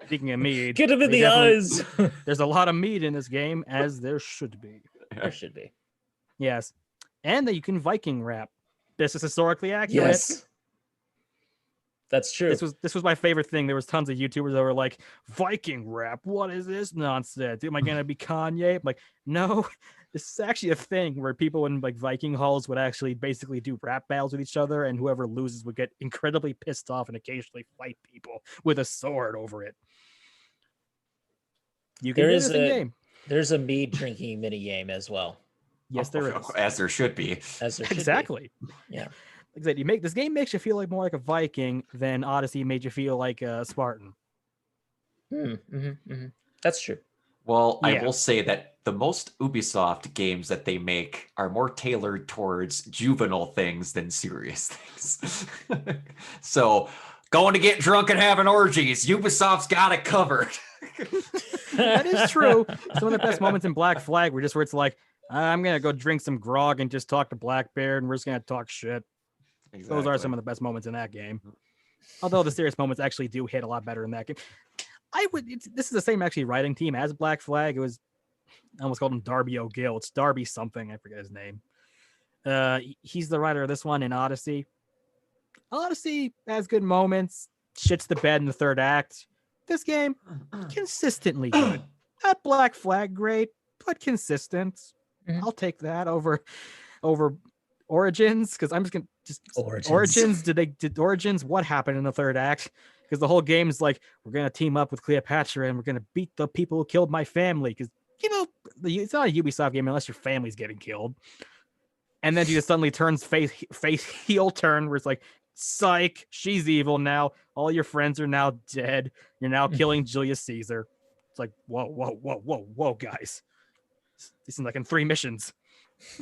S3: Speaking of mead,
S1: get him in the eyes.
S3: There's a lot of mead in this game, as there should be.
S1: There should be.
S3: Yes, and that you can Viking rap. This is historically accurate.
S1: Yes. That's true.
S3: This was my favorite thing. There was tons of YouTubers that were like, Viking rap, what is this nonsense? Am I gonna be Kanye? I'm like, no, this is actually a thing where people in like Viking halls would actually basically do rap battles with each other, and whoever loses would get incredibly pissed off and occasionally fight people with a sword over it. You can do this in game.
S1: There's a mead drinking mini game as well.
S3: Yes, there is.
S2: As there should be.
S3: Exactly.
S1: Yeah.
S3: Like I said, this game makes you feel like more like a Viking than Odyssey made you feel like a Spartan.
S1: That's true.
S2: Well, I will say that the most Ubisoft games that they make are more tailored towards juvenile things than serious things. So, going to get drunk and having orgies, Ubisoft's got it covered.
S3: That is true. Some of the best moments in Black Flag were just where it's like, I'm going to go drink some grog and just talk to Blackbeard, and we're just going to talk shit. Exactly. Those are some of the best moments in that game. Although the serious moments actually do hit a lot better in that game. This is the same actually writing team as Black Flag. It was, I almost called him Darby O'Gill. It's Darby something. I forget his name. He's the writer of this one in Odyssey. Odyssey has good moments. Shits the bed in the third act. This game, consistently good. Not Black Flag great, but consistent. I'll take that over Origins, because I'm just gonna Origins. Did Origins? What happened in the third act? Because the whole game is like, we're gonna team up with Cleopatra and we're gonna beat the people who killed my family. Because it's not a Ubisoft game unless your family's getting killed. And then she just suddenly turns face heel turn, where it's like, psych, she's evil now. All your friends are now dead. You're now killing Julius Caesar. It's like, whoa, guys. This is like in 3 missions.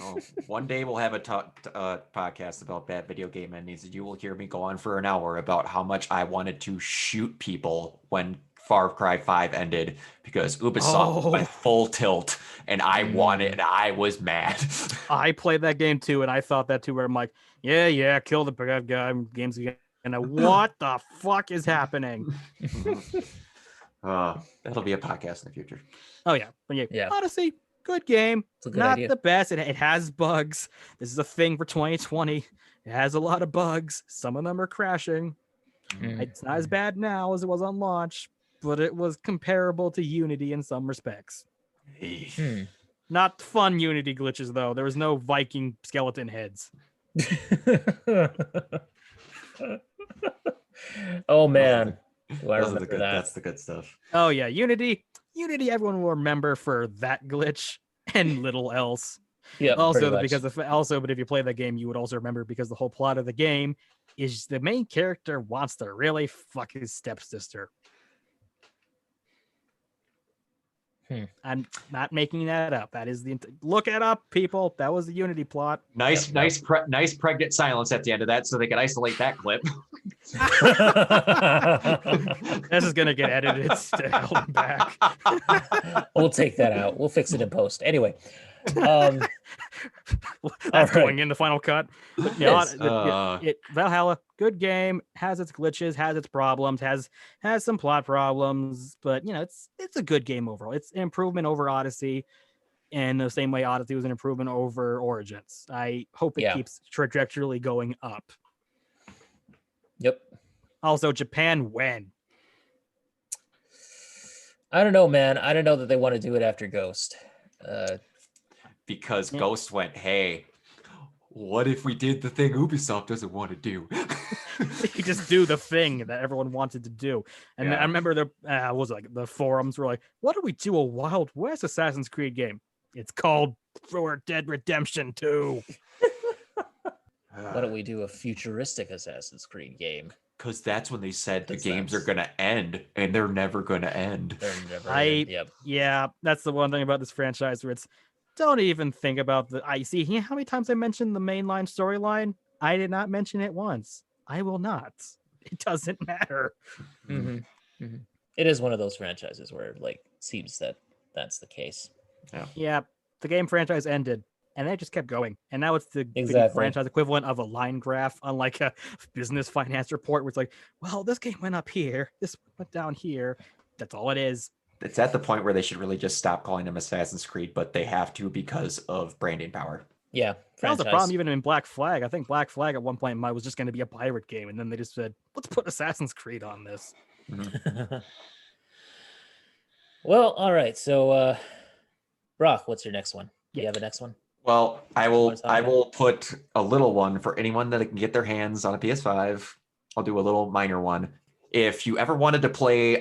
S2: Oh, one day we'll have a podcast about bad video game endings, and you will hear me go on for an hour about how much I wanted to shoot people when Far Cry 5 ended, because Ubisoft went full tilt, and I wanted, and I was mad.
S3: I played that game too, and I thought that too, where I'm like, yeah, kill the bad guy, games again. And what the fuck is happening?
S2: That'll be a podcast in the future.
S3: Oh yeah, but yeah. Odyssey, good game.
S1: It's a good
S3: Not
S1: idea.
S3: the best. It has bugs. This is a thing for 2020. It has a lot of bugs. Some of them are crashing. It's not as bad now as it was on launch, but it was comparable to Unity in some respects. Not fun Unity glitches, though. There was no Viking skeleton heads.
S1: Oh, man. Do I
S2: Those are the
S1: remember
S2: good.
S1: that?
S2: That's the good stuff.
S3: Oh, yeah. Unity, everyone will remember for that glitch and little else.
S1: Yeah,
S3: Also,
S1: but
S3: if you play that game, you would also remember because the whole plot of the game is the main character wants to really fuck his stepsister. I'm not making that up. That is look it up, people. That was the Unity plot.
S2: Nice pregnant silence at the end of that, so they could isolate that clip.
S3: This is gonna get edited still back.
S1: We'll take that out. We'll fix it in post. Anyway.
S3: That's going in the final cut. Yeah, Valhalla, good game, has its glitches, has its problems, has some plot problems, but it's a good game overall. It's an improvement over Odyssey, in the same way Odyssey was an improvement over Origins. I hope it keeps trajectory going up.
S1: Yep.
S3: Also, Japan, when?
S1: I don't know, man. I don't know that they want to do it after Ghost.
S2: Because Ghost went, hey, what if we did the thing Ubisoft doesn't want to do?
S3: You just do the thing that everyone wanted to do. And I remember the forums were like, what do we do a Wild West Assassin's Creed game? It's called Red Dead Redemption 2.
S1: Why don't we do a futuristic Assassin's Creed game?
S2: Because that's when they said the games are going to end, and they're never going to end.
S3: Yeah, that's the one thing about this franchise where it's, don't even think about how many times I mentioned the mainline storyline? I did not mention it once. I will not. It doesn't matter.
S1: It is one of those franchises where it seems that that's the case.
S3: Yeah, the game franchise ended, and they just kept going. And now it's the video franchise equivalent of a line graph, unlike a business finance report where it's like, well, this game went up here, this went down here. That's all it is.
S2: It's at the point where they should really just stop calling them Assassin's Creed, but they have to because of branding power.
S1: Yeah,
S3: that was a problem even in Black Flag. I think Black Flag at one point was just going to be a pirate game, and then they just said, let's put Assassin's Creed on this.
S1: Well, all right. So, Brock, what's your next one? Do you have a next one?
S2: Well, I will put a little one for anyone that can get their hands on a PS5. I'll do a little minor one. If you ever wanted to play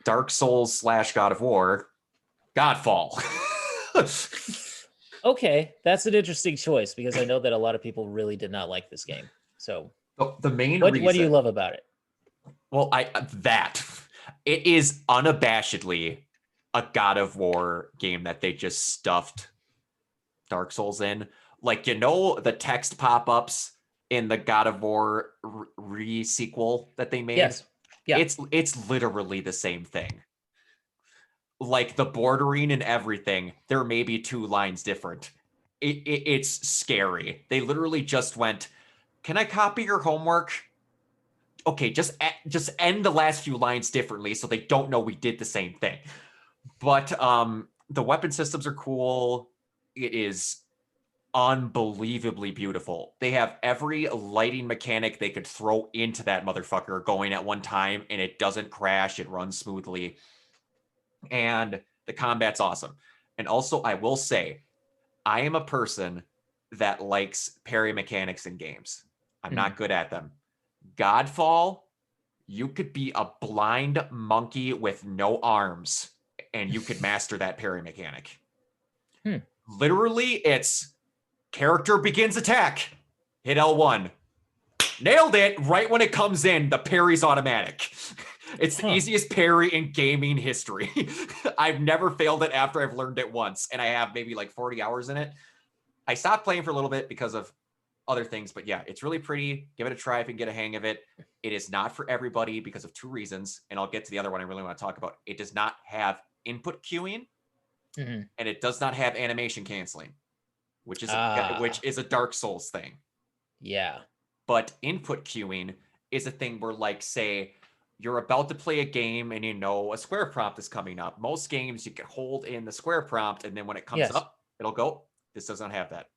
S2: Dark Souls / God of War, Godfall.
S1: Okay, that's an interesting choice because I know that a lot of people really did not like this game. So
S2: the main
S1: what
S2: reason,
S1: do you love about it?
S2: Well, it is unabashedly a God of War game that they just stuffed Dark Souls in. The text pop-ups in the God of War re-sequel that they made.
S1: Yes. Yeah.
S2: It's literally the same thing. The bordering and everything, there may be 2 lines different. It's scary. They literally just went, can I copy your homework? Okay, just end the last few lines differently so they don't know we did the same thing. But the weapon systems are cool. It is unbelievably beautiful. They have every lighting mechanic they could throw into that motherfucker going at one time, and it doesn't crash. It runs smoothly. And the combat's awesome. And also, I will say, I am a person that likes parry mechanics in games. I'm not good at them. Godfall, you could be a blind monkey with no arms, and you could master that parry mechanic. Literally, it's character begins attack, hit L1. Nailed it. Right when it comes in, the parry's automatic. It's the easiest parry in gaming history. I've never failed it after I've learned it once, and I have maybe 40 hours in it. I stopped playing for a little bit because of other things, but yeah, it's really pretty. Give it a try if you can get a hang of it. It is not for everybody because of 2 reasons, and I'll get to the other one I really want to talk about. It does not have input queuing, and it does not have animation canceling, which is a Dark Souls thing.
S1: Yeah.
S2: But input queuing is a thing where, say, you're about to play a game and you know a square prompt is coming up. Most games you can hold in the square prompt, and then when it comes
S1: Yes.
S2: up, it'll go. This doesn't have that.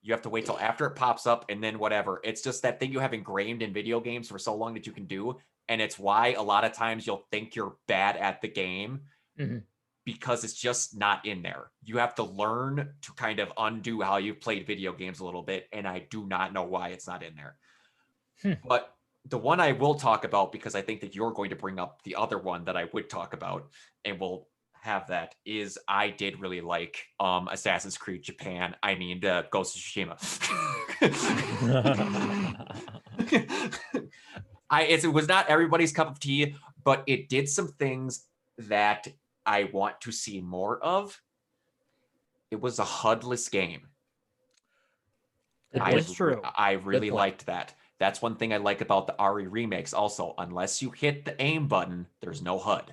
S2: You have to wait till after it pops up and then whatever. It's just that thing you have ingrained in video games for so long that you can do. And it's why a lot of times you'll think you're bad at the game because it's just not in there. You have to learn to kind of undo how you've played video games a little bit. And I do not know why it's not in there. But the one I will talk about, because I think that you're going to bring up the other one that I would talk about, and we'll have that, is I did really like Assassin's Creed Japan. I mean, Ghost of Tsushima. It was not everybody's cup of tea, but it did some things that I want to see more of. It was a HUD-less game.
S3: It's true.
S2: I really liked that. That's one thing I like about the RE remakes also. Unless you hit the aim button, there's no HUD.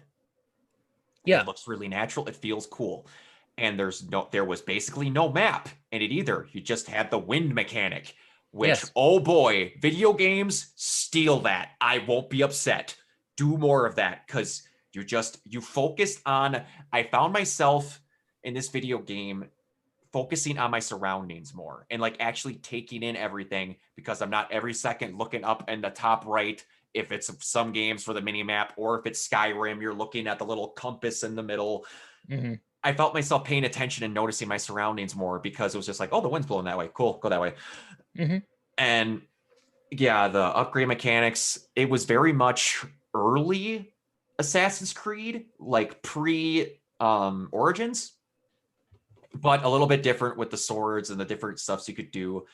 S1: Yeah.
S2: It looks really natural. It feels cool. And there was basically no map in it either. You just had the wind mechanic, which, oh boy, video games steal that. I won't be upset. Do more of that, because you focused on, I found myself in this video game focusing on my surroundings more and like actually taking in everything, because I'm not every second looking up in the top right if it's some games for the mini map, or if it's Skyrim, you're looking at the little compass in the middle. I felt myself paying attention and noticing my surroundings more, because it was just like, oh, the wind's blowing that way. Cool, go that way. And yeah, the upgrade mechanics, it was very much early Assassin's Creed, like pre Origins, but a little bit different with the swords and the different stuffs you could do.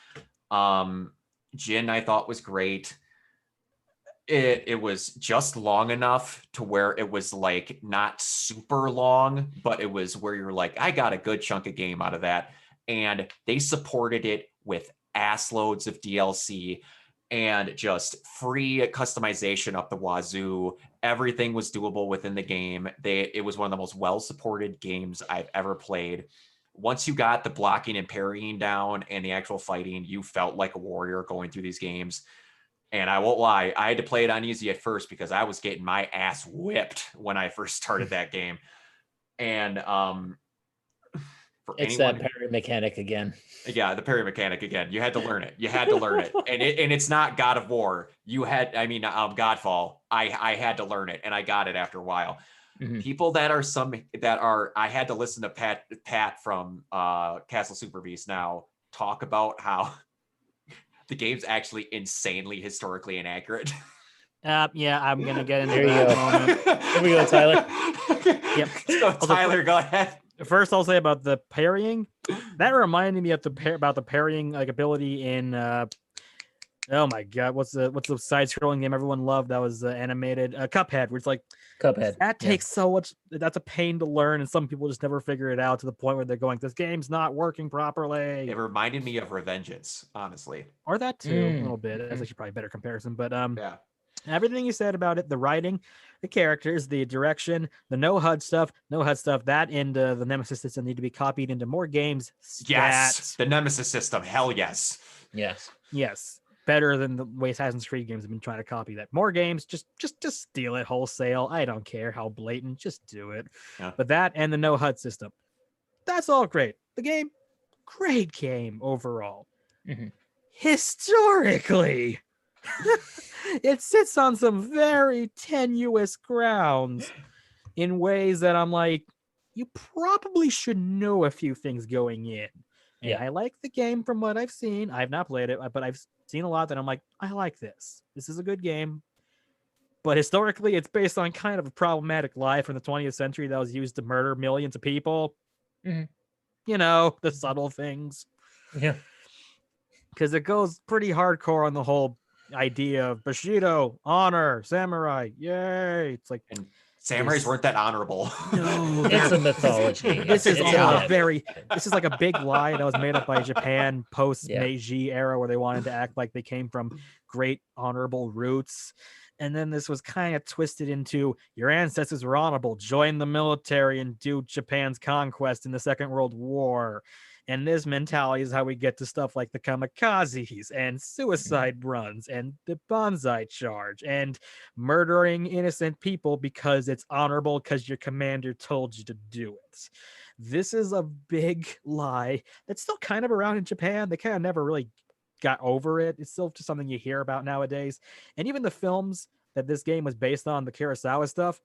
S2: Jin, I thought, was great. It was just long enough to where it was like not super long, but it was where you're like, I got a good chunk of game out of that. And they supported it with ass loads of DLC and just free customization up the wazoo. Everything was doable within the game. It was one of the most well-supported games I've ever played. Once you got the blocking and parrying down and the actual fighting, you felt like a warrior going through these games. And I won't lie, I had to play it on easy at first because I was getting my ass whipped when I first started that game. And
S1: it's that parry mechanic again.
S2: Yeah, the parry mechanic again. You had to learn it. You had to learn it. And it's not God of War. Godfall. I had to learn it, and I got it after a while. People I had to listen to Pat from Castle Super Beast now talk about how the game's actually insanely historically inaccurate.
S3: Yeah, I'm gonna get into
S1: there you
S3: that
S1: go.
S3: moment.
S1: Here we go, Tyler.
S2: Yep. So, Tyler, go ahead.
S3: First, I'll say about the parrying. That reminded me of about the parrying like ability in. Oh my god, what's the side-scrolling game everyone loved? That was animated Cuphead, where it's like
S1: Cuphead.
S3: That takes so much. That's a pain to learn, and some people just never figure it out to the point where they're going, "This game's not working properly."
S2: It reminded me of Revengeance, honestly.
S3: Or that too, a little bit. That's actually probably a better comparison. But
S2: yeah.
S3: Everything you said about it, the writing, the characters, the direction, the no HUD stuff, that and the Nemesis system need to be copied into more games.
S2: Yes, the Nemesis system. Hell yes.
S3: Yes. Better than the way Assassin's Creed games have been trying to copy that. More games, just steal it wholesale. I don't care how blatant, just do it.
S2: Yeah.
S3: But that and the no HUD system, that's all great. The game, great game overall. Historically, it sits on some very tenuous grounds in ways that I'm like, you probably should know a few things going in. And I like the game from what I've seen. I've not played it, but I've seen a lot that I'm like, I like this. This is a good game. But historically, it's based on kind of a problematic lie from the 20th century that was used to murder millions of people. You know, the subtle things.
S1: Yeah.
S3: Because it goes pretty hardcore on the whole idea of Bushido, honor, samurai, yay. It's like...
S2: And samurais weren't that honorable.
S3: No,
S1: it's a mythology.
S3: This is like a big lie that was made up by Japan post Meiji era, where they wanted to act like they came from great honorable roots. And then this was kind of twisted into your ancestors were honorable, join the military and do Japan's conquest in the Second World War. And this mentality is how we get to stuff like the kamikazes and suicide runs and the bonsai charge and murdering innocent people because it's honorable because your commander told you to do it. This is a big lie that's still kind of around in Japan. They kind of never really got over it. It's still just something you hear about nowadays. And even the films that this game was based on, the Kurosawa stuff,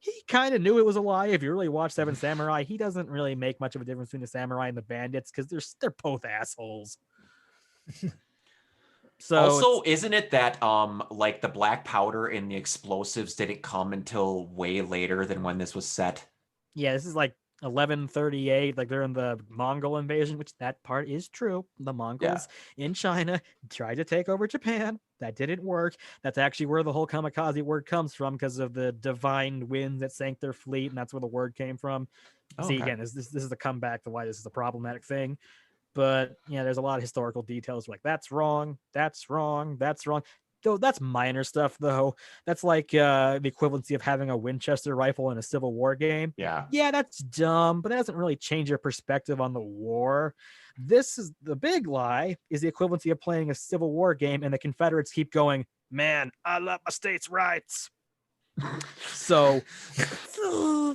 S3: he kind of knew it was a lie. If you really watch Seven Samurai, he doesn't really make much of a difference between the samurai and the bandits because they're both assholes. So
S2: also, isn't it that like the black powder and the explosives didn't come until way later than when this was set?
S3: Yeah, this is like 1138, like during the Mongol invasion, which that part is true. The Mongols in China tried to take over Japan. That didn't work. That's actually where the whole kamikaze word comes from, because of the divine winds that sank their fleet, and that's where the word came from. See, again, this is the comeback to why this is a problematic thing. But yeah, there's a lot of historical details like that's wrong, that's wrong, that's wrong. Though that's minor stuff, though. That's like the equivalency of having a Winchester rifle in a Civil War game.
S2: Yeah,
S3: that's dumb, but that doesn't really change your perspective on the war. This is the big lie, is the equivalency of playing a Civil War game and the Confederates keep going, man, I love my state's rights. So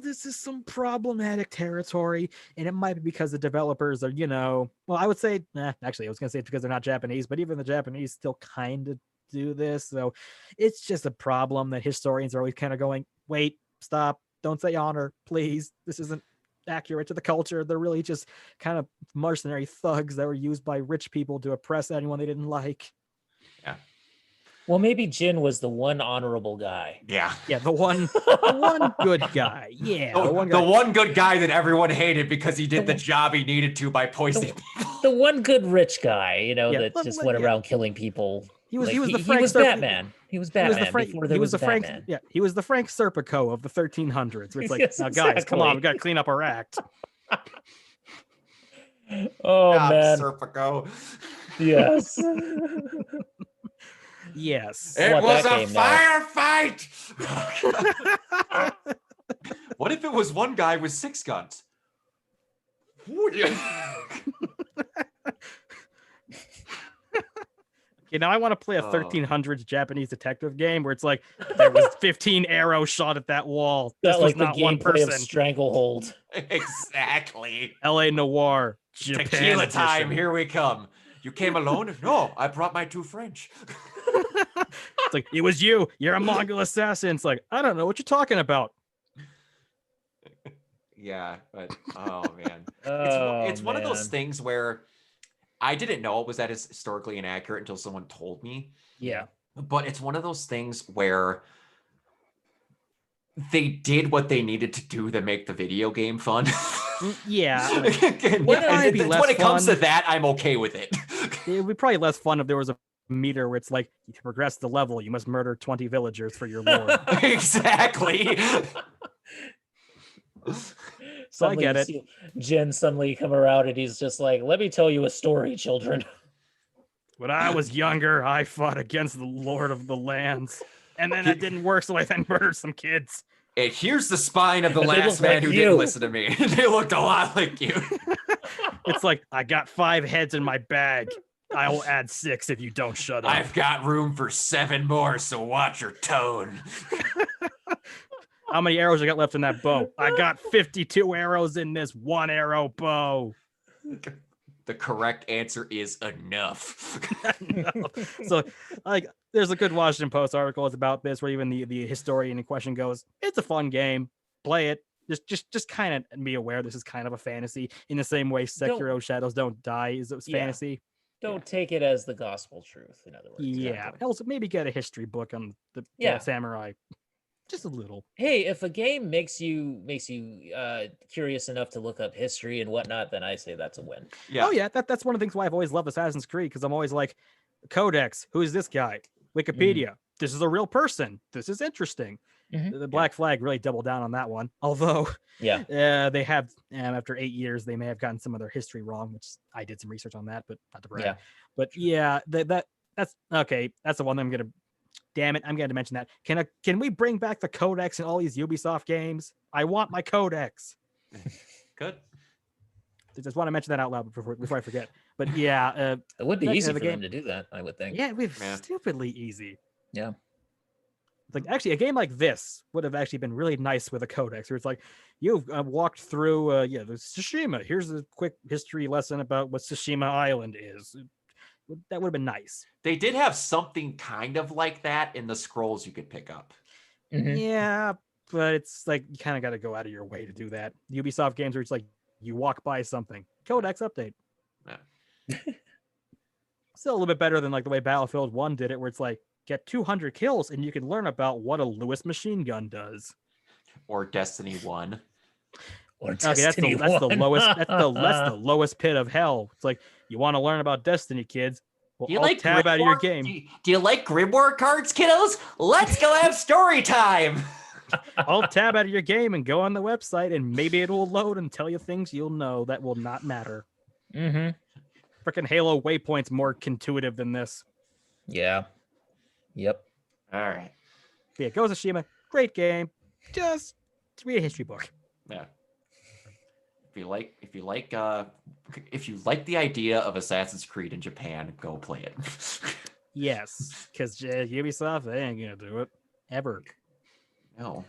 S3: this is some problematic territory, and it might be because the developers are, well, I would say, actually, I was going to say it's because they're not Japanese, but even the Japanese still kind of do this. So it's just a problem that historians are always kind of going, wait, stop, don't say honor, please. This isn't accurate to the culture. They're really just kind of mercenary thugs that were used by rich people to oppress anyone they didn't like.
S2: Yeah.
S1: Well, maybe Jin was the one honorable guy.
S2: Yeah.
S3: Yeah, the one good guy. Yeah,
S2: the one good guy that everyone hated because he did the job he needed to by poisoning people.
S1: The one good rich guy, that just went around killing people.
S3: He was
S1: Batman. He was Batman before there was a Batman.
S3: Yeah, he was the Frank Serpico of the 1300s. It's like,
S1: yes,
S3: now guys, come on, we got to clean up our act.
S1: Oh, man.
S2: Serpico.
S1: Yes.
S3: Yes.
S2: It was a firefight. What if it was one guy with 6 guns?
S3: Now I want to play a 1300s Japanese detective game where it's like there was 15 arrows shot at that wall. This was not one person.
S1: Stranglehold.
S2: Exactly.
S3: LA Noir. Japan
S2: Tequila
S3: edition.
S2: time. Here we come. You came alone? No, I brought my 2 French.
S3: It's like, it was you. You're a Mongol assassin. It's like, I don't know what you're talking about.
S2: Yeah, but oh man, it's one of those things where I didn't know it was that historically inaccurate until someone told me.
S3: Yeah,
S2: but it's one of those things where they did what they needed to do to make the video game fun.
S3: Yeah,
S2: when it comes to that, I'm okay with it.
S3: It would be probably less fun if there was a meter where it's like, to progress the level, you must murder 20 villagers for your lord.
S2: Exactly.
S3: So I get it.
S1: Jin suddenly come around and he's just like, let me tell you a story, children.
S3: When I was younger, I fought against the Lord of the Lands. And then it didn't work, so I then murdered some kids.
S2: And here's the spine of the last man who didn't listen to me. They looked a lot like you.
S3: It's like, I got 5 heads in my bag. I will add 6 if you don't shut up.
S2: I've got room for 7 more, so watch your tone.
S3: How many arrows you got left in that bow? I got 52 arrows in this 1 arrow bow.
S2: The correct answer is enough.
S3: So, like, there's a good Washington Post article about this, where even the historian in question goes, "It's a fun game. Play it. Just kind of be aware this is kind of a fantasy. In the same way, Sekiro Shadows Don't Die is fantasy.
S1: Don't take it as the gospel truth. In other words,
S3: yeah. Also, maybe get a history book on the samurai." Just a little.
S1: Hey, if a game makes you curious enough to look up history and whatnot, then I say that's a win.
S3: Yeah. Oh yeah, that's one of the things why I've always loved Assassin's Creed, because I'm always like, Codex, who is this guy? Wikipedia, this is a real person. This is interesting. The Black Flag really doubled down on that one. Although, they have after 8 years, they may have gotten some of their history wrong, which I did some research on that, but not to brag.
S1: Yeah.
S3: But yeah, that's okay. That's the one I'm gonna damn it, I'm going to mention that. Can we bring back the codex in all these Ubisoft games? I want my codex.
S2: Good.
S3: I just want to mention that out loud before I forget. But yeah,
S1: It would be
S3: the
S1: easy for
S3: game-
S1: them to do that, I would think.
S3: yeah, it was
S2: Yeah.
S3: stupidly easy.
S1: Yeah.
S3: Like actually, a game like this would have actually been really nice with a codex, where it's like you've walked through, the Tsushima. Here's a quick history lesson about what Tsushima Island is. That would have been nice.
S2: They did have something kind of like that in the scrolls you could pick up.
S1: Mhm.
S3: Yeah, but it's like you kind of got to go out of your way to do that. Ubisoft games where it's like you walk by something, codex update.
S2: Yeah.
S3: Still a little bit better than like the way Battlefield 1 did it, where it's like get 200 kills and you can learn about what a Lewis machine gun does.
S2: Or Destiny 1.
S1: Or
S3: Okay, that's
S1: Destiny
S3: the
S1: 1.
S3: lowest. That's the lowest pit of hell. It's like you want to learn about Destiny, kids. Well,
S2: Do you
S3: I'll
S2: like
S3: tab out of your
S2: Grimoire?
S3: game.
S2: Do you like Grimoire cards, kiddos? Let's go have story time.
S3: I'll tab out of your game and go on the website, and maybe it will load and tell you things you'll know that will not matter.
S1: Mm-hmm.
S3: Freaking Halo Waypoint's more intuitive than this.
S1: Yeah. Yep.
S2: All right.
S3: But yeah, Ghost of Tsushima, great game. Just read a history book.
S2: Yeah. If you like the idea of Assassin's Creed in Japan, go play it.
S3: Yes, because Ubisoft, they ain't gonna do it ever.
S2: No.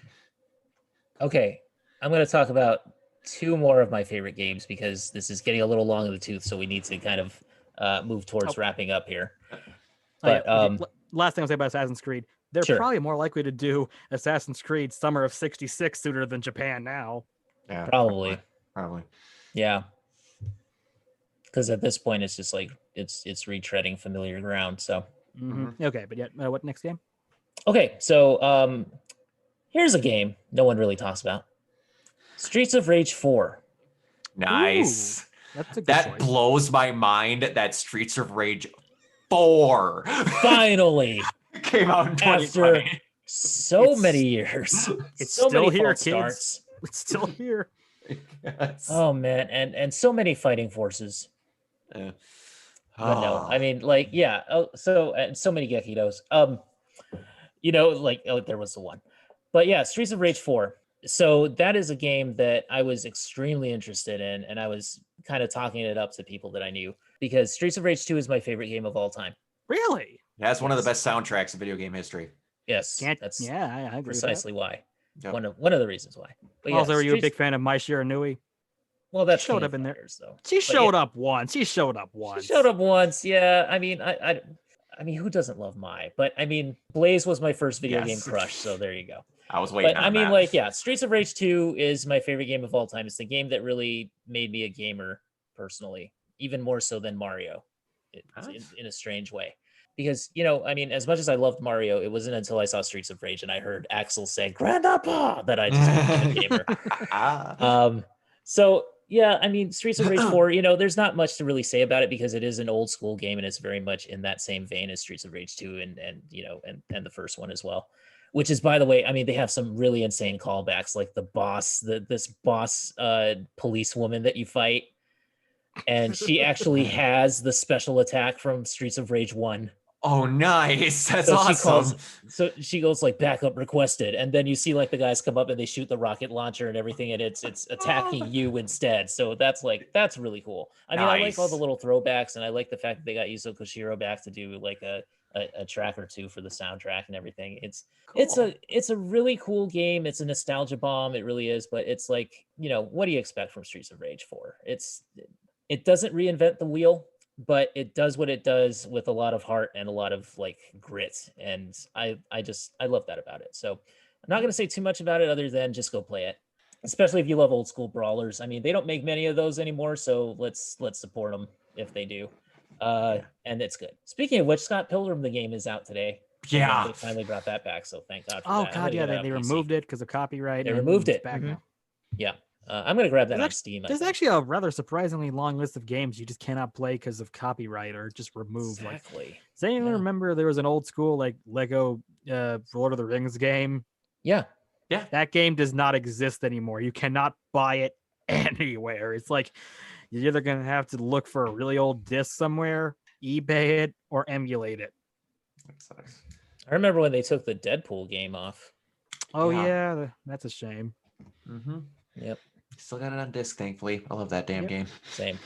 S1: Okay. I'm going to talk about two more of my favorite games because this is getting a little long in the tooth, so we need to kind of move towards wrapping up here. But
S3: last thing I'll say about Assassin's Creed, they're
S1: Sure.
S3: probably more likely to do Assassin's Creed Summer of '66 sooner than Japan now.
S2: Yeah.
S1: Probably.
S2: Probably.
S1: Yeah. Because at this point, it's just like it's retreading familiar ground. So
S3: Okay, but yeah, what next game?
S1: okay, so here's a game no one really talks about: Streets of Rage 4.
S2: Nice.
S3: That's a good
S2: That
S3: choice.
S2: blows my mind that Streets of Rage 4
S1: Finally,
S2: came out in
S1: after
S2: 2020.
S1: so
S3: It's-
S1: many years,
S3: it's
S1: so
S3: still
S1: many
S3: here,
S1: false
S3: kids.
S1: starts.
S3: It's still here.
S2: Yes.
S1: Oh man, and so many fighting forces.
S2: Uh,
S1: But no,
S2: oh.
S1: I mean, like, yeah. Oh, so many Gekidos. There was the one, but yeah, Streets of Rage 4. So that is a game that I was extremely interested in, and I was kind of talking it up to people that I knew because Streets of Rage 2 is my favorite game of all time.
S3: Really?
S2: Yeah, it's one of the best soundtracks in video game history.
S1: Yes,
S3: Can't.
S1: that's
S3: Yeah, I agree.
S1: precisely why.
S2: Yep.
S1: One of the reasons why. But yeah,
S3: Also, are you a
S1: Streets-
S3: big fan of Mai Shiranui?
S1: Well, that's
S3: showed
S1: King
S3: up
S1: of
S3: in there.
S1: Fighters, though.
S3: She
S1: But
S3: showed
S1: yeah.
S3: up once. She showed up once.
S1: Yeah. I mean, I mean, who doesn't love Mai? But I mean, Blaze was my first video game
S2: Yes.
S1: crush, so there you go.
S2: I was waiting
S1: But
S2: on
S1: I mean,
S2: that.
S1: like, yeah, Streets of Rage 2 is my favorite game of all time. It's the game that really made me a gamer personally, even more so than Mario, in a strange way. Because, I mean, as much as I loved Mario, it wasn't until I saw Streets of Rage and I heard Axel say "Grandpa" that I just became a gamer. So yeah, I mean, Streets of Rage 4, there's not much to really say about it because it is an old school game and it's very much in that same vein as Streets of Rage 2 and the first one as well. Which is, by the way, I mean, they have some really insane callbacks, like this boss police woman that you fight, and she actually has the special attack from Streets of Rage 1.
S2: Oh, nice. That's
S1: So
S2: awesome.
S1: she goes like backup requested, and then you see like the guys come up and they shoot the rocket launcher and everything, and it's attacking you instead. So that's really cool. I mean, I like all the
S2: Nice.
S1: little throwbacks, and I like the fact that they got Yuzo Koshiro back to do like a track or two for the soundtrack and everything. It's a really cool game. It's a nostalgia bomb. It really is. But it's like, what do you expect from Streets of Rage 4? It doesn't reinvent the wheel, but it does what it does with a lot of heart and a lot of like grit. And I love that about it. So I'm not going to say too much about it other than just go play it, especially if you love old school brawlers. I mean, they don't make many of those anymore, so let's support them if they do. And it's good. Speaking of which, Scott Pilgrim, the game is out today.
S2: Yeah.
S1: They finally brought that back, so thank God for
S3: Oh
S1: that. I'm
S3: god,
S1: gonna
S3: yeah,
S1: get it
S3: they
S1: on PC.
S3: removed it because of copyright.
S1: They
S3: and
S1: removed
S3: it's
S1: it.
S3: back
S1: Mhm.
S3: now.
S1: Yeah. I'm going to grab that
S3: There's
S1: on
S3: act-
S1: Steam. I
S3: There's
S1: think.
S3: actually a rather surprisingly long list of games you just cannot play because of copyright or just removed. Like,
S1: Exactly.
S3: does anyone
S1: Yeah.
S3: remember there was an old school like Lego Lord of the Rings game?
S1: Yeah.
S3: That game does not exist anymore. You cannot buy it anywhere. It's like you're either gonna have to look for a really old disc somewhere, eBay it, or emulate it.
S2: That sucks.
S1: I remember when they took the Deadpool game off.
S3: Oh
S2: Yeah.
S3: yeah, that's a shame.
S2: Mm-hmm.
S1: Yep.
S2: Still got it on disc, thankfully. I love that damn
S3: Yep.
S2: game.
S1: Same.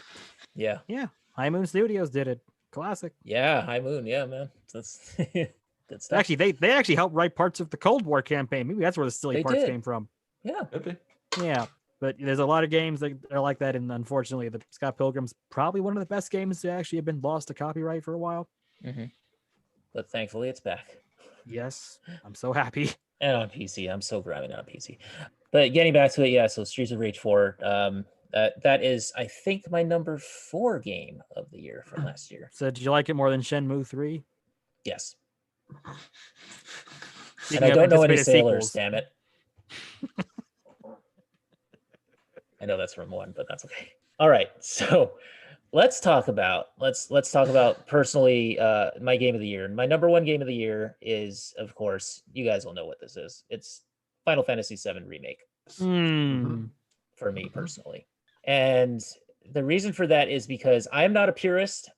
S1: Yeah.
S3: Yeah, High Moon Studios did it. Classic.
S1: Yeah. High Moon. Yeah, man. That's good stuff.
S3: Actually, they actually helped write parts of the Cold War campaign. Maybe that's where the silly
S1: They
S3: parts
S1: did.
S3: came from.
S1: Yeah.
S2: Could be.
S3: Yeah, but there's a lot of games that are like that, and unfortunately, the Scott Pilgrim's probably one of the best games to actually have been lost to copyright for a while.
S1: Mm-hmm. But thankfully, it's back.
S3: Yes, I'm so happy.
S1: And on PC. I'm so grabbing on PC. But getting back to it, yeah. So Streets of Rage 4. That is, I think, my number 4 game of the year from last year.
S3: So, did you like it more than Shenmue 3?
S1: Yes.
S3: Speaking
S1: And I
S3: of
S1: don't know any
S3: anticipated
S1: sailors,
S3: sequels.
S1: damn it. I know that's from 1, but that's okay. All right, so let's talk about personally my game of the year. My number 1 game of the year is, of course, you guys will know what this is. It's Final Fantasy VII Remake for me personally. And the reason for that is because I'm not a purist.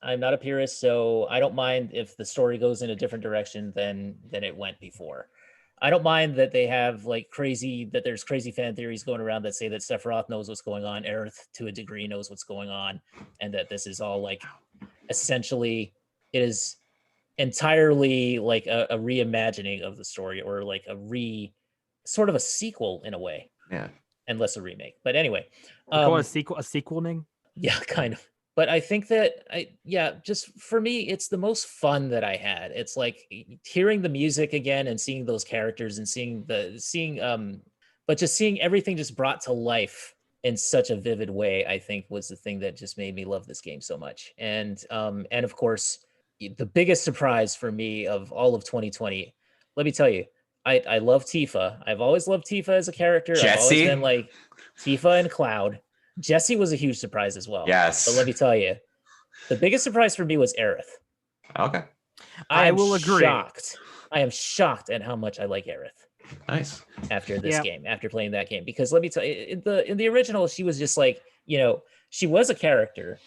S1: So I don't mind if the story goes in a different direction than it went before. I don't mind that they have there's crazy fan theories going around that say that Sephiroth knows what's going on, Aerith to a degree knows what's going on, and that this is all like essentially it is entirely like a reimagining of the story, or like sort of a sequel in a way.
S2: Yeah.
S1: And less a remake. But anyway.
S3: Call it a sequeling?
S1: Yeah, kind of. But I think that just for me, it's the most fun that I had. It's like hearing the music again and seeing those characters and seeing everything just brought to life in such a vivid way, I think was the thing that just made me love this game so much. And of course, the biggest surprise for me of all of 2020, let me tell you, I love Tifa. I've always loved Tifa as a character. I've always
S2: Jessie?
S1: been like Tifa and Cloud. Jessie was a huge surprise as well.
S2: Yes.
S1: But let me tell you, the biggest surprise for me was Aerith.
S2: Okay.
S3: I
S1: am
S3: will agree.
S1: Shocked. I am shocked at how much I like Aerith
S2: Nice.
S1: after this game, after playing that game. Because let me tell you, in the original, she was just like, she was a character.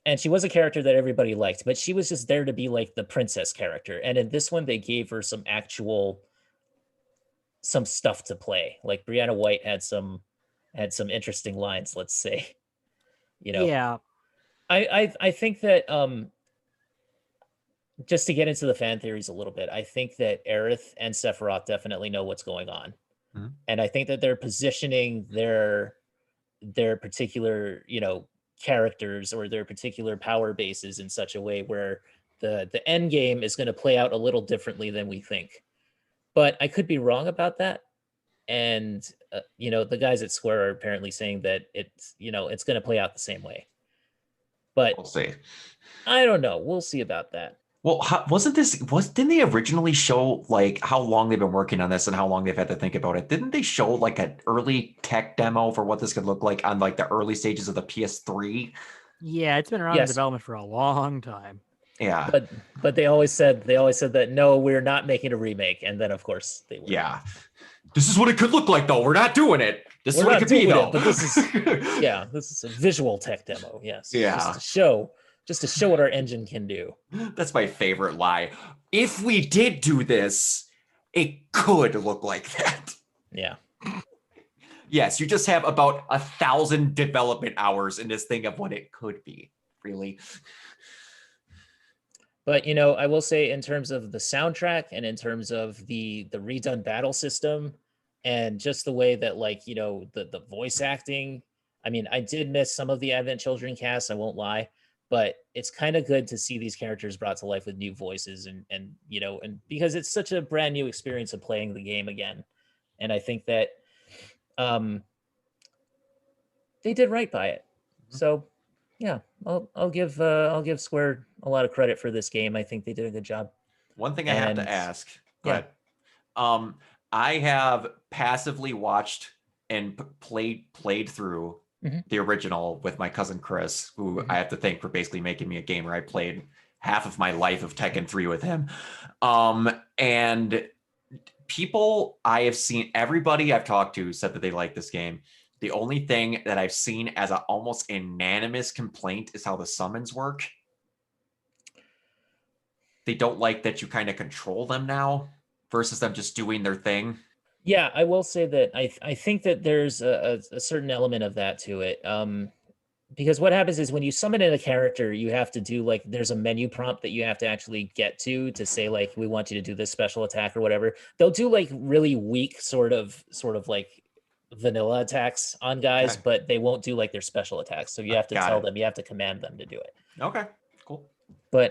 S1: And she was a character that everybody liked, but she was just there to be like the princess character. And in this one, they gave her some stuff to play. Like Brianna White had some interesting lines, let's say.
S3: Yeah.
S1: I think that just to get into the fan theories a little bit, I think that Aerith and Sephiroth definitely know what's going on.
S2: Mm-hmm.
S1: And I think that they're positioning their particular, characters or their particular power bases in such a way where the end game is going to play out a little differently than we think. But I could be wrong about that. And, the guys at Square are apparently saying that it's going to play out the same way. But
S2: We'll see.
S1: I don't know. We'll see about that.
S2: Well, didn't they originally show like how long they've been working on this and how long they've had to think about it? Didn't they show like an early tech demo for what this could look like on like the early stages of the PS3?
S3: Yeah, it's been around in development for a long time.
S2: Yeah.
S1: But they always said that no, we're not making a remake. And then of course they were.
S2: Yeah. This is what it could look like though. We're not doing it. This is what it could be though.
S1: But this is this is a visual tech demo. Yes.
S2: Yeah.
S1: Just to show what our engine can do.
S2: That's my favorite lie. If we did do this, it could look like that.
S1: Yeah.
S2: Yes, you just have about 1,000 development hours in this thing of what it could be. Really.
S1: But I will say in terms of the soundtrack and in terms of the redone battle system and just the way that the voice acting, I mean, I did miss some of the Advent Children cast, I won't lie, but it's kind of good to see these characters brought to life with new voices and because it's such a brand new experience of playing the game again. And I think that they did right by it. So yeah, I'll give Square a lot of credit for this game. I think they did a good job.
S2: One thing I have to ask, but I have passively watched and played through the original with my cousin Chris, who I have to thank for basically making me a gamer. I played half of my life of Tekken 3 with him. And people I have seen, everybody I've talked to said that they like this game. The only thing that I've seen as an almost unanimous complaint is how the summons work. they don't like that you kind of control them now versus them just doing their thing.
S1: Yeah, I will say that I think that there's a certain element of that to it. Because what happens is when you summon in a character, you have to do like there's a menu prompt that you have to actually get to say like we want you to do this special attack or whatever. They'll do like really weak sort of like vanilla attacks on guys,
S2: Okay.
S1: but they won't do like their special attacks. So you have to
S2: Got
S1: tell
S2: it.
S1: them, you have to command them to do it.
S2: Okay, cool.
S1: But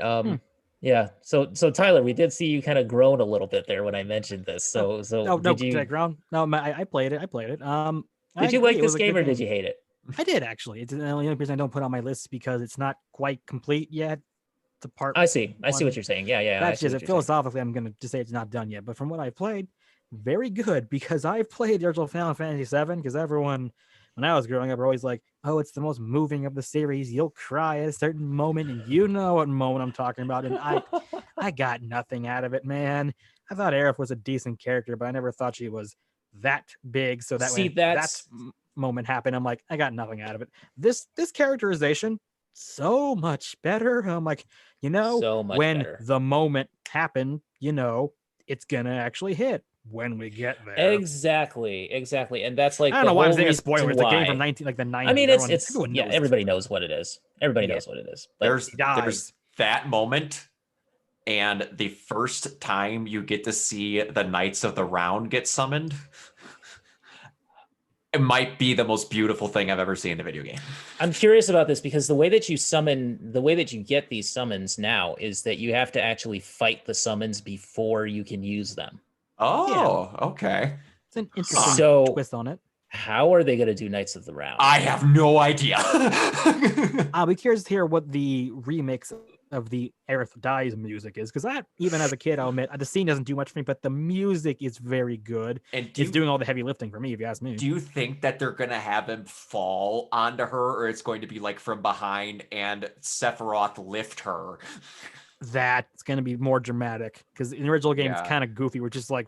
S1: yeah. So Tyler, we did see you kind of groan a little bit there when I mentioned this. So
S3: No,
S1: did you
S3: I played it. I played it.
S1: did you like this game or did you hate it?
S3: I did actually. It's the only reason I don't put it on my list because it's not quite complete yet. It's a part.
S1: I see what
S3: one.
S1: you're saying. Yeah.
S3: That's just it. Philosophically, I'm gonna just say it's not done yet. But from what I played, very good because I've played the original Final Fantasy VII. Because everyone, when I was growing up, were always like, "Oh, it's the most moving of the series. You'll cry at a certain moment, and you know what moment I'm talking about." And I got nothing out of it, man. I thought Aerith was a decent character, but I never thought she was that big. So that
S1: See,
S3: when that moment happened, I'm like, I got nothing out of it. This characterization so much better. I'm like,
S1: so much
S3: when
S1: better.
S3: the moment happened, it's gonna actually hit when we get there.
S1: Exactly. And that's like
S3: I don't know why I'm saying a spoiler. It's a game from
S1: the
S3: 90s.
S1: I mean, everybody
S3: knows
S1: knows what it is. Everybody knows what it is. But
S2: There's that moment, and the first time you get to see the Knights of the Round get summoned, it might be the most beautiful thing I've ever seen in a video game.
S1: I'm curious about this because the way that you get these summons now is that you have to actually fight the summons before you can use them.
S2: Oh, okay.
S3: It's an interesting twist on it.
S1: How are they going to do Knights of the Round?
S2: I have no idea.
S3: I'll be curious to hear what the remix of the Aerith Dies music is, because that, even as a kid, I'll admit, the scene doesn't do much for me, but the music is very good. And it's doing all the heavy lifting for me, if you ask me.
S2: Do you think that they're going to have him fall onto her, or it's going to be like from behind and Sephiroth lift her?
S3: That's going to be more dramatic, because in the original game, it's kind of goofy. We're just like,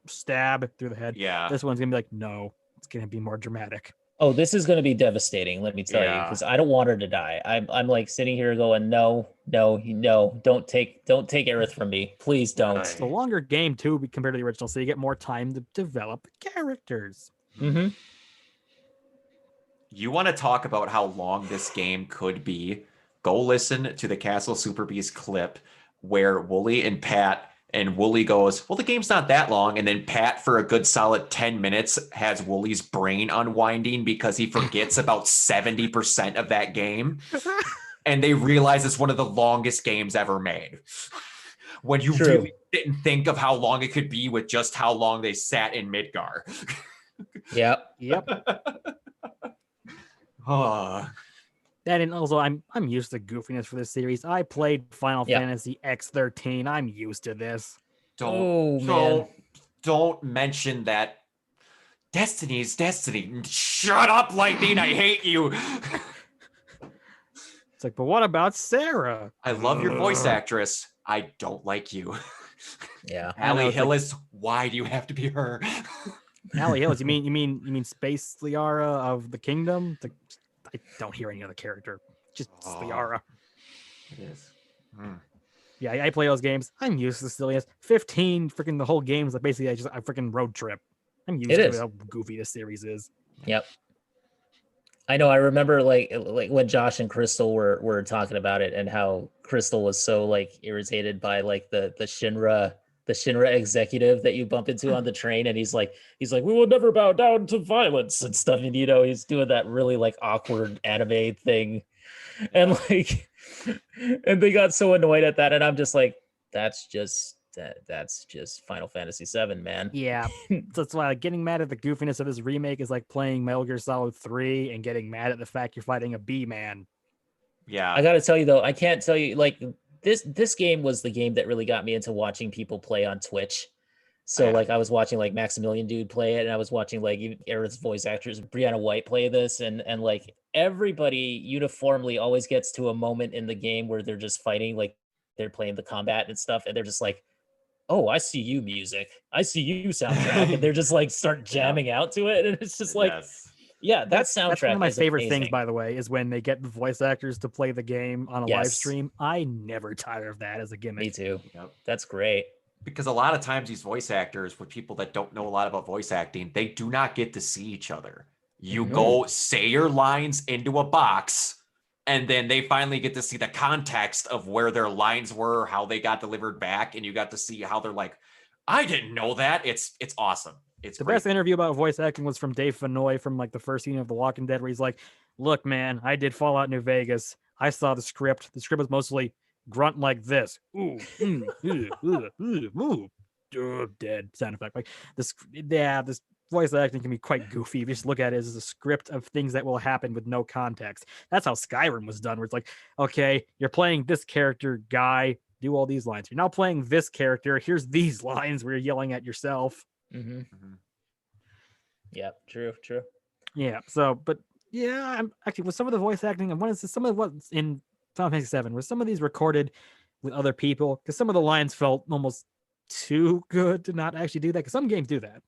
S3: stab through the head.
S2: Yeah.
S3: This one's going to be like, no, it's going to be more dramatic.
S1: Oh, this is going to be devastating, let me tell you, because I don't want her to die. I'm like sitting here going, no, don't take Aerith from me. Please don't.
S3: It's a longer game, too, compared to the original, so you get more time to develop characters.
S1: Mm-hmm.
S2: You want to talk about how long this game could be? Go listen to the Castle Super Beast clip where Wooly and Pat, and Wooly goes, well, the game's not that long. And then Pat, for a good solid 10 minutes, has Wooly's brain unwinding because he forgets about 70% of that game. And they realize it's one of the longest games ever made. When you really didn't think of how long it could be with just how long they sat in Midgar.
S1: Yep.
S3: And also, I'm used to goofiness for this series. I played Final Fantasy X13. I'm used to this.
S2: Don't mention that. Destiny's Destiny. Shut up, Lightning. I hate you.
S3: It's like, but what about Sarah?
S2: I love your voice actress. I don't like you.
S1: Yeah.
S2: Allie Hillis. Why do you have to be her?
S3: Allie Hillis. You mean Space Liara of the Kingdom? I don't hear any other character. Just Liara.
S2: It is.
S3: Yeah, I play those games. I'm used to silliness. 15 freaking the whole game is like basically a freaking road trip. I'm used to how goofy this series is.
S1: Yep. I know. I remember like when Josh and Crystal were talking about it and how Crystal was so like irritated by like the Shinra executive that you bump into on the train, and he's like, we will never bow down to violence and stuff. And he's doing that really like awkward anime thing, and like, and they got so annoyed at that, and I'm just like, that's just Final Fantasy VII, man.
S3: Yeah, that's why getting mad at the goofiness of this remake is like playing Metal Gear Solid 3 and getting mad at the fact you're fighting a B-man.
S2: Yeah,
S1: I gotta tell you though, I can't tell you like. This game was the game that really got me into watching people play on Twitch. So like I was watching like Maximilian Dude play it, and I was watching like Aerith's voice actors, Brianna White, play this, and like everybody uniformly always gets to a moment in the game where they're just fighting, like they're playing the combat and stuff, and they're just like, oh, I see you music, I see you soundtrack, and they're just like start jamming out to it, and it's just like, Yeah, that
S3: That's one
S1: soundtrack
S3: of my
S1: is
S3: favorite things,
S1: amazing.
S3: by the way, is when they get the voice actors to play the game on a live
S1: Yes.
S3: stream. I never tire of that as a gimmick.
S1: Me too.
S2: Yep.
S1: That's great.
S2: Because a lot of times these voice actors, with people that don't know a lot about voice acting, they do not get to see each other. You
S1: Mhm.
S2: go say your lines into a box, and then they finally get to see the context of where their lines were, how they got delivered back, and you got to see how they're like, I didn't know that. It's awesome. It's
S3: The
S2: great.
S3: best interview about voice acting was from Dave Fennoy from like the first season of The Walking Dead, where he's like, "Look, man, I did Fallout New Vegas. I saw the script. The script was mostly grunt like this, ooh, dead sound effect. Like this, yeah, this voice acting can be quite goofy. If you just look at it as a script of things that will happen with no context. That's how Skyrim was done, where it's like, okay, you're playing this character, guy, do all these lines. You're now playing this character. Here's these lines where you're yelling at yourself.
S1: Mm-hmm.
S2: Mhm.
S1: Yep. True. True.
S3: Yeah. So, but yeah, I'm actually with some of the voice acting. I want to see some of what's in Final Fantasy VII. Was some of these recorded with other people? Because some of the lines felt almost too good to not actually do that. Because some games do that.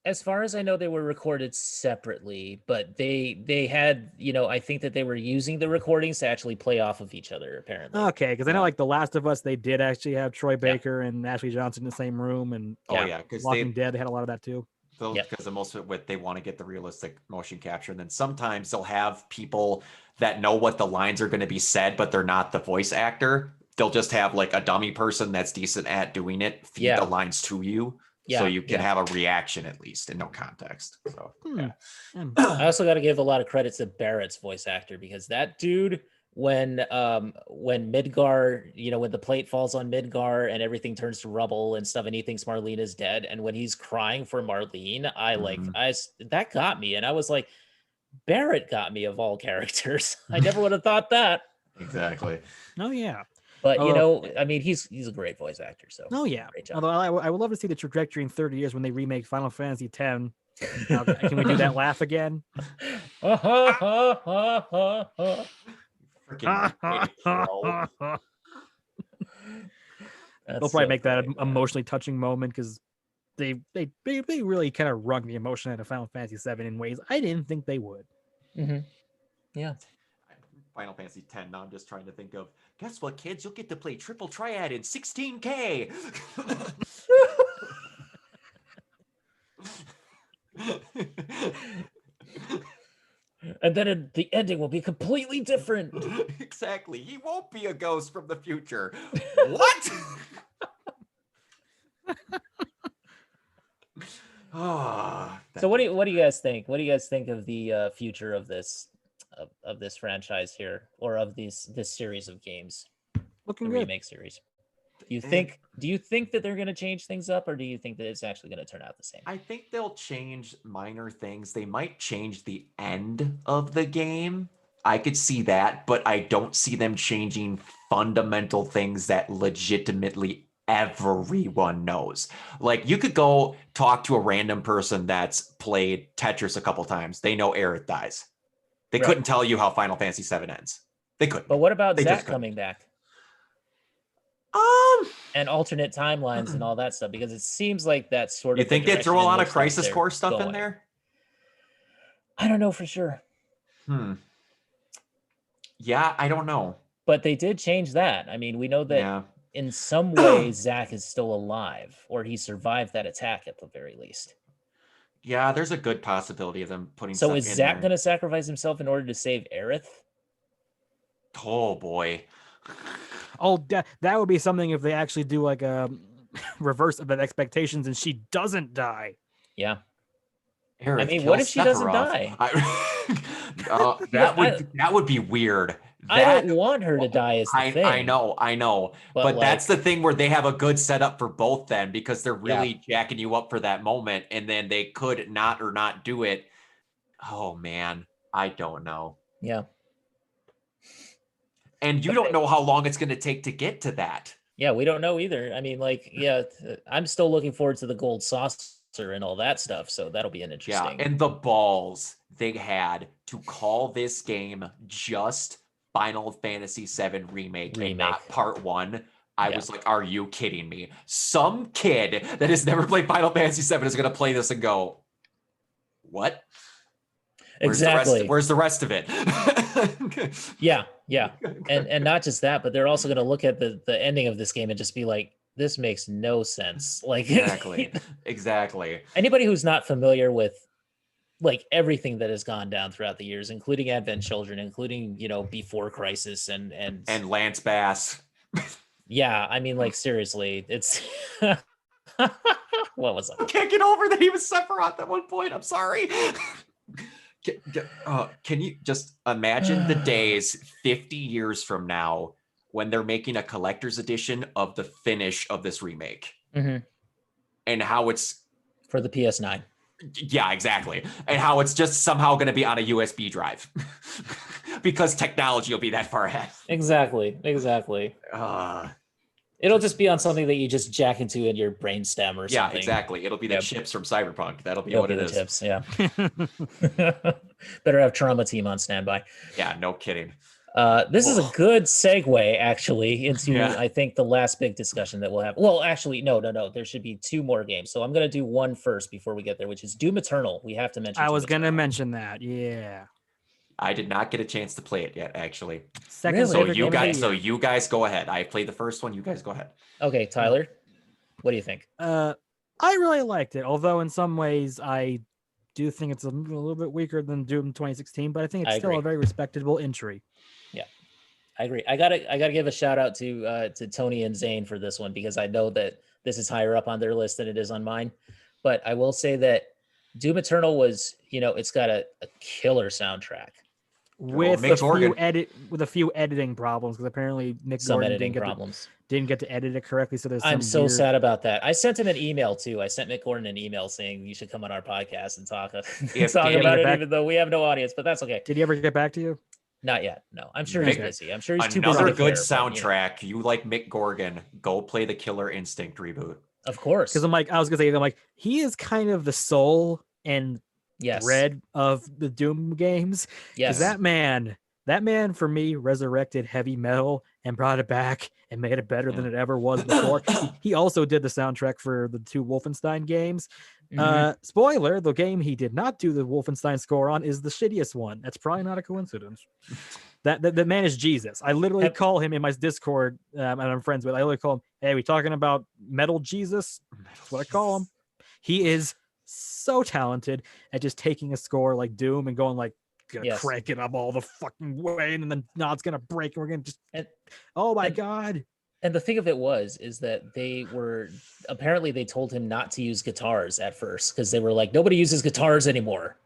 S1: As far as I know, they were recorded separately, but they had, I think that they were using the recordings to actually play off of each other, apparently.
S3: Okay, because I know
S2: Yeah.
S3: like The Last of Us, they did actually have Troy Baker and Ashley Johnson in the same room, and
S2: Oh yeah, because
S3: Walking Dead, they had a lot of that too.
S1: Yep.
S2: because of most of it, they want to get the realistic motion capture, and then sometimes they'll have people that know what the lines are going to be said, but they're not the voice actor. They'll just have like a dummy person that's decent at doing it feed
S1: Yeah.
S2: the lines to you, so
S1: Yeah,
S2: you can
S1: yeah.
S2: have a reaction at least in no context. So yeah.
S1: I also got to give a lot of credit to Barrett's voice actor, because that dude, when Midgar, when the plate falls on Midgar and everything turns to rubble and stuff, and he thinks Marlene is dead, and when he's crying for Marlene, that got me, and I was like, Barrett got me of all characters. I never would have thought that.
S2: Exactly.
S3: Oh yeah.
S1: But
S3: Oh.
S1: I mean, he's a great voice actor. So
S3: Oh yeah.
S1: great job.
S3: Although I would love to see the trajectory in 30 years when they remake Final Fantasy X. Now, can we do that laugh again?
S2: Freaking
S3: They'll probably make that an emotionally touching moment, because they really kind of wrung the emotion out of Final Fantasy VII in ways I didn't think they would.
S1: Mm-hmm. Yeah.
S2: Final Fantasy X. Now I'm just trying to think of, guess what, kids? You'll get to play triple triad in 16K.
S1: And then the ending will be completely different.
S2: Exactly. He won't be a ghost from the future. What?
S1: So what do you guys think? What do you guys think of the future of this of this franchise here, or of this series of games,
S3: Looking
S1: the
S3: good.
S1: remake series? Do you think that they're going to change things up, or do you think that it's actually going to turn out the same?
S2: I think they'll change minor things. They might change the end of the game. I could see that, but I don't see them changing fundamental things that legitimately everyone knows. Like, you could go talk to a random person that's played Tetris a couple times. They know Aerith dies. They
S1: Right.
S2: couldn't tell you how Final Fantasy VII ends. They couldn't.
S1: But what about
S2: They just
S1: Zack
S2: couldn't.
S1: coming back
S2: Um,
S1: and alternate timelines and all that stuff? Because it seems like that's sort of
S2: you think
S1: the
S2: they throw a
S1: direction in
S2: lot of
S1: which
S2: Crisis
S1: they're
S2: Core stuff in
S1: going.
S2: there?
S1: I don't know for sure,
S2: Yeah, I don't know.
S1: but they did change that. I mean, we know that
S2: Yeah.
S1: in some way Zack is still alive, or he survived that attack at the very least.
S2: Yeah, there's a good possibility of them putting
S1: So
S2: stuff
S1: is
S2: in
S1: Zack
S2: there.
S1: going to sacrifice himself in order to save Aerith?
S2: Oh boy.
S3: Oh, that would be something if they actually do like a reverse of the expectations and she doesn't die.
S1: Yeah.
S2: Aerith,
S1: I mean,
S2: kill
S1: what if she doesn't
S2: Sephiroth.
S1: die?
S2: That would be weird.
S1: I don't want her to die is the thing.
S2: I know. But that's
S1: like,
S2: the thing where they have a good setup for both then, because they're really jacking you up for that moment, and then they could not do it. Oh man, I don't know.
S1: Yeah.
S2: And you don't know how long it's going to take to get to that.
S1: Yeah, we don't know either. I mean, like, yeah, I'm still looking forward to the gold saucer and all that stuff, so that'll be an interesting.
S2: Yeah, and the balls they had to call this game just Final Fantasy VII Remake. And not Part 1. I was like, are you kidding me? Some kid that has never played Final Fantasy VII is going to play this and go, what?
S1: Exactly.
S2: Where's the rest of it?
S1: Yeah. And not just that, but they're also going to look at the ending of this game and just be like, this makes no sense. Like
S2: exactly.
S1: Anybody who's not familiar with like everything that has gone down throughout the years, including Advent Children, including, Before Crisis and
S2: Lance Bass.
S1: Yeah, I mean, like, seriously, it's what was
S2: I can't get over that he was Sephiroth at one point. I'm sorry. Can you just imagine the days 50 years from now when they're making a collector's edition of the finish of this remake? And how it's
S1: for the PS9.
S2: Yeah, exactly. And how it's just somehow going to be on a USB drive because technology will be that far ahead.
S1: Exactly. It'll just be on something that you just jack into in your brainstem or something.
S2: Yeah, exactly. It'll be the chips from Cyberpunk. That'll be what it is.
S1: Chips, yeah. Better have Trauma Team on standby.
S2: Yeah, no kidding.
S1: This is a good segue, actually, into I think the last big discussion that we'll have. Well, actually, no. There should be two more games. So I'm going to do one first before we get there, which is Doom Eternal. We have to mention.
S3: I was going to mention that. Yeah.
S2: I did not get a chance to play it yet, actually.
S3: Second
S2: So you guys go ahead. I played the first one. You guys go ahead.
S1: Okay, Tyler, what do you think?
S3: I really liked it, although in some ways I do think it's a little bit weaker than Doom 2016, but I think it's still a very respectable entry.
S1: Yeah, I agree. I gotta give a shout out to Tony and Zane for this one, because I know that this is higher up on their list than it is on mine. But I will say that Doom Eternal was, it's got a killer soundtrack.
S3: With a few editing problems, because apparently Mick Gordon didn't get to edit it correctly. So
S1: I'm so sad about that. I sent him an email too. I sent Mick Gordon an email saying you should come on our podcast and talk about it, even though we have no audience. But that's okay.
S3: Did he ever get back to you?
S1: Not yet. No, I'm sure he's busy. I'm sure he's too busy.
S2: Another good soundtrack. But, you like Mick Gordon? Go play the Killer Instinct reboot.
S1: Of course,
S3: because he is kind of the soul and thread of the Doom games.
S1: Yes,
S3: that man for me resurrected heavy metal and brought it back and made it better than it ever was before. He also did the soundtrack for the two Wolfenstein games. Spoiler, the game he did not do the Wolfenstein score on is the shittiest one. That's probably not a coincidence. That man is Jesus. I literally call him in my Discord, and I'm friends with. I literally call him, "Hey, we talking about Metal Jesus?" That's what I call him. He is so talented at just taking a score like Doom and going like, gonna crank it up all the fucking way, and then it's gonna break, and we're gonna just oh my god.
S1: And the thing of it is that they told him not to use guitars at first, because they were like, nobody uses guitars anymore.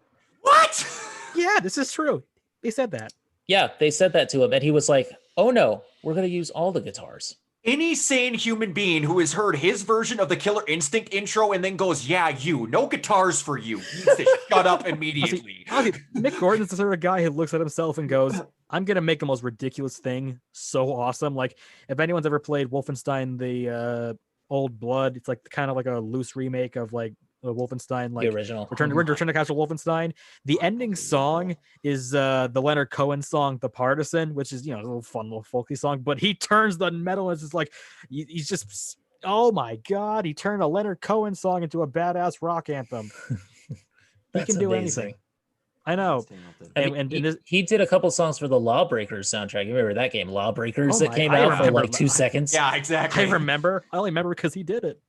S2: What?
S3: Yeah, this is true. They said that.
S1: Yeah, they said that to him, and he was like, oh no, we're going to use all the guitars.
S2: Any sane human being who has heard his version of the Killer Instinct intro and then goes, no guitars for you, needs to shut up immediately.
S3: Mick Gordon's the sort of guy who looks at himself and goes, I'm going to make the most ridiculous thing so awesome. Like, if anyone's ever played Wolfenstein, the Old Blood, it's like kind of like a loose remake of like Wolfenstein, like
S1: the original
S3: Return to Castle Wolfenstein. The ending song is the Leonard Cohen song "The Partisan," which is a little fun little folky song, but he turns the metal, and it's like he's just, oh my god, he turned a Leonard Cohen song into a badass rock anthem. He can do anything. I know.
S1: He did a couple songs for the Lawbreakers soundtrack. You remember that game, Lawbreakers, that came out for like 2 seconds?
S2: Yeah, exactly.
S3: I only remember because he did it.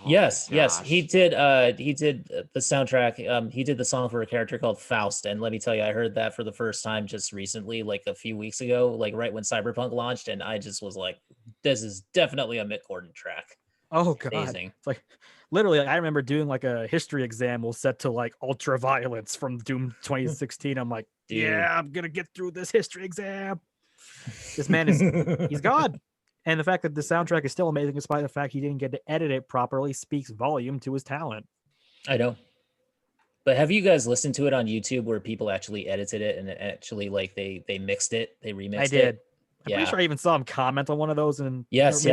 S1: Yes, he did the soundtrack. He did the song for a character called Faust, and let me tell you, I heard that for the first time just recently, like a few weeks ago, like right when Cyberpunk launched, and I just was like, this is definitely a Mick Gordon track.
S3: Oh god.
S1: Amazing.
S3: It's like literally, I remember doing like a history exam set to like ultra violence from Doom 2016. I'm like, yeah, I'm gonna get through this history exam. This man he's God. And the fact that the soundtrack is still amazing, despite the fact he didn't get to edit it properly, speaks volume to his talent.
S1: I know. But have you guys listened to it on YouTube where people actually edited it and actually like they mixed it, they remixed it?
S3: I did. I'm pretty sure I even saw him comment on one of those. And
S1: yes.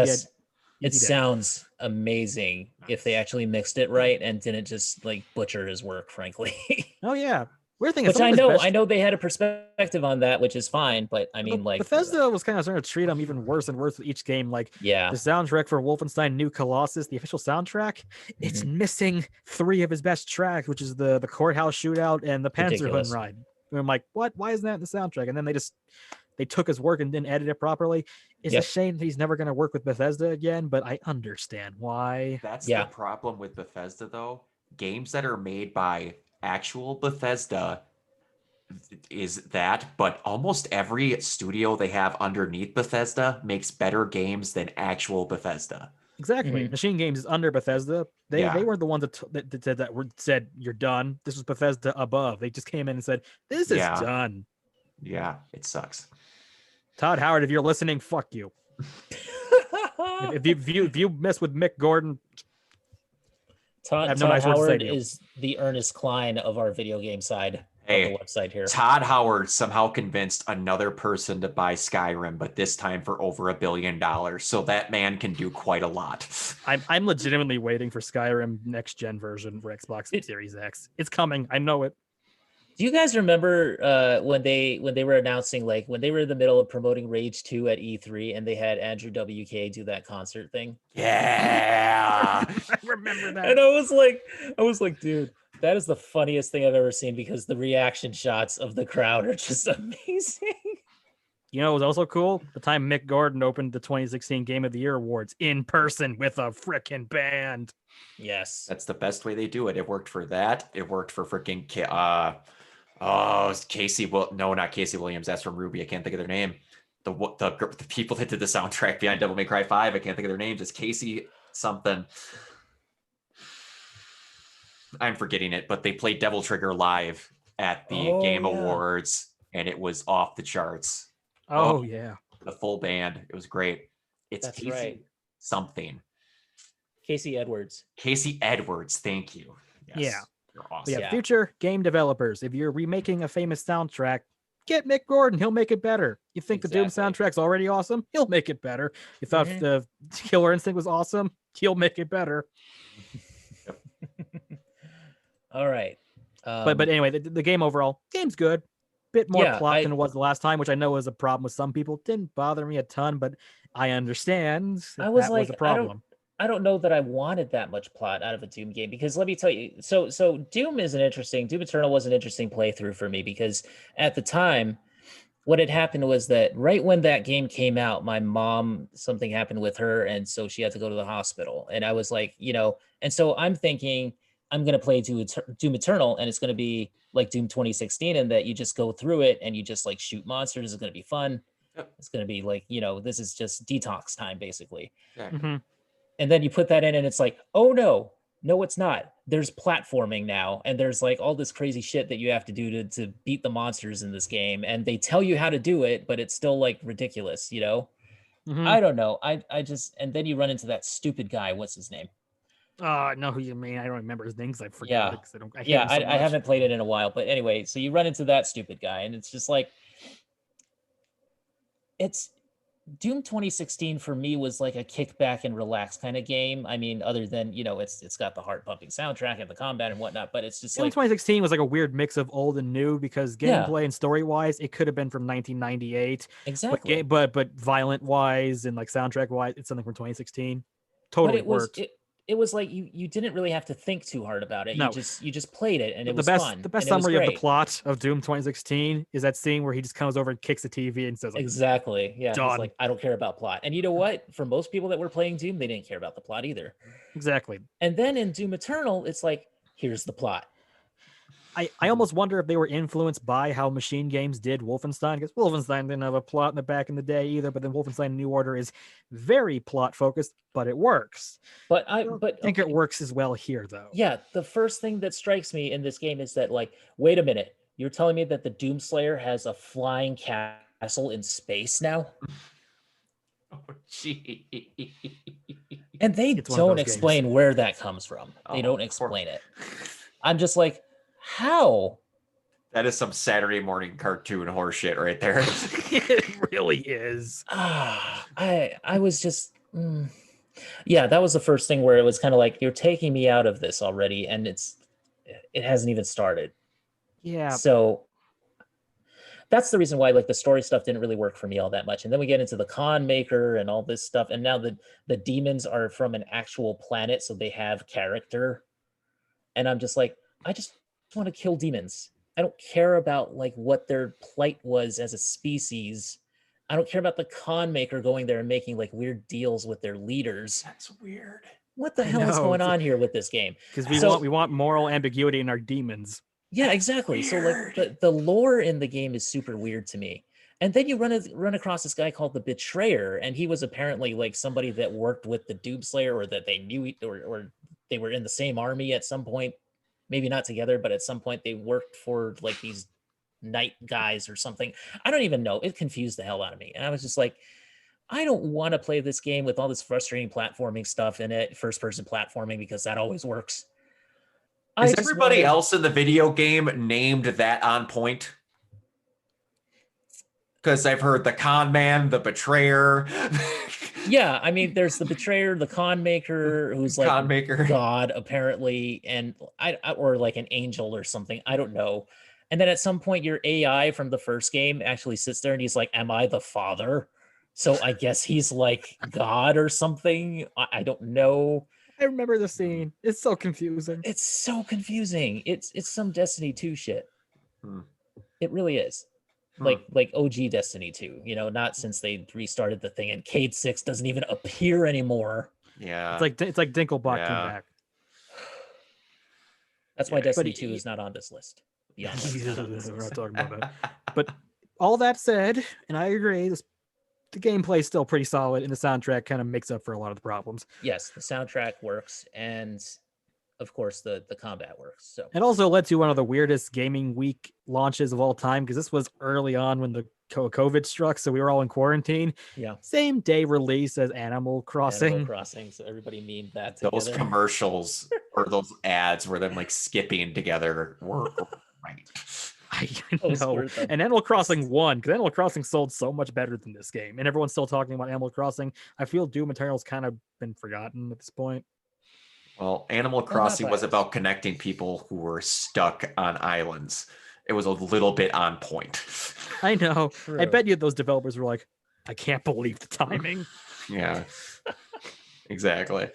S1: It sounds amazing if they actually mixed it right and didn't just like butcher his work, frankly.
S3: Oh yeah. Weird thing is,
S1: Which
S3: some
S1: I
S3: of his
S1: know,
S3: best-
S1: I know they had a perspective on that, which is fine. But I mean, like
S3: Bethesda was kind of starting to treat him even worse and worse with each game. Like
S1: yeah,
S3: the soundtrack for Wolfenstein New Colossus, the official soundtrack, it's
S1: Mhm.
S3: missing 3 of his best tracks, which is the courthouse shootout and the Panzerhund
S1: Ridiculous.
S3: ride. And I'm like, what? Why isn't that in the soundtrack? And then they took his work and didn't edit it properly. It's a
S1: Yep.
S3: shame that he's never going to work with Bethesda again, but I understand why.
S2: That's
S1: Yeah.
S2: the problem with Bethesda, though. Games that are made by actual Bethesda is that, but almost every studio they have underneath Bethesda makes better games than actual Bethesda.
S3: Exactly.
S1: Mhm.
S3: Machine Games is under Bethesda. They
S2: Yeah.
S3: weren't the ones that said said you're done. This was Bethesda above. They just came in and said this is
S2: Yeah.
S3: done.
S2: Yeah, it sucks.
S3: Todd Howard, if you're listening, fuck you. If you mess with Mick Gordon, I have no
S1: Todd
S3: nice words to say
S1: Howard
S3: to you.
S1: is the Ernest Klein of our video game side
S2: Hey,
S1: of the website here.
S2: Todd Howard somehow convinced another person to buy Skyrim, but this time for over $1 billion. So that man can do quite a lot.
S3: I'm legitimately waiting for Skyrim next gen version for Xbox Series X. It's coming. I know it.
S1: Do you guys remember when they were announcing, like when they were in the middle of promoting Rage 2 at E3 and they had Andrew WK do that concert thing?
S2: Yeah.
S3: I remember that.
S1: And I was like, dude, that is the funniest thing I've ever seen because the reaction shots of the crowd are just amazing.
S3: You know, it was also cool the time Mick Gordon opened the 2016 Game of the Year awards in person with a freaking band.
S1: Yes.
S2: That's the best way they do it. It worked for that. It worked for freaking Casey. Well, no, not Casey Williams. That's from Ruby. I can't think of their name. The people that did the soundtrack behind Devil May Cry 5. I can't think of their names. It's Casey something. I'm forgetting it, but they played Devil Trigger live at the Game Awards, and it was off the charts.
S3: Oh yeah,
S2: the full band. It was great. It's
S1: That's
S2: Casey
S1: right.
S2: something.
S1: Casey Edwards.
S2: Casey Edwards. Thank you. Yes,
S3: Yeah.
S2: you're
S3: But
S2: awesome.
S3: yeah,
S1: Yeah.
S3: future game developers, if you're remaking a famous soundtrack, get Mick Gordon. He'll make it better. You think the Doom
S1: Exactly.
S3: soundtrack's already awesome? He'll make it better. You thought
S1: Mhm.
S3: the Killer Instinct was awesome? He'll make it better.
S1: All right.
S3: But anyway, the game overall, game's good. Bit more
S1: Yeah,
S3: plot
S1: I-
S3: than it was the last time, which I know was a problem with some people. Didn't bother me a ton, but I understand
S1: I was
S3: that
S1: like,
S3: was a problem.
S1: I don't know that I wanted that much plot out of a Doom game because let me tell you, so Doom is an interesting, Doom Eternal was an interesting playthrough for me because at the time, what had happened was that right when that game came out, my mom, something happened with her, and so she had to go to the hospital. And I was like, and so I'm thinking I'm gonna play Doom Eternal, and it's gonna be like Doom 2016, and that you just go through it and you just like shoot monsters. It's gonna be fun.
S2: Yep.
S1: It's gonna be like, this is just detox time, basically.
S2: Exactly.
S3: Mhm.
S1: And then you put that in and it's like, oh no, it's not. There's platforming now. And there's like all this crazy shit that you have to do to beat the monsters in this game. And they tell you how to do it, but it's still like ridiculous,
S3: Mhm.
S1: I don't know. I just, and then you run into that stupid guy. What's his name?
S3: I know who you mean. I don't remember his name because I forgot
S1: Yeah.
S3: it. 'Cause I hate
S1: Yeah,
S3: him so
S1: I
S3: much.
S1: haven't played it in a while. But anyway, so you run into that stupid guy and it's just like, it's Doom 2016 for me was like a kick back and relax kind of game. I mean, other than, it's got the heart pumping soundtrack and the combat and whatnot, but it's just
S3: Doom
S1: like,
S3: 2016 was like a weird mix of old and new because
S1: Yeah.
S3: gameplay and story wise, it could have been from 1998.
S1: exactly.
S3: But violent wise and like soundtrack wise, it's something from 2016.
S1: But
S3: Totally
S1: it was
S3: worked.
S1: it was like you didn't really have to think too hard about it.
S3: No.
S1: You just played it and it
S3: the
S1: was
S3: best
S1: fun.
S3: the best
S1: and it was
S3: summary of the
S1: great.
S3: plot of Doom 2016 is that scene where he just comes over and kicks the TV and says like,
S1: Exactly. Yeah. He's
S3: Done.
S1: like, I don't care about plot. And you know what? For most people that were playing Doom, they didn't care about the plot either.
S3: exactly.
S1: And then in Doom Eternal, it's like, here's the plot.
S3: I almost wonder if they were influenced by how Machine Games did Wolfenstein, because Wolfenstein didn't have a plot in the back in the day either, but then Wolfenstein New Order is very plot focused, but it works.
S1: But
S3: I think it
S1: okay,
S3: works as well here though.
S1: yeah, the first thing that strikes me in this game is that, like, wait a minute, you're telling me that the Doomslayer has a flying castle in space now?
S2: Oh, gee.
S1: And they
S3: It's one of
S1: don't
S3: those games.
S1: explain where that comes from. They
S2: Oh,
S1: don't
S2: poor-
S1: explain it. I'm just like, how?
S2: That is some Saturday morning cartoon horseshit right there.
S3: It really is.
S1: I was just yeah, that was the first thing where it was kind of like, you're taking me out of this already, and it hasn't even started.
S3: Yeah.
S1: So that's the reason why like the story stuff didn't really work for me all that much. And then we get into the con maker and all this stuff. And now the demons are from an actual planet, so they have character. And I'm just like, I just want to kill demons. I don't care about like what their plight was as a species. I don't care about the con maker going there and making like weird deals with their leaders.
S2: That's weird.
S1: What the
S3: I
S1: hell is
S3: know,
S1: going
S3: it's-
S1: on here with this game?
S3: Because
S1: So-
S3: we want moral ambiguity in our demons.
S1: Yeah, exactly. So like the lore in the game is super weird to me. And then you run across this guy called the Betrayer, and he was apparently like somebody that worked with the Doomslayer, or that they knew, or they were in the same army at some point. Maybe not together, but at some point they worked for like these night guys or something. I don't even know. It confused the hell out of me. And I was just like, I don't want to play this game with all this frustrating platforming stuff in it, first person platforming, because that always works.
S2: Is everybody else in the video game named that on point? Because I've heard the con man, the betrayer.
S1: Yeah, I mean, there's the Betrayer, the con maker, who's like
S2: Con maker.
S1: God apparently, and or like an angel or something. I don't know. And then at some point, your AI from the first game actually sits there and he's like, "Am I the father?" So I guess he's like God or something. I don't know.
S3: I remember the scene. It's so confusing.
S1: It's so confusing. It's some Destiny 2 shit.
S2: Hmm.
S1: It really is. Like OG Destiny 2, you know, not since they restarted the thing, and Cade 6 doesn't even appear anymore.
S2: Yeah.
S3: It's like Dinklebot came
S2: Yeah.
S3: back.
S1: That's why
S2: Yeah.
S1: Destiny
S3: But
S1: 2 is not on this list. Yeah.
S3: We're not talking about that. But all that said, and I agree, the gameplay is still pretty solid, and the soundtrack kind of makes up for a lot of the problems.
S1: Yes, the soundtrack works, and of course the combat works. So
S3: It also led to one of the weirdest gaming week launches of all time, because this was early on when the COVID struck, so we were all in quarantine.
S1: yeah,
S3: Same day release as Animal Crossing.
S1: Animal Crossing. So everybody memed that
S2: Those
S1: together.
S2: commercials or those ads where them like skipping together were right.
S3: I
S1: Those
S3: know.
S1: were the
S3: And Animal Crossing won, because Animal Crossing sold so much better than this game, and everyone's still talking about Animal Crossing. I feel Doom Eternal's kind of been forgotten at this point.
S2: Well, Animal
S1: not
S2: Crossing was
S1: biased.
S2: about connecting people who were stuck on islands. It was a little bit on point.
S3: I know. I
S1: True.
S3: bet you those developers were like, I can't believe the timing.
S2: Yeah. Exactly.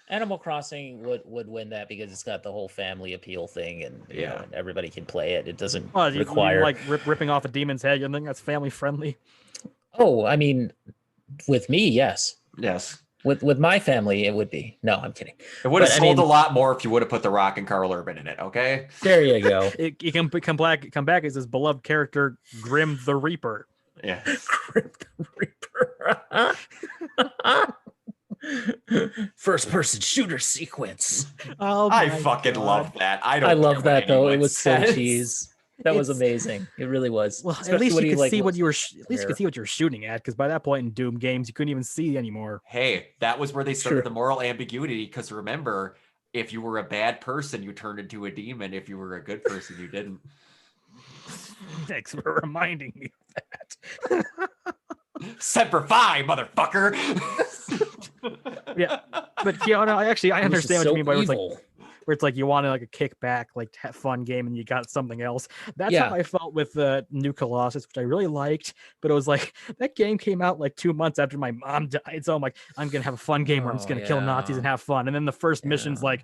S1: Animal Crossing would win that because it's got the whole family appeal thing, and you know,
S2: Yeah.
S1: and everybody can play it. It doesn't
S3: Oh, you
S1: require
S3: like ripping off a demon's head. You think that's family friendly?
S1: Oh, I mean, with me, yes.
S2: Yes.
S1: With my family, it would be. No, I'm kidding.
S2: It would have
S1: But, I
S2: sold
S1: mean-
S2: a lot more if you would have put The Rock and Carl Urban in it, okay?
S1: There you go.
S3: It can come back as his beloved character, Grim the Reaper.
S2: Yeah.
S1: Crypt Reaper. First person shooter sequence.
S3: Oh,
S2: I
S3: my
S2: fucking
S3: God.
S2: love that. I don't
S1: I
S2: care
S1: love
S2: what
S1: that though. It
S2: anyone
S1: was so
S2: says.
S1: cheese. That was
S3: It's-
S1: amazing. It really was.
S3: Well, at
S1: Especially
S3: least
S1: when
S3: you
S1: he,
S3: could
S1: like,
S3: see what
S1: looks
S3: you were. At least you
S1: rare.
S3: could see what you were shooting at, because by that point in Doom games, you couldn't even see anymore.
S2: Hey, that was where they started
S1: True.
S2: the moral ambiguity, because remember, if you were a bad person, you turned into a demon. If you were a good person, you didn't.
S3: Thanks for reminding me of that.
S2: Semper Fi, motherfucker!
S3: Yeah, but you know, no, I
S1: It was
S3: understand what
S1: so
S3: you mean by
S1: evil.
S3: where it's like you want to like a kickback, like fun game, and you got something else. That's
S1: Yeah.
S3: how I felt with New Colossus, which I really liked. But it was like that game came out like 2 months after my mom died, so I'm like, I'm gonna have a fun game where I'm just
S1: Oh,
S3: gonna kill Nazis and
S1: yeah.
S3: have fun. And then the first mission's
S1: Yeah.
S3: like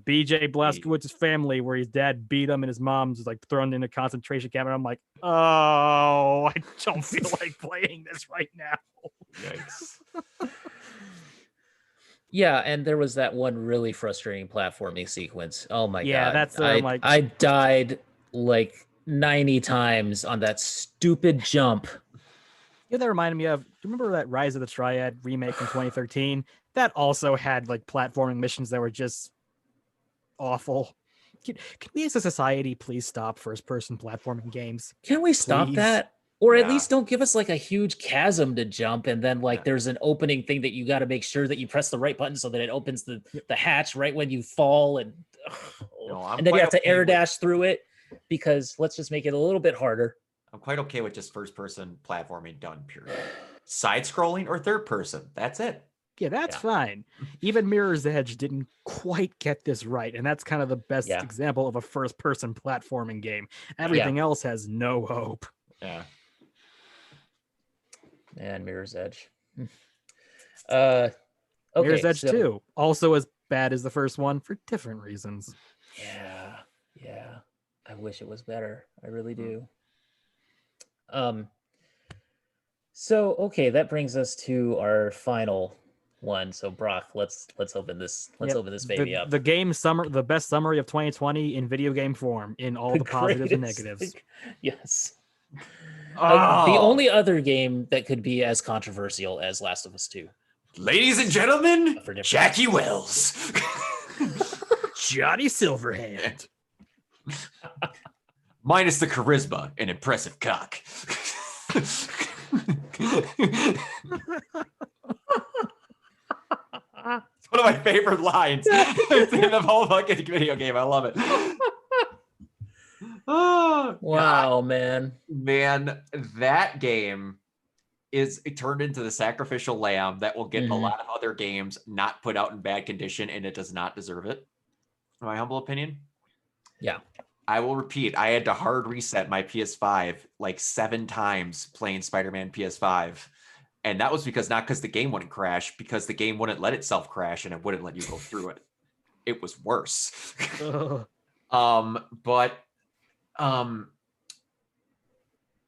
S3: BJ Blazkowicz's family, where his dad beat him and his mom's like thrown in a concentration camp. And I'm like, oh, I don't feel like playing this right now.
S2: Yikes.
S1: Yeah, and there was that one really frustrating platforming sequence. Oh my
S3: Yeah,
S1: god.
S3: that's,
S1: I,
S3: like-
S1: I died like 90 times on that stupid jump.
S3: Yeah, that reminded me of. Do you remember that Rise of the Triad remake from 2013? That also had like platforming missions that were just awful. Can we as a society please stop first-person platforming games?
S1: Can we stop
S3: Please.
S1: that? Or at
S2: Yeah.
S1: least don't give us like a huge chasm to jump, and then like
S2: Yeah.
S1: there's an opening thing that you got to make sure that you press the right button so that it opens the hatch right when you fall, and
S2: No, I'm
S1: and then you
S2: quite
S1: have to
S2: okay
S1: air
S2: with-
S1: dash through it, because let's just make it a little bit harder.
S2: I'm quite okay with just first person platforming done, period. Side scrolling or third person. That's it.
S3: Yeah, that's
S1: Yeah.
S3: fine. Even Mirror's Edge didn't quite get this right, and that's kind of the best
S1: Yeah.
S3: example of a first-person platforming game. Everything else has no hope.
S2: Yeah.
S1: And Mirror's Edge. Okay,
S3: Mirror's Edge
S1: so
S3: 2, also as bad as the first one for different reasons.
S1: yeah. I wish it was better. I really do. So okay, that brings us to our final one. So Brock, let's open this. Let's
S3: Yep,
S1: open this baby up.
S3: The best summary of 2020 in video game form, in all the positives and
S1: greatest-
S3: negatives.
S1: Yes. The
S2: Oh,
S1: only other game that could be as controversial as Last of Us 2.
S2: ladies and gentlemen,
S1: For different
S2: Jackie Wells.
S3: Johnny Silverhand.
S2: Minus the charisma and impressive cock. It's one of my favorite lines in the whole fucking video game. I love it. Oh,
S1: Wow, man.
S2: man, that game it turned into the sacrificial lamb that will get a
S1: Mhm.
S2: lot of other games not put out in bad condition, and it does not deserve it, in my humble opinion.
S1: Yeah.
S2: I will repeat, I had to hard reset my PS5 like 7 times playing Spider-Man PS5. And that was not because the game wouldn't crash, because the game wouldn't let itself crash and it wouldn't let you go through it. It was worse.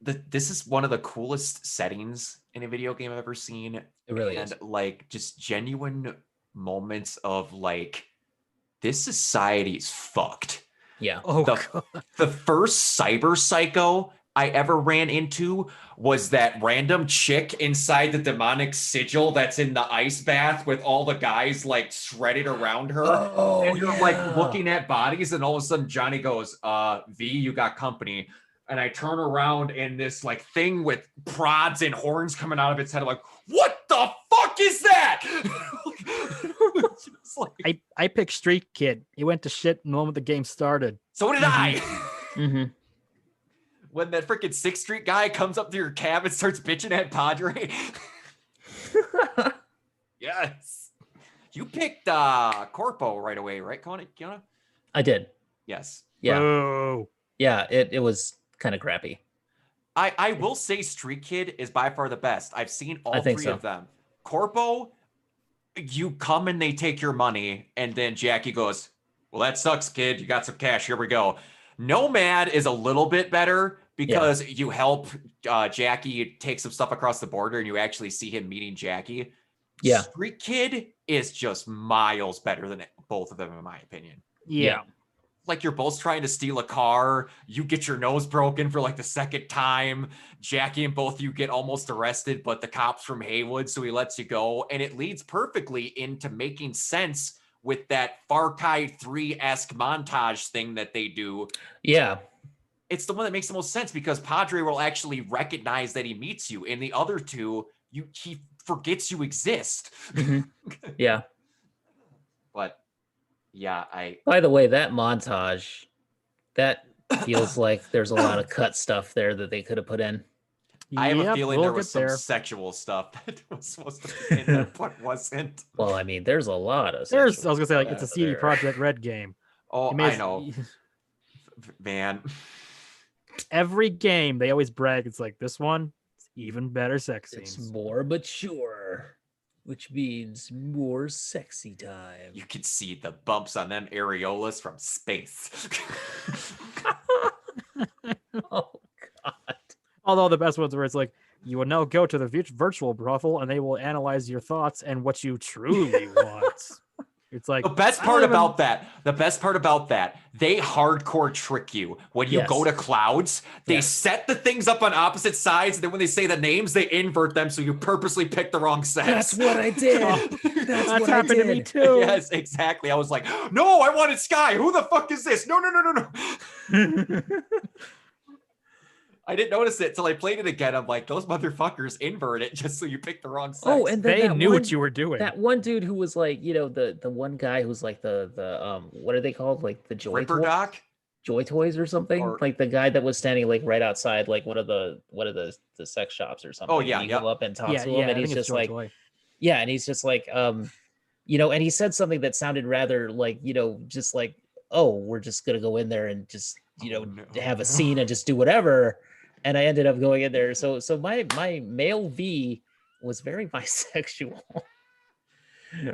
S2: This is one of the coolest settings in a video game I've ever seen.
S1: It really
S2: and
S1: is.
S2: like just genuine moments of like, this society's fucked.
S1: Yeah.
S3: Oh,
S2: The-
S3: God.
S2: The first cyber psycho I ever ran into was that random chick inside the demonic sigil that's in the ice bath with all the guys like shredded around her.
S1: Oh,
S2: And you're like looking at bodies, and all of a sudden Johnny goes, V, you got company. And I turn around and this like thing with prods and horns coming out of its head. I'm like, what the fuck is that? It's like,
S3: I picked Street Kid. He went to shit the moment the game started.
S2: so did I.
S1: Mm-hmm.
S2: When that freaking 6th Street guy comes up to your cab and starts bitching at Padre. Yes. You picked Corpo right away, right, Kiana?
S1: I did.
S2: Yes.
S1: Yeah.
S3: Oh.
S1: Yeah. It was kind of crappy.
S2: I will say Street Kid is by far the best. I've seen all
S1: I think
S2: 3
S1: so.
S2: of them. Corpo, you come and they take your money, and then Jackie goes, well, that sucks, kid. You got some cash. Here we go. Nomad is a little bit better because you help Jackie take some stuff across the border, and you actually see him meeting Jackie.
S1: Yeah.
S2: Street Kid is just miles better than both of them, in my opinion.
S3: Yeah.
S2: Like, you're both trying to steal a car. You get your nose broken for like the 2nd time. Jackie and both of you get almost arrested, but the cop's from Haywood, so he lets you go. And it leads perfectly into making sense with that Far Cry 3-esque montage thing that they do.
S1: Yeah.
S2: It's the one that makes the most sense because Padre will actually recognize that he meets you. In the other 2, he forgets you exist.
S1: Mhm. Yeah.
S2: But yeah,
S1: By the way, that montage, that feels like there's a lot of cut stuff there that they could have put in.
S2: I have a feeling
S3: we'll
S2: there was
S3: get
S2: some
S3: there.
S2: sexual stuff that was supposed to be in there, but wasn't.
S1: Well, I mean, there's a lot of.
S3: I was
S1: sexual
S3: gonna say, like,
S1: stuff
S3: it's a CD
S1: there.
S3: Projekt Red game.
S2: Oh,
S3: You may
S2: I
S3: as-
S2: know, man.
S3: Every game they always brag. It's like this one, it's even better sex
S1: It's
S3: scenes.
S1: more mature, which means more sexy time.
S2: You can see the bumps on them areolas from space.
S1: Oh God.
S3: Although the best ones where it's like, you will now go to the virtual brothel and they will analyze your thoughts and what you truly want. It's like
S2: The best
S3: I
S2: part
S3: don't even-
S2: about that, they hardcore trick you. When you go
S1: Yes.
S2: to clouds, they
S1: Yes.
S2: set the things up on opposite sides, and then when they say the names, they invert them so you purposely pick the wrong sex.
S1: That's what I did.
S3: That's
S1: That's what I
S3: happened to me
S1: did.
S3: too.
S2: Yes, exactly. I was like, no, I wanted Sky. Who the fuck is this? No. I didn't notice it till I played it again. I'm like, those motherfuckers invert it just so you pick the wrong sex.
S1: Oh, and then
S3: They
S1: that
S3: knew
S1: one,
S3: what you were doing.
S1: That one dude who was like, the one guy who's like the what are they called? Like the
S2: Ripper Doc?
S1: Joy Toys or something?
S2: Or-
S1: Like the guy that was standing like right outside like one of the sex shops or something.
S2: Oh, yeah,
S1: You
S2: yep.
S1: go up and talk
S3: yeah,
S1: to him,
S3: yeah,
S1: and
S3: I
S1: he's
S3: think it's
S1: just like,
S3: Joy.
S1: Yeah, and he's just like, you know, and he said something that sounded rather like, you know, just like, oh, we're just gonna go in there and just, you know, have a scene and just do whatever. And I ended up going in there. So my male V was very bisexual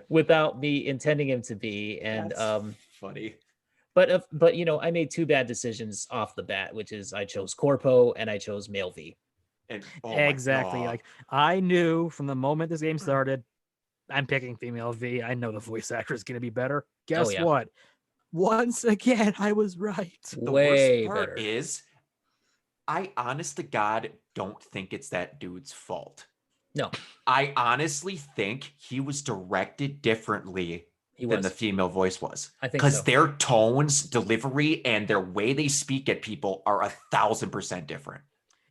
S1: without me intending him to be. And
S2: That's funny.
S1: but you know, I made two bad decisions off the bat, which is I chose Corpo and I chose male V.
S2: And
S3: Exactly.
S2: My God.
S3: Like I knew from the moment this game started, I'm picking female V. I know the voice actor is going to be better. Guess
S1: yeah.
S3: what? Once again, I was right.
S2: The
S1: Way
S2: worst part
S1: better.
S2: is, I honest to God don't think it's that dude's fault.
S1: No,
S2: I honestly think he was directed differently than the female voice was.
S1: I think
S2: Because
S1: so.
S2: their tones, delivery, and their way they speak at people are 1,000% different.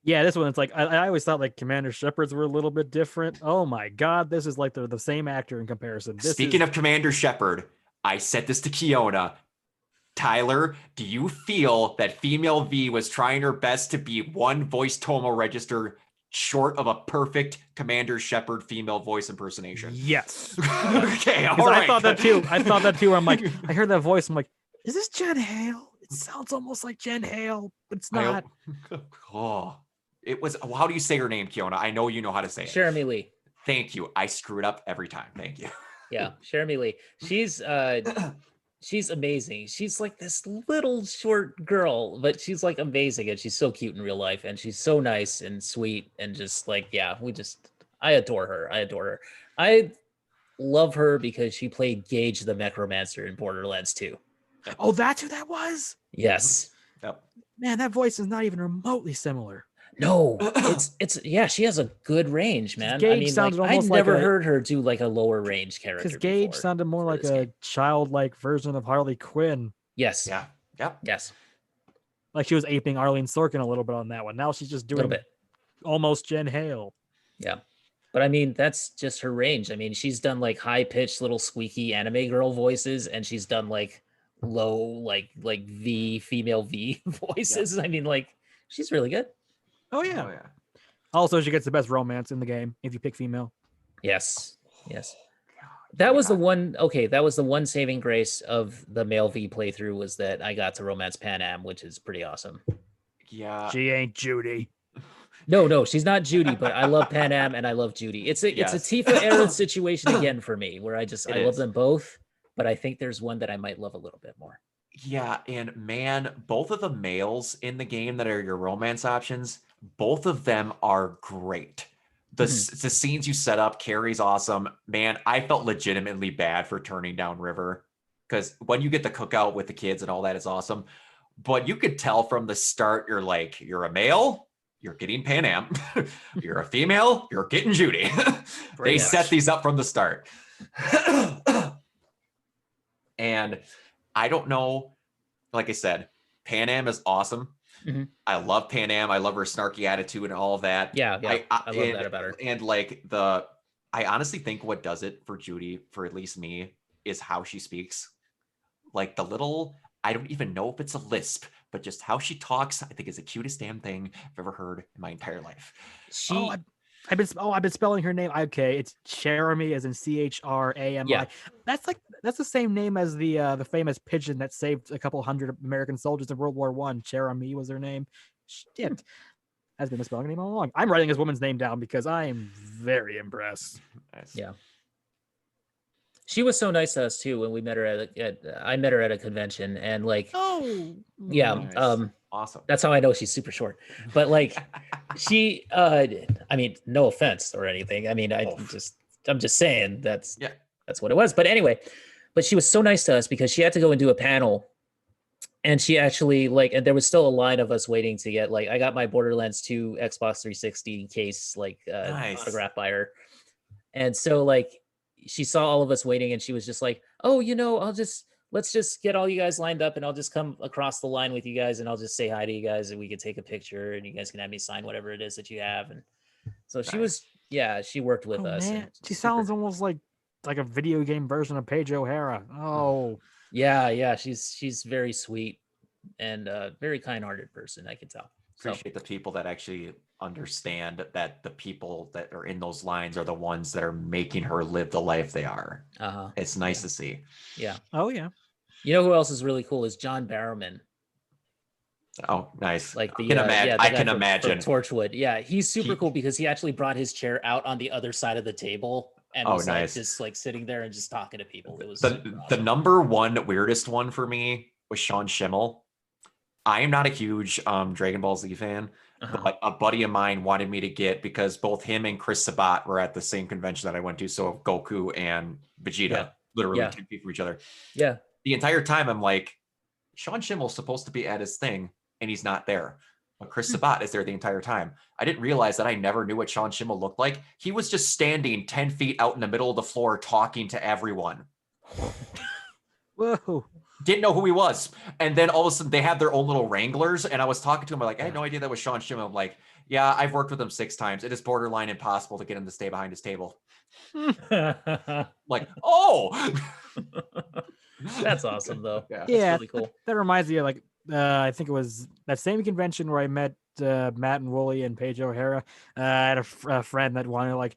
S3: Yeah, this one, it's like I always thought like Commander Shepard's were a little bit different. Oh my God, this is like they're the same actor in comparison.
S2: Speaking of Commander Shepard, I said this to Kiona. Tyler, do you feel that female V was trying her best to be one voice tomo register short of a perfect Commander Shepard female voice impersonation?
S3: Yes.
S2: Okay, all
S3: Because
S2: right.
S3: I thought that too. I thought that too. I'm like, I heard that voice. I'm like, is this Jen Hale? It sounds almost like Jen Hale, but it's not.
S2: Oh, it was. How do you say her name, Kiona? I know you know how to say it.
S1: Jeremy Lee.
S2: Thank you. I screw it up every time. Thank you.
S1: Yeah, Jeremy Lee. She's amazing. She's like this little short girl, but she's like amazing, and she's so cute in real life, and she's so nice and sweet, and just like, yeah, I adore her. I love her because she played Gage the Necromancer in Borderlands 2.
S3: Oh, that's who that was?
S1: Yes.
S2: Yep.
S3: Man, that voice is not even remotely similar.
S1: No, it's yeah, she has a good range, man.
S3: Gage
S1: I mean, like,
S3: sounded
S1: I've
S3: almost like
S1: never
S3: a-
S1: heard her do like a lower range character.
S3: Because Gage
S1: before
S3: sounded more
S1: for
S3: like
S1: this
S3: a
S1: game.
S3: childlike version of Harley Quinn.
S1: Yes.
S2: Yeah. Yep.
S1: Yes.
S3: Like she was aping Arlene Sorkin a little bit on that one. Now she's just
S1: A little
S3: doing
S1: bit.
S3: almost Jen Hale.
S1: Yeah. But I mean, that's just her range. I mean, she's done like high pitched little squeaky anime girl voices, and she's done like low, like V female V voices. I mean, like, she's really good.
S3: Oh yeah.
S2: Oh, yeah.
S3: Also, she gets the best romance in the game if you pick female.
S1: Yes. Yes. That was the one. Okay, that was the one saving grace of the male V playthrough, was that I got to romance Pan Am, which is pretty awesome.
S2: Yeah.
S3: She ain't Judy.
S1: No, she's not Judy, but I love Pan Am and I love Judy. It's a Tifa era situation again for me, where I love them both, but I think there's one that I might love a little bit more.
S2: Yeah, and man, both of the males in the game that are your romance options, both of them are great. The scenes you set up, Carrie's awesome. Man, I felt legitimately bad for turning down River, because when you get the cookout with the kids and all that is awesome. But you could tell from the start, you're like, you're a male, you're getting Pan Am. You're a female, you're getting Judy. They set these up from the start. And I don't know, like I said, Pan Am is awesome. I love Pan Am. I love her snarky attitude and all of that.
S1: Yeah, I love that about her.
S2: And like I honestly think what does it for Judy, for at least me, is how she speaks. Like the little, I don't even know if it's a lisp, but just how she talks, I think is the cutest damn thing I've ever heard in my entire life.
S3: I've been spelling her name. Okay, it's Cherami, as in CHRAMI.
S1: Yeah.
S3: That's the same name as the famous pigeon that saved a couple hundred American soldiers in World War One. Cherami was her name. Shit, has been misspelling her name all along. I'm writing this woman's name down because I am very impressed.
S2: Nice.
S1: Yeah. She was so nice to us too when we met her I met her at a convention, and like, yeah,
S2: Nice. Awesome.
S1: That's how I know she's super short. But like, she, I mean, no offense or anything. I mean, I'm just saying that's what it was. But anyway, but she was so nice to us because she had to go and do a panel, and she actually and there was still a line of us waiting to get, like, I got my Borderlands 2 Xbox 360 case, like,
S2: Nice.
S1: autographed by her. And so like, she saw all of us waiting, and she was just like, oh, let's just get all you guys lined up, and I'll just come across the line with you guys, and I'll just say hi to you guys, and we could take a picture, and you guys can have me sign whatever it is that you have. And so she was, she worked with us.
S3: Man. She sounds almost like a video game version of Paige O'Hara. Oh,
S1: yeah. She's very sweet and very kind-hearted person, I can tell.
S2: Appreciate the people that actually understand that the people that are in those lines are the ones that are making her live the life they are. It's nice to see.
S1: Yeah.
S3: Oh yeah.
S1: You know who else is really cool is John Barrowman.
S2: Oh, nice.
S1: Like
S2: I can imagine.
S1: From Torchwood. Yeah, he's super cool because he actually brought his chair out on the other side of the table and was like just like sitting there and just talking to people. It was
S2: the number one weirdest one for me was Sean Schimmel. I am not a huge Dragon Ball Z fan, but a buddy of mine wanted me to get, because both him and Chris Sabat were at the same convention that I went to. So Goku and Vegeta literally 10 feet from each other.
S1: Yeah.
S2: The entire time I'm like, Sean Schimmel's supposed to be at his thing and he's not there. But Chris Sabat is there the entire time. I didn't realize that I never knew what Sean Schimmel looked like. He was just standing 10 feet out in the middle of the floor talking to everyone.
S3: Whoa.
S2: Didn't know who he was. And then all of a sudden they had their own little wranglers. And I was talking to him. I'm like, I had no idea that was Sean Schimmel. I'm like, yeah, I've worked with him 6 times. It is borderline impossible to get him to stay behind his table. Like, oh.
S1: That's awesome though.
S3: Yeah,
S1: that's really cool.
S3: That reminds me of like I think it was that same convention where I met Matt and Wooly and Paige O'Hara. I had a friend that wanted like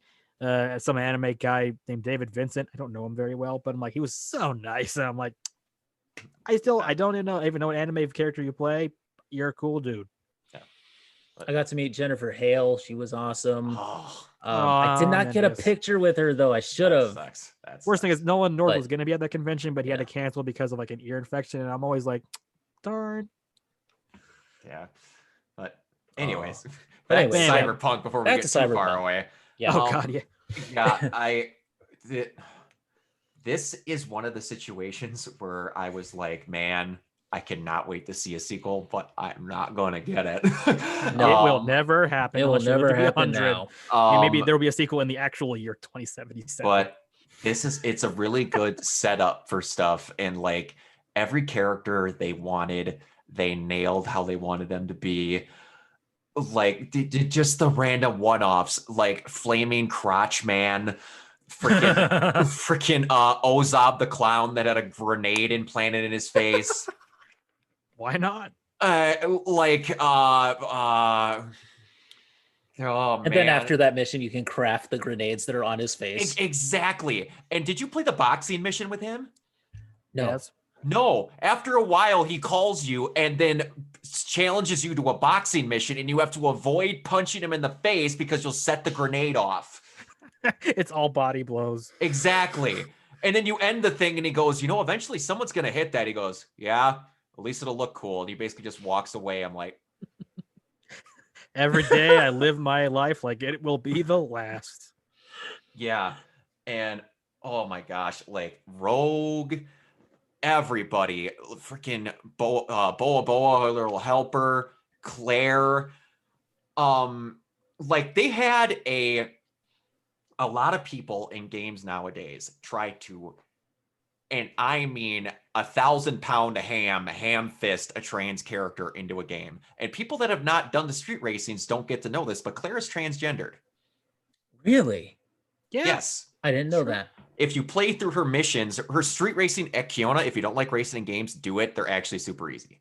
S3: some anime guy named David Vincent. I don't know him very well, but I'm like, he was so nice. And I'm like, I don't even know what anime character you play. You're a cool dude.
S1: Yeah. I got to meet Jennifer Hale. She was awesome.
S2: Oh,
S1: I did not get a picture with her though. I should have.
S3: Worst thing is Nolan North was going to be at that convention, but he had to cancel because of like an ear infection. And I'm always like, darn.
S2: Yeah. But anyways,
S1: back
S2: to Cyberpunk before we get too far away.
S1: Yeah.
S3: Oh God, yeah.
S2: Yeah, this is one of the situations where I was like, man, I cannot wait to see a sequel, but I'm not going to get it.
S3: No, it will never happen.
S1: It will never happen now.
S3: Maybe there will be a sequel in the actual year 2077.
S2: But it's a really good setup for stuff. And like every character they wanted, they nailed how they wanted them to be. Like just the random one-offs, like Flaming Crotch Man, freaking Ozab the Clown that had a grenade implanted in his face.
S3: Why not?
S2: Oh,
S1: and then after that mission, you can craft the grenades that are on his face.
S2: Exactly. And did you play the boxing mission with him?
S1: No.
S3: Yes.
S2: No. After a while, he calls you and then challenges you to a boxing mission, and you have to avoid punching him in the face because you'll set the grenade off.
S3: It's all body blows.
S2: Exactly. And then you end the thing, and he goes, eventually someone's going to hit that. He goes, yeah. At least it'll look cool. And he basically just walks away. I'm like,
S3: every day I live my life like it will be the last.
S2: Yeah. And oh my gosh, like Rogue, everybody, freaking Boa, her little helper, Claire. Like they had a lot of people in games nowadays try to, and I mean 1,000-pound ham fist a trans character into a game. And people that have not done the street racings don't get to know this, but Claire is transgendered.
S1: Really?
S3: Yeah.
S2: Yes.
S1: I didn't know that.
S2: If you play through her missions, her street racing at Kiona, if you don't like racing in games, do it. They're actually super easy.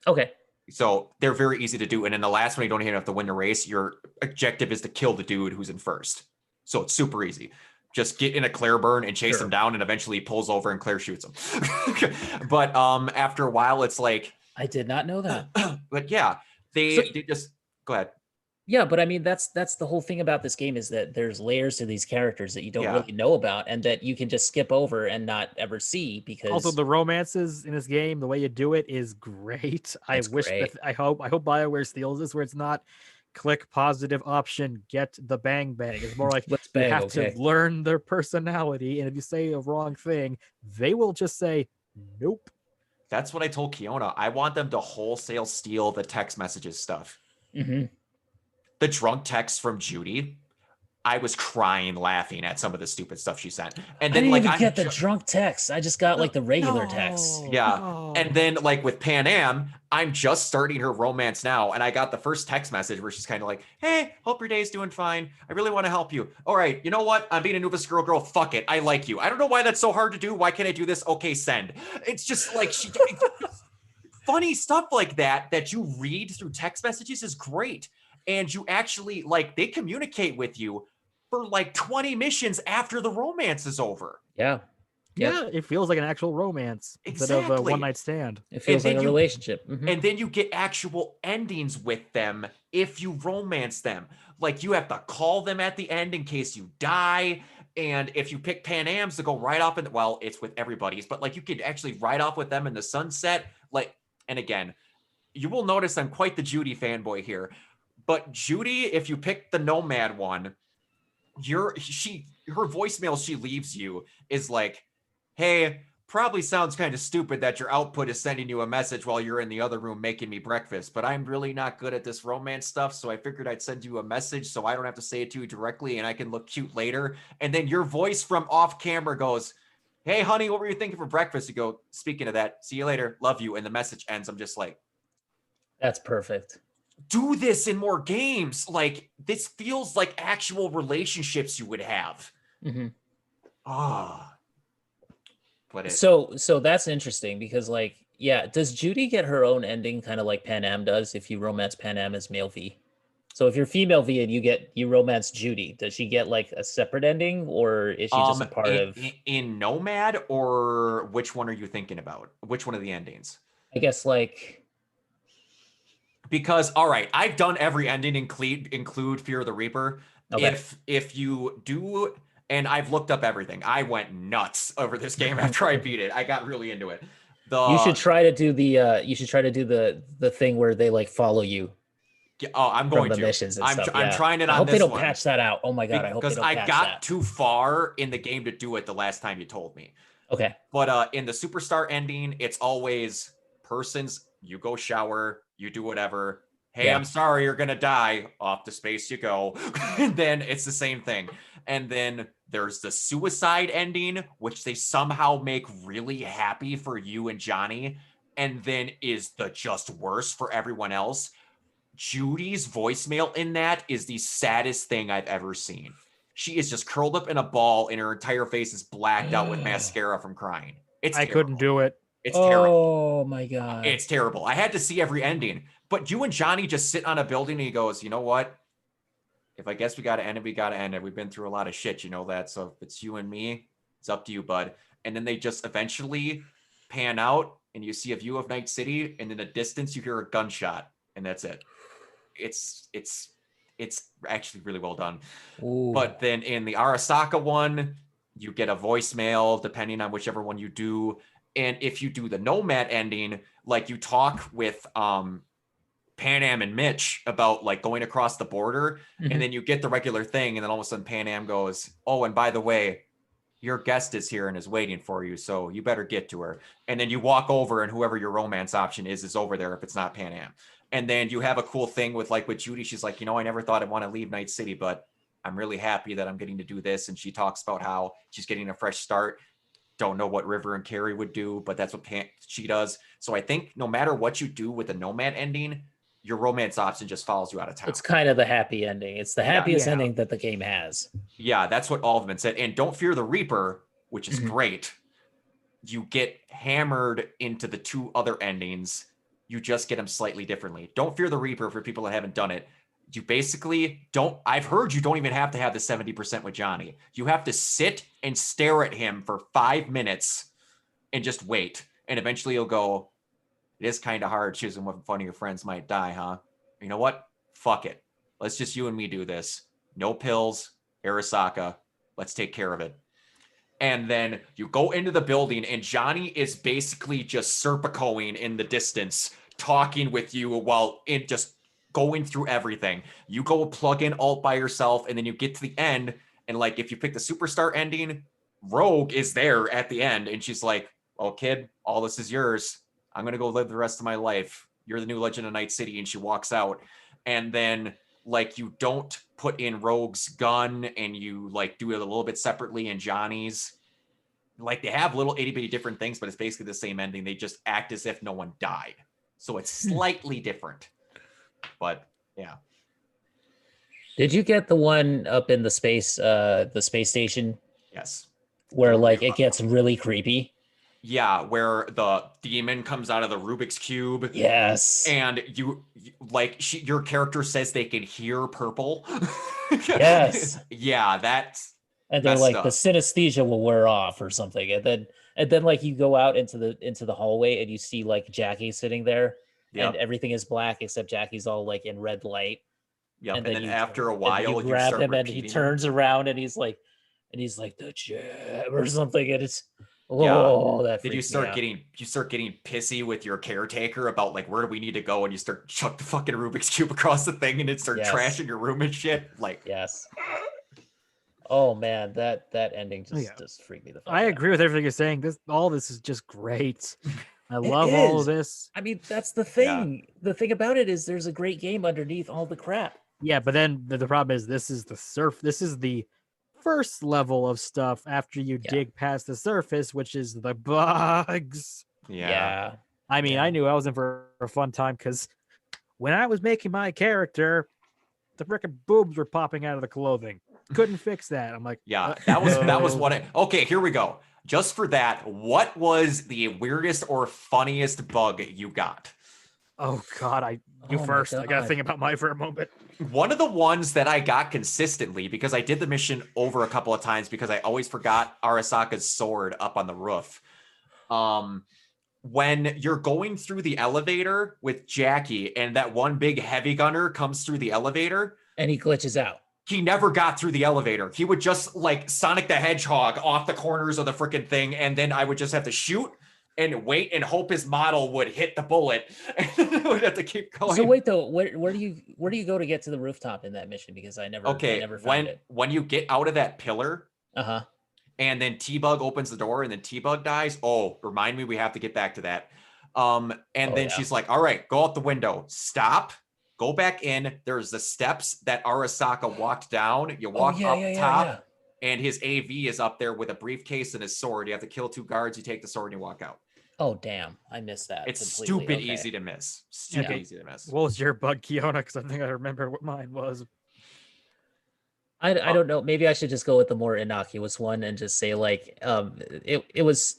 S1: Okay.
S2: So they're very easy to do. And in the last one, you don't even have to win the race. Your objective is to kill the dude who's in first. So it's super easy. Just get in a Claire burn and chase him down, and eventually he pulls over and Claire shoots him. But after a while, it's like,
S1: I did not know that.
S2: But yeah, they just go ahead.
S1: Yeah, but I mean that's the whole thing about this game is that there's layers to these characters that you don't really know about, and that you can just skip over and not ever see because
S3: also the romances in this game, the way you do it is great. I hope BioWare steals this, where it's not click positive option, get the bang. It's more like
S1: let's bang,
S3: you have to learn their personality, and if you say a wrong thing, they will just say nope.
S2: That's what I told Kiona. I want them to wholesale steal the text messages stuff.
S1: Mm-hmm.
S2: The drunk text from Judy, I was crying laughing at some of the stupid stuff she sent. And then
S1: I didn't even get the drunk text. I just got like the regular text.
S2: Yeah. And then like with Pan Am, I'm just starting her romance now. And I got the first text message where she's kind of like, hey, hope your day's doing fine. I really want to help you. All right. You know what? I'm being a Nubis girl. Fuck it. I like you. I don't know why that's so hard to do. Why can't I do this? Okay, send. It's just like funny stuff like that you read through text messages is great. and you actually like they communicate with you for like 20 missions after the romance is over.
S1: Yeah. Yep.
S3: Yeah, it feels like an actual romance instead of a
S2: Exactly.
S3: one night stand.
S1: It feels like
S2: then
S1: a relationship.
S2: And then you get actual endings with them if you romance them. Like you have to call them at the end in case you die. And if you pick Pan Am's to go right off in well, it's with everybody's, but like you could actually ride off with them in the sunset. Like, and again, you will notice I'm quite the Judy fanboy here. But Judy, if you pick the Nomad one, her voicemail she leaves you is like, hey, probably sounds kind of stupid that your output is sending you a message while you're in the other room making me breakfast, but I'm really not good at this romance stuff, so I figured I'd send you a message so I don't have to say it to you directly and I can look cute later. And then your voice from off camera goes, hey, honey, what were you thinking for breakfast? You go, speaking of that, see you later, love you. And the message ends. I'm just like,
S1: That's perfect.
S2: do this in more games. Like, this feels like actual relationships you would have. But
S1: so that's interesting because like, yeah, does Judy get her own ending kind of like Pan Am does if you romance Pan Am as male V? So if you're female V and you romance Judy, does she get like a separate ending or is she just a part of
S2: in Nomad, or which one are you thinking about? Which one of the endings?
S1: I guess like
S2: because all right, I've done every ending include Fear of the Reaper.
S1: Okay.
S2: If you do, and I've looked up everything. I went nuts over this game after I beat it. I got really into it.
S1: You should try to do the thing where they like follow you.
S2: Oh, I'm going
S1: the
S2: to.
S1: missions and stuff.
S2: I'm trying it on
S1: I hope
S2: this
S1: they don't
S2: one.
S1: patch that out. Oh my god, I hope they don't patch that.
S2: Because I got too far in the game to do it the last time you told me.
S1: Okay.
S2: But in the Superstar ending, it's always persons. You go shower, you do whatever. Hey, yeah. I'm sorry, you're gonna die. Off to space you go. And then it's the same thing. And then there's the suicide ending, which they somehow make really happy for you and Johnny, and then is the just worse for everyone else. Judy's voicemail in that is the saddest thing I've ever seen. She is just curled up in a ball and her entire face is blacked out with mascara from crying.
S3: I couldn't do it.
S2: It's terrible.
S1: Oh my god.
S2: It's terrible. I had to see every ending. But you and Johnny just sit on a building and he goes, you know what? If I guess we got to end it, we got to end it. We've been through a lot of shit, you know that. So if it's you and me, it's up to you, bud. And then they just eventually pan out and you see a view of Night City. And in the distance, you hear a gunshot and that's it. It's actually really well done. Ooh. But then in the Arasaka one, you get a voicemail depending on whichever one you do. And if you do the Nomad ending, like you talk with Pan Am and Mitch about like going across the border, and then you get the regular thing, and then all of a sudden Pan Am goes, oh, and by the way, your guest is here and is waiting for you, so you better get to her. And then you walk over, and whoever your romance option is over there if it's not Pan Am. And then you have a cool thing with Judy. She's like, you know, I never thought I'd want to leave Night City, but I'm really happy that I'm getting to do this. And she talks about how she's getting a fresh start. Don't know what River and Carrie would do, but that's what she does. So I think no matter what you do with the Nomad ending, your romance option just follows you out of town.
S1: It's kind of the happy ending. It's the happiest ending that the game has.
S2: Yeah, that's what all of them said. And Don't Fear the Reaper, which is great. You get hammered into the two other endings. You just get them slightly differently. Don't Fear the Reaper, for people that haven't done it, you basically don't, I've heard you don't even have to have the 70% with Johnny. You have to sit and stare at him for 5 minutes and just wait. And eventually you'll go, it is kind of hard choosing what one of your friends might die, huh? You know what? Fuck it. Let's just you and me do this. No pills, Arasaka. Let's take care of it. And then you go into the building and Johnny is basically just serpicoing in the distance, talking with you while in just going through everything. You go plug in alt by yourself, and then you get to the end, and like if you pick the Superstar ending, Rogue is there at the end, and she's like, oh kid, all this is yours. I'm gonna go live the rest of my life. You're the new Legend of Night City. And she walks out. And then like you don't put in Rogue's gun and you like do it a little bit separately in Johnny's. Like they have little itty bitty different things, but it's basically the same ending. They just act as if no one died. So it's slightly different. But yeah.
S1: Did you get the one up in the space station?
S2: Yes.
S1: Where like it gets really creepy?
S2: Yeah, where the demon comes out of the Rubik's Cube.
S1: Yes.
S2: And your character says they can hear purple.
S1: Yes.
S2: Yeah, that's
S1: And they're
S2: messed
S1: like the
S2: up.
S1: synesthesia will wear off or something. And then like you go out into the hallway and you see like Jackie sitting there and
S2: Yep.
S1: everything is black except Jackie's all like in red light.
S2: Yep.
S1: And
S2: And
S1: then
S2: then after a
S1: and
S2: while,
S1: you
S2: you
S1: grab
S2: start
S1: him and he
S2: repeating them.
S1: turns around and he's like the jab or something and it's
S2: Yeah.
S1: that
S2: Then you
S1: freaks me out.
S2: start getting pissy with your caretaker about like where do we need to go, and you start chuck the fucking Rubik's Cube across the thing and it start
S1: Yes.
S2: trashing your room and shit. Like
S1: Yes. Oh man, that ending
S3: Oh, yeah.
S1: just freaked me the fuck
S3: I
S1: out.
S3: agree with everything you're saying. All this is just great. I
S1: It
S3: love all
S1: is.
S3: of this.
S1: I mean, that's the
S2: Yeah.
S1: thing. The thing about it is there's a great game underneath all the crap.
S3: Yeah, but then the problem is this is the first level of stuff after you
S1: Yeah.
S3: dig past the surface, which is the bugs.
S2: yeah.
S3: I mean,
S1: Yeah.
S3: I knew I was in for a fun time because when I was making my character, the frickin' boobs were popping out of the clothing. Couldn't fix that. I'm like,
S2: Yeah, that was
S3: no.
S2: what okay, here we go. Just for that, what was the weirdest or funniest bug you got?
S3: Oh God, you
S1: Oh my
S3: first. I gotta
S1: God.
S3: think about mine for a moment.
S2: One of the ones that I got consistently, because I did the mission over a couple of times because I always forgot Arasaka's sword up on the roof. When you're going through the elevator with Jackie and that one big heavy gunner comes through the elevator,
S1: And he glitches out.
S2: he never got through the elevator. He would just like Sonic the Hedgehog off the corners of the freaking thing, and then I would just have to shoot and wait and hope his model would hit the bullet, and then I would have to keep going.
S1: So wait though, where do you go to get to the rooftop in that mission? Because I never found it.
S2: When you get out of that pillar,
S1: Uh-huh.
S2: and then T-Bug opens the door, and then T-Bug dies. Oh, remind me, we have to get back to that. And then
S1: yeah.
S2: she's like, "All right, go out the window. Stop. Go back in. There's the steps that Arasaka walked down. You walk up top." And his AV is up there with a briefcase and his sword. You have to kill 2 guards. You take the sword and you walk out.
S1: Oh damn, I missed that.
S2: It's
S1: completely.
S2: stupid
S1: Okay.
S2: easy to miss. Stupid
S3: Okay.
S2: easy to miss.
S3: What was your bug, Kiona? Because I think I remember what mine was.
S1: I don't know. Maybe I should just go with the more innocuous one and just say like it was.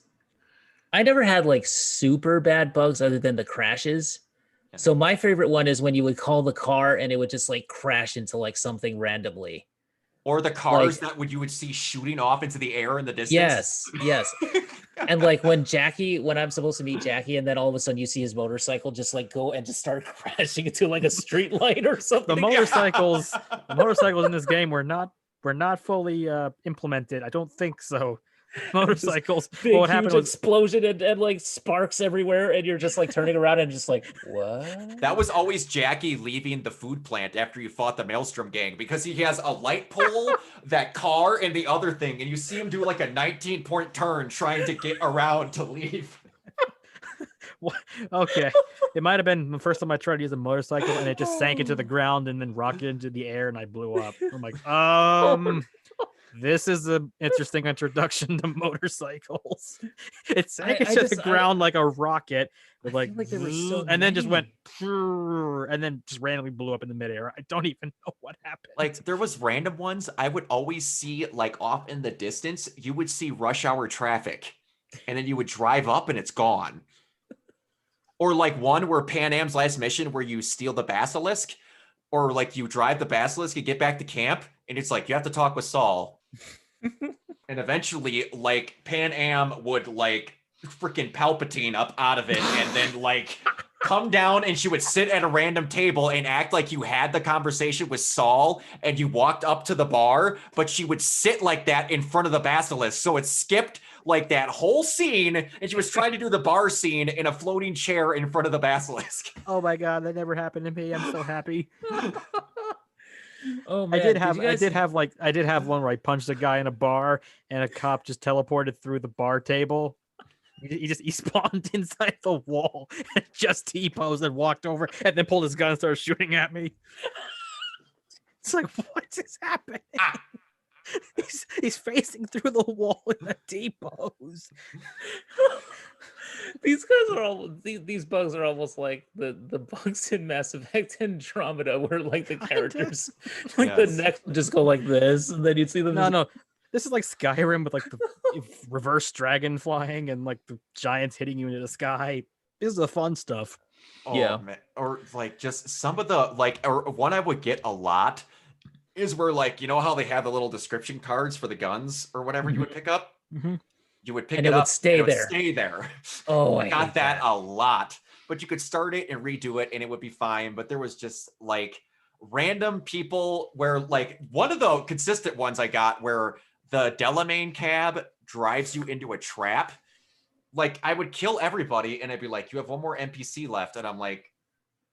S1: I never had like super bad bugs other than the crashes.
S2: Yeah.
S1: So my favorite one is when you would call the car and it would just like crash into like something randomly.
S2: Or the cars that you would see shooting off into the air in the distance.
S1: Yes. And like when I'm supposed to meet Jackie, and then all of a sudden you see his motorcycle just like go and just start crashing into like a street light or something.
S3: The motorcycles in this game were not fully implemented. I don't think so. Motorcycles.
S1: Big,
S3: What happened
S1: huge
S3: was
S1: explosion and like sparks everywhere, and you're just like turning around and just like, what?
S2: That was always Jackie leaving the food plant after you fought the Maelstrom gang, because he has a light pole, that car, and the other thing, and you see him do like a 19-point turn trying to get around to leave.
S3: okay. It might have been the first time I tried to use a motorcycle and it just sank into the ground and then rocketed into the air and I blew up. I'm like, this is an interesting introduction to motorcycles. It sank into the ground like a rocket, with like,
S1: like they were so
S3: and then just went,
S1: neat.
S3: and then just randomly blew up in the midair. I don't even know what happened.
S2: Like, there was random ones I would always see, like off in the distance, you would see rush hour traffic, and then you would drive up and it's gone. Or like one where Pan Am's last mission where you steal the basilisk, or like you drive the basilisk and get back to camp, and it's like you have to talk with Saul. And eventually, like, Pan Am would like freaking Palpatine up out of it, and then like come down, and she would sit at a random table and act like you had the conversation with Saul and you walked up to the bar, but she would sit like that in front of the basilisk. So it skipped like that whole scene, and she was trying to do the bar scene in a floating chair in front of the basilisk.
S3: Oh my god, that never happened to me. I'm so happy.
S1: Oh man,
S3: I did have one where I punched a guy in a bar and a cop just teleported through the bar table. He spawned inside the wall and just T-posed and walked over and then pulled his gun and started shooting at me. It's like, what is happening? He's facing through the wall in a T-pose.
S1: These guys are all these bugs are almost like the bugs in Mass Effect Andromeda, where like the characters like the neck would just go like this, and then you'd see them.
S3: No, This is like Skyrim with like the reverse dragon flying and like the giants hitting you into the sky. This is the fun stuff.
S2: Oh,
S1: Yeah.
S2: man. Or like just some of the or one I would get a lot is where like, you know how they have the little description cards for the guns or whatever you would pick up?
S3: Mm-hmm.
S2: You would pick
S1: And
S2: it
S1: it would
S2: up
S1: stay
S2: and it would
S1: there.
S2: stay there.
S1: Oh, I
S2: Got
S1: hate
S2: that
S1: that.
S2: a lot. But you could start it and redo it and it would be fine. But there was just like random people where like one of the consistent ones I got where the Delamain cab drives you into a trap. Like I would kill everybody and I'd be like, you have one more NPC left. And I'm like,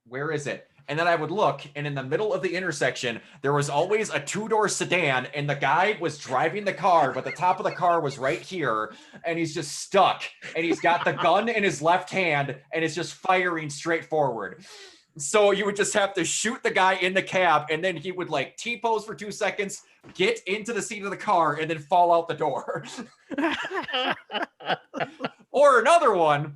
S2: where is it? And then I would look, and in the middle of the intersection, there was always a two-door sedan, and the guy was driving the car, but the top of the car was right here, and he's just stuck, and he's got the gun in his left hand, and it's just firing straight forward. So you would just have to shoot the guy in the cab, and then he would like T-pose for 2 seconds, get into the seat of the car, and then fall out the door. Or another one,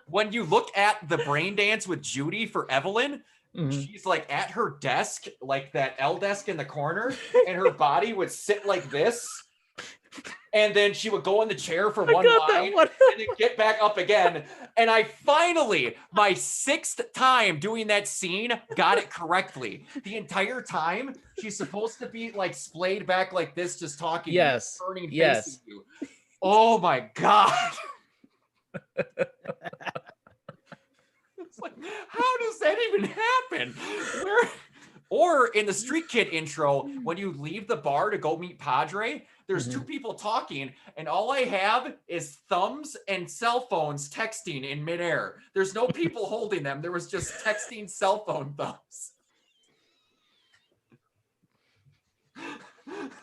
S2: when you look at the brain dance with Judy for Evelyn, she's like at her desk, like that L desk in the corner, and her body would sit like this. And then she would go in the chair for one line and then get back up again. And I finally, my 6th time doing that scene, got it correctly. The entire time, she's supposed to be like splayed back like this, just talking,
S1: Yes.
S2: turning face
S1: Yes.
S2: at you. Oh my God. It's like, how does that even happen? Or in the Street Kid intro, when you leave the bar to go meet Padre, there's 2 people talking, and all I have is thumbs and cell phones texting in midair. There's no people holding them. There was just texting cell phone thumbs.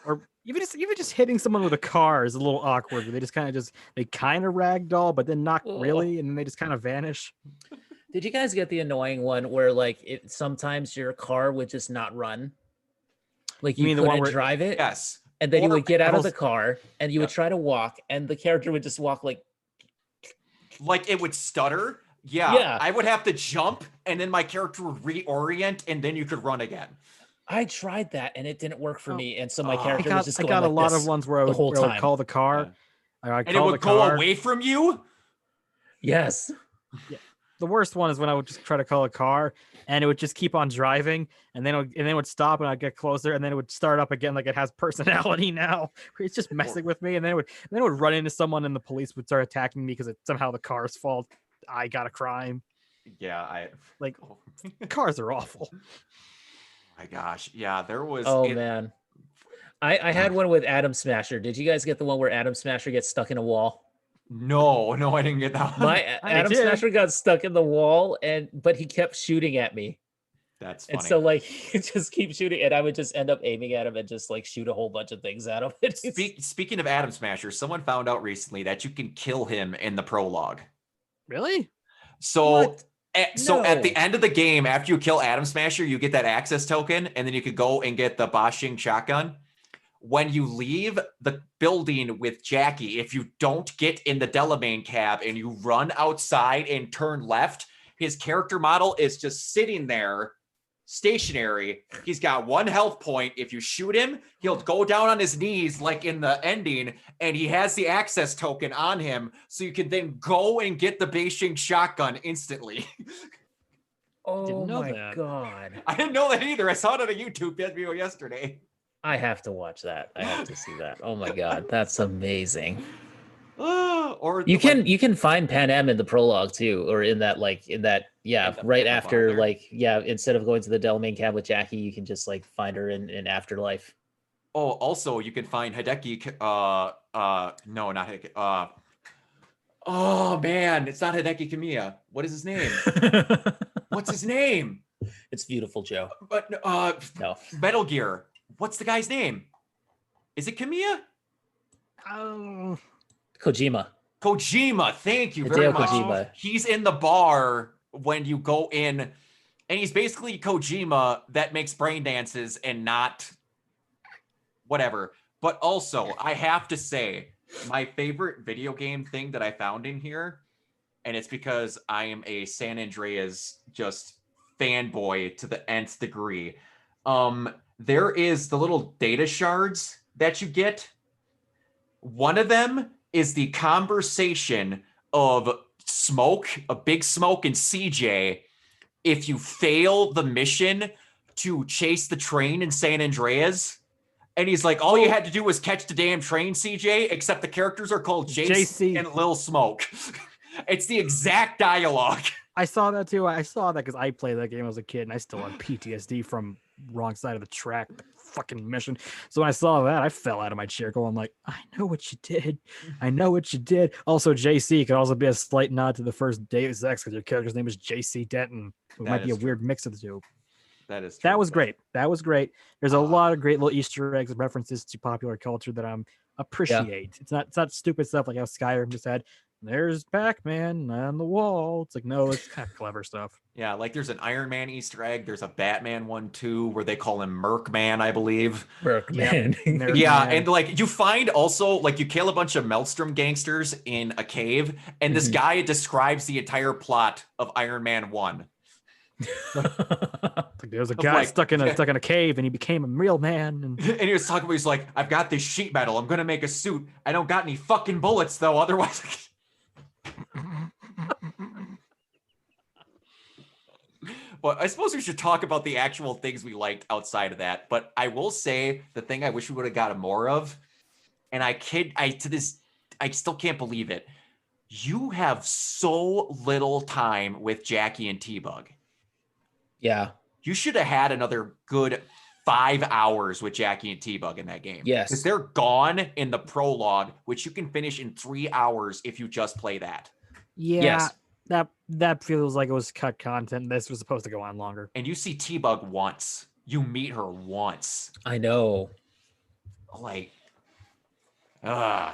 S3: Or even just hitting someone with a car is a little awkward. They just kind of ragdoll, but then not really, and then they just kind of vanish.
S1: Did you guys get the annoying one where like sometimes your car would just not run? Like you
S3: mean the
S1: couldn't
S3: one where-
S1: drive it?
S2: Yes.
S1: And then you
S2: Or
S1: would get out of
S3: pedals-
S1: the car and you would try to walk and the character would just walk like
S2: Like it would stutter. Yeah.
S1: Yeah.
S2: I would have to jump, and then my character would reorient, and then you could run again.
S1: I tried that and it didn't work for me. And so my
S2: I
S1: character was just
S3: I
S1: going
S3: got
S1: like
S3: a lot
S1: this
S3: of ones where I
S1: the
S3: would,
S1: whole
S3: where I would
S1: time.
S3: call the car. I'd
S2: And it
S3: call
S2: would
S3: the
S2: go
S3: car.
S2: away from you.
S1: Yes.
S3: The worst one is when I would just try to call a car and it would just keep on driving, and then it would stop and I'd get closer, and then it would start up again like it has personality now. It's just messing with me, and then it would run into someone and the police would start attacking me because it's somehow the car's fault. I got a crime.
S2: Yeah,
S3: Cars are awful.
S2: my gosh. Yeah, there was.
S1: Oh man. I had one with Adam Smasher. Did you guys get the one where Adam Smasher gets stuck in a wall?
S2: No, I didn't get that one.
S1: My Adam
S3: did.
S1: Smasher got stuck in the wall but he kept shooting at me.
S2: That's funny.
S1: And so like he just keep shooting and I would just end up aiming at him and just like shoot a whole bunch of things at him.
S2: Speaking of Adam Smasher, someone found out recently that you can kill him in the prologue.
S3: Really?
S2: So
S1: What?
S2: at the
S1: No.
S2: end of the game, after you kill Adam Smasher, you get that access token, and then you could go and get the Bosching shotgun. When you leave the building with Jackie, if you don't get in the Delamain cab and you run outside and turn left, his character model is just sitting there stationary. He's got 1 health point. If you shoot him, he'll go down on his knees like in the ending, and he has the access token on him, so you can then go and get the Beijing shotgun instantly.
S1: Oh
S3: Didn't know
S1: my
S3: that.
S1: god.
S2: I didn't know that either. I saw it on a YouTube video yesterday.
S1: I have to watch that. I have to see that. Oh my god, that's amazing.
S2: Or
S1: You can find Pan Am in the prologue too, or in that right
S2: In the
S1: after
S2: bar there?
S1: instead of going to the Delamain cab with Jackie, you can just like find her in Afterlife.
S2: Oh, also you can find Hideki. No, not Hideki. Oh man, it's not Hideki Kamiya. What is his name? What's his name?
S1: It's beautiful, Joe.
S2: But
S1: No.
S2: Metal Gear. What's the guy's name? Is it Kamiya?
S3: Oh,
S1: Kojima.
S2: Kojima. Thank you very
S1: Hideo
S2: much.
S1: Kojima.
S2: He's in the bar when you go in, and he's basically Kojima that makes brain dances and not whatever. But also, I have to say, my favorite video game thing that I found in here, and it's because I am a San Andreas just fanboy to the nth degree. There is the little data shards that you get, One of them is the conversation of Big Smoke and CJ. If you fail the mission to chase the train in San Andreas, and he's like, all you had to do was catch the damn train, CJ, except the characters are called JC and Lil Smoke. It's the exact dialogue.
S3: I saw that too. I saw that because I played that game as a kid, and I still have PTSD from wrong side of the track, the fucking mission. So when I saw that, I fell out of my chair going like, I know what you did. I know what you did. Also, JC could also be a slight nod to the first Deus Ex because your character's name is JC Denton. It might be a weird mix of the two.
S2: That is true.
S3: That was great. That was great. There's a lot of great little Easter eggs and references to popular culture that I'm appreciate. Yeah. It's not stupid stuff like how Skyrim just had, there's Pac-Man on the wall. It's like, no, it's kind of clever stuff.
S2: Yeah, like there's an Iron Man Easter egg. There's a Batman one too, where they call him Merkman, I believe.
S1: Merkman.
S2: Yeah, and like you find also like you kill a bunch of Maelstrom gangsters in a cave, and this guy describes the entire plot of Iron Man 1.
S3: Like there was a guy stuck in a cave, and he became a real man. And
S2: he was talking about, he's like, I've got this sheet metal. I'm gonna make a suit. I don't got any fucking bullets though. Otherwise. But I suppose we should talk about the actual things we liked outside of that. But I will say the thing I wish we would have got more of, and I still can't believe it. You have so little time with Jackie and T-Bug.
S1: Yeah.
S2: You should have had another good 5 hours with Jackie and T-Bug in that game.
S1: Yes.
S2: Because they're gone in the prologue, which you can finish in 3 hours if you just play that.
S3: Yeah.
S1: Yes.
S3: That feels like it was cut content. This was supposed to go on longer.
S2: And you see T-Bug once. You meet her once.
S1: I know.
S2: Like,
S3: Yeah,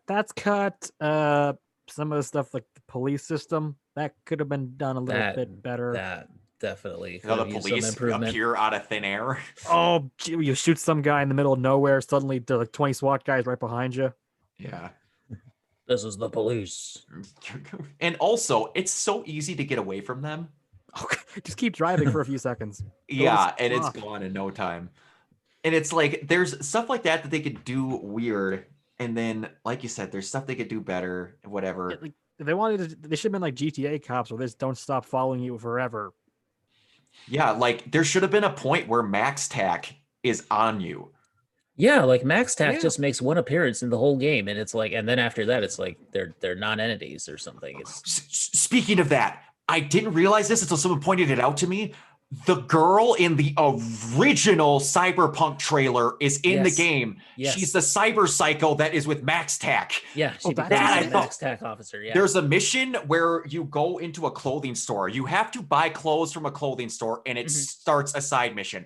S3: that's cut. Some of the stuff like the police system, that could have been done a little bit better.
S1: That definitely.
S2: The police appear out of thin air.
S3: Oh, you shoot some guy in the middle of nowhere. Suddenly, there are like 20 SWAT guys right behind you.
S2: Yeah.
S1: This is the police.
S2: And also, it's so easy to get away from them.
S3: Just keep driving for a few seconds.
S2: Yeah, and it's gone in no time. And it's like, there's stuff like that they could do weird. And then, like you said, there's stuff they could do better, whatever.
S3: Yeah, like, they should have been like GTA cops where they just don't stop following you forever.
S2: Yeah, like there should have been a point where Max Tack is on you.
S1: Yeah, like Max Tack just makes one appearance in the whole game, and it's like, and then after that, it's like they're non-entities or something.
S2: Speaking of that, I didn't realize this until someone pointed it out to me. The girl in the original Cyberpunk trailer is in the game. Yes. She's the cyber psycho that is with Max Tack.
S1: Yeah, she becomes a Max Tack officer. Yeah.
S2: There's a mission where you go into a clothing store. You have to buy clothes from a clothing store, and it starts a side mission.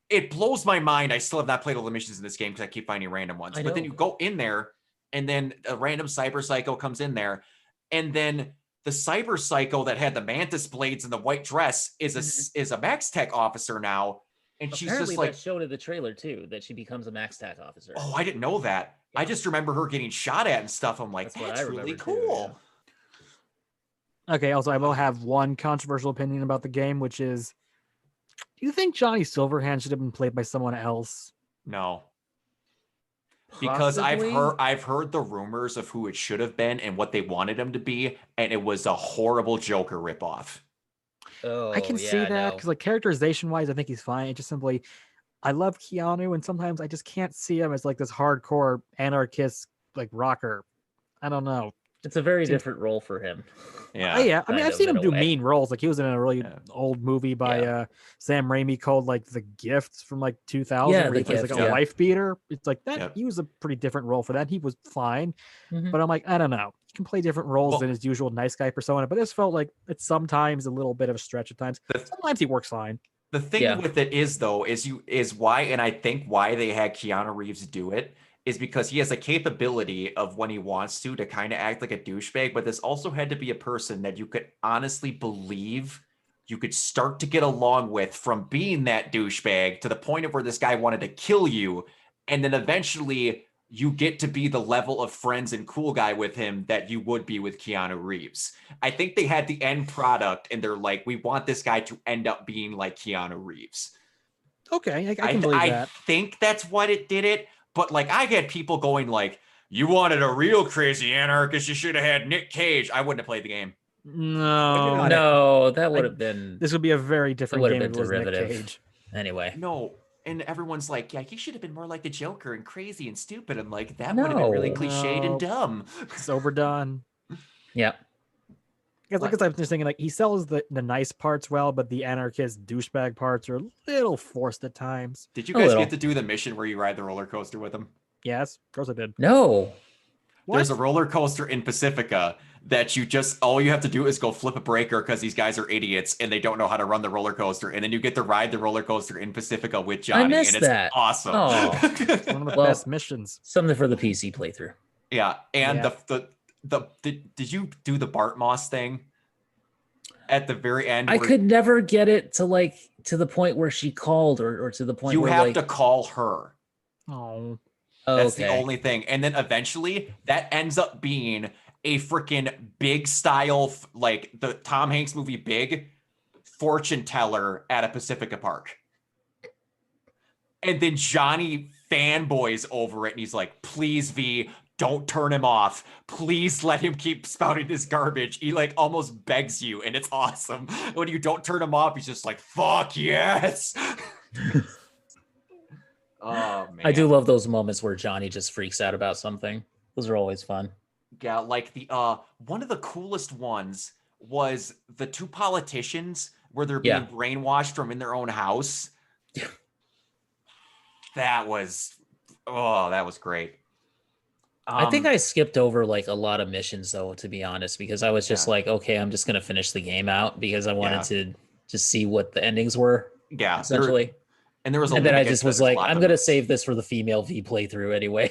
S2: It blows my mind. I still have not played all the missions in this game because I keep finding random ones. But then you go in there, and then a random cyber psycho comes in there, and then the cyber psycho that had the mantis blades and the white dress is a Max Tech officer now, and she's just like
S1: shown in the trailer too that she becomes a Max Tech officer.
S2: Oh, I didn't know that. Yeah. I just remember her getting shot at and stuff. I'm like, that's really cool.
S3: Too, yeah. Okay. Also, I will have one controversial opinion about the game, which is, do you think Johnny Silverhand should have been played by someone else?
S2: No. Because I've heard the rumors of who it should have been and what they wanted him to be, and it was a horrible Joker ripoff.
S3: Oh, I can see that because, like, characterization wise, I think he's fine. It's just simply, I love Keanu, and sometimes I just can't see him as like this hardcore anarchist like rocker. I don't know.
S1: It's a very different role for him.
S3: Yeah. I mean, I've seen him do mean roles. Like he was in a really old movie by Sam Raimi called like The Gift from like 2000.
S1: Yeah,
S3: where he plays like a wife beater. It's like that. He was a pretty different role for that. He was fine, but I'm like, I don't know. He can play different roles than his usual nice guy persona. But this felt like it's sometimes a little bit of a stretch at times. Sometimes he works fine.
S2: The thing with it is though, is why, and I think why they had Keanu Reeves do it, is because he has a capability of when he wants to kind of act like a douchebag, but this also had to be a person that you could honestly believe you could start to get along with from being that douchebag to the point of where this guy wanted to kill you. And then eventually you get to be the level of friends and cool guy with him that you would be with Keanu Reeves. I think they had the end product and they're like, we want this guy to end up being like Keanu Reeves.
S3: Okay, I can believe that.
S2: I think that's what it did it. But like I had people going like, you wanted a real crazy anarchist, you should have had Nick Cage. I wouldn't have played the game.
S3: No,
S1: No, that would have been.
S3: this would be a very
S1: It
S3: different
S1: would have
S3: game
S1: been
S3: if it was Nick
S1: derivative.
S3: Cage.
S1: Anyway.
S2: No. And everyone's like, yeah, he should have been more like the Joker and crazy and stupid. And like, that would have been really cliched and dumb.
S3: It's overdone.
S1: Yeah.
S3: Because like I was just thinking, like he sells the nice parts well, but the anarchist douchebag parts are a little forced at times.
S2: Did you guys get to do the mission where you ride the roller coaster with him?
S3: Yes, of course I did.
S1: No.
S2: There's a roller coaster in Pacifica that all you have to do is go flip a breaker because these guys are idiots and they don't know how to run the roller coaster. And then you get to ride the roller coaster in Pacifica with Johnny.
S1: I missed
S2: and it's
S1: that.
S2: awesome.
S1: Oh.
S3: One of the best missions.
S1: Something for the PC playthrough.
S2: Yeah. And did you do the Bart Moss thing at the very end?
S1: I could never get it to the point where she called or to the point
S2: you
S1: where
S2: have to call her.
S3: Oh.
S2: That's the only thing. And then eventually that ends up being a freaking Big style, like the Tom Hanks movie Big, fortune teller at a Pacifica Park. And then Johnny fanboys over it and he's like, please, V, don't turn him off. Please let him keep spouting this garbage. He like almost begs you, and it's awesome. When you don't turn him off, he's just like, fuck yes. Oh man.
S1: I do love those moments where Johnny just freaks out about something. Those are always fun.
S2: Yeah, like the one of the coolest ones was the two politicians where they're being brainwashed from in their own house. That was great.
S1: I think I skipped over like a lot of missions though, to be honest, because I was just like, okay, I'm just gonna finish the game out because I wanted to just see what the endings were.
S2: Yeah,
S1: essentially.
S2: And
S1: then I just was like, I'm gonna save this for the female V playthrough anyway.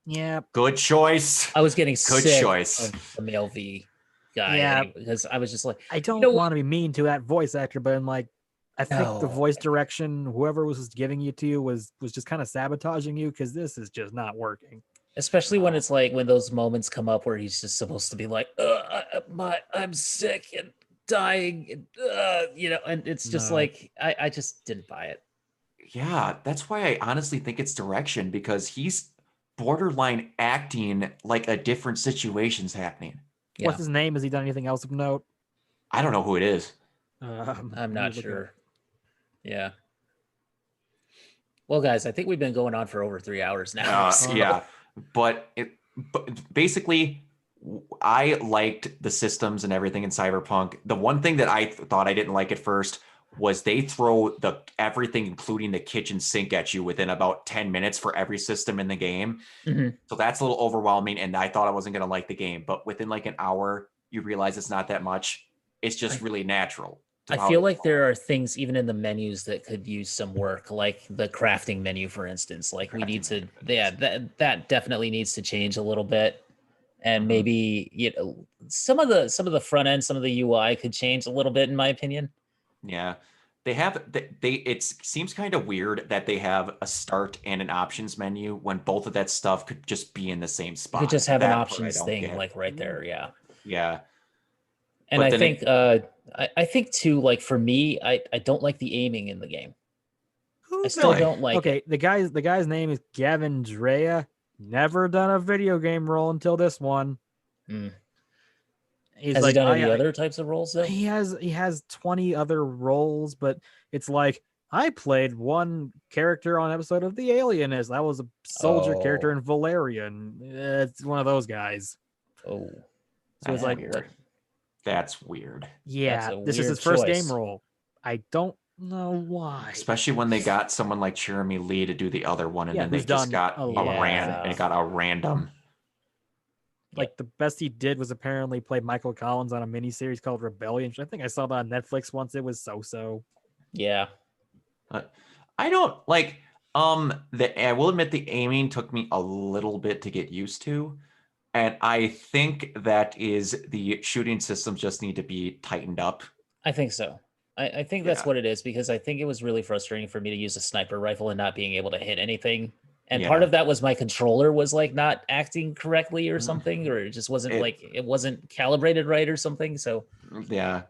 S3: Yeah.
S2: Good choice.
S1: I was getting sick
S2: choice
S1: of the male V guy because I was just like,
S3: I don't want to be mean to that voice actor, but I'm like, I think the voice direction, whoever was giving you to was just kind of sabotaging you because this is just not working.
S1: Especially when it's like when those moments come up where he's just supposed to be like, I'm sick and dying, and, and it's just like I just didn't buy it.
S2: Yeah, that's why I honestly think it's direction because he's borderline acting like a different situation's happening.
S3: Yeah. What's his name? Has he done anything else of note?
S2: I don't know who it is.
S1: I'm not sure. Yeah. Well, guys, I think we've been going on for over 3 hours now.
S2: Yeah, but basically, I liked the systems and everything in Cyberpunk. The one thing that I thought I didn't like at first was they throw everything, including the kitchen sink, at you within about 10 minutes for every system in the game.
S1: Mm-hmm.
S2: So that's a little overwhelming, and I thought I wasn't going to like the game. But within like an hour, you realize it's not that much. It's just really natural.
S1: I feel like there are things even in the menus that could use some work, like the crafting menu, for instance. Like we need to, that definitely needs to change a little bit. And maybe some of the front end, some of the UI could change a little bit, in my opinion.
S2: Yeah, it seems kind of weird that they have a start and an options menu when both of that stuff could just be in the same spot.
S1: You could just have an options thing like right there. Yeah.
S2: Yeah.
S1: And I think too, like for me, I don't like the aiming in the game. I still don't like it.
S3: The guy's name is Gavin Drea. Never done a video game role until this one.
S1: Has he done any other types of roles though?
S3: He has 20 other roles, but it's like I played one character on an episode of The Alienist. That was a soldier character in Valerian. It's one of those guys.
S1: Oh,
S3: so it's like
S2: weird. That's weird.
S3: Yeah, this is his first game role. I don't know why.
S2: Especially when they got someone like Jeremy Lee to do the other one, and then they just got a random.
S3: Like the best he did was apparently play Michael Collins on a miniseries called Rebellion. I think I saw that on Netflix once. It was so.
S1: Yeah.
S2: I don't like I will admit the aiming took me a little bit to get used to. And I think that is the shooting systems just need to be tightened up.
S1: I think so. I think that's what it is, because I think it was really frustrating for me to use a sniper rifle and not being able to hit anything. And part of that was my controller was like not acting correctly or something, or it just wasn't it wasn't calibrated right or something. So
S2: yeah,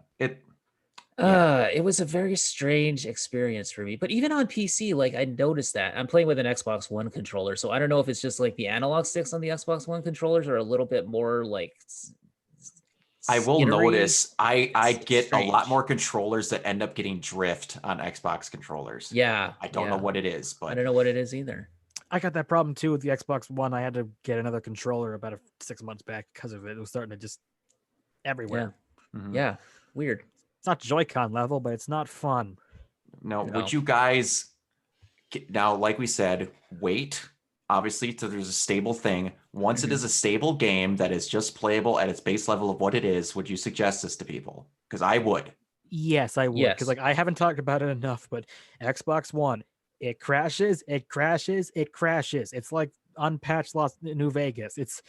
S1: It was a very strange experience for me. But even on PC, like I noticed that I'm playing with an Xbox One controller, so I don't know if it's just like the analog sticks on the Xbox One controllers are a little bit more like
S2: I will
S1: skittery.
S2: notice I
S1: It's
S2: get a lot
S1: strange.
S2: more controllers that end up getting drift on Xbox controllers.
S1: Yeah,
S2: I don't know
S1: yeah.
S2: what it is,
S1: I
S2: but
S1: don't know what it is either.
S3: I got that problem too with the Xbox One. I had to get another controller about 6 months back because of it. It was starting to just
S1: Yeah,
S3: everywhere.
S2: Mhm.
S1: yeah. Weird.
S3: It's not Joy-Con level, but it's not fun.
S2: No,
S1: No.
S2: would you guys now, like we said, wait obviously till there's a stable thing. Once it
S1: Mhm.
S2: is a stable game that is just playable at its base level of what it is, would you suggest this to people? Because I would.
S3: Yes, I would. Because
S1: Yes.
S3: like I haven't talked about it enough, but Xbox One, it crashes, it crashes, it crashes. It's like unpatched Las New Vegas. It's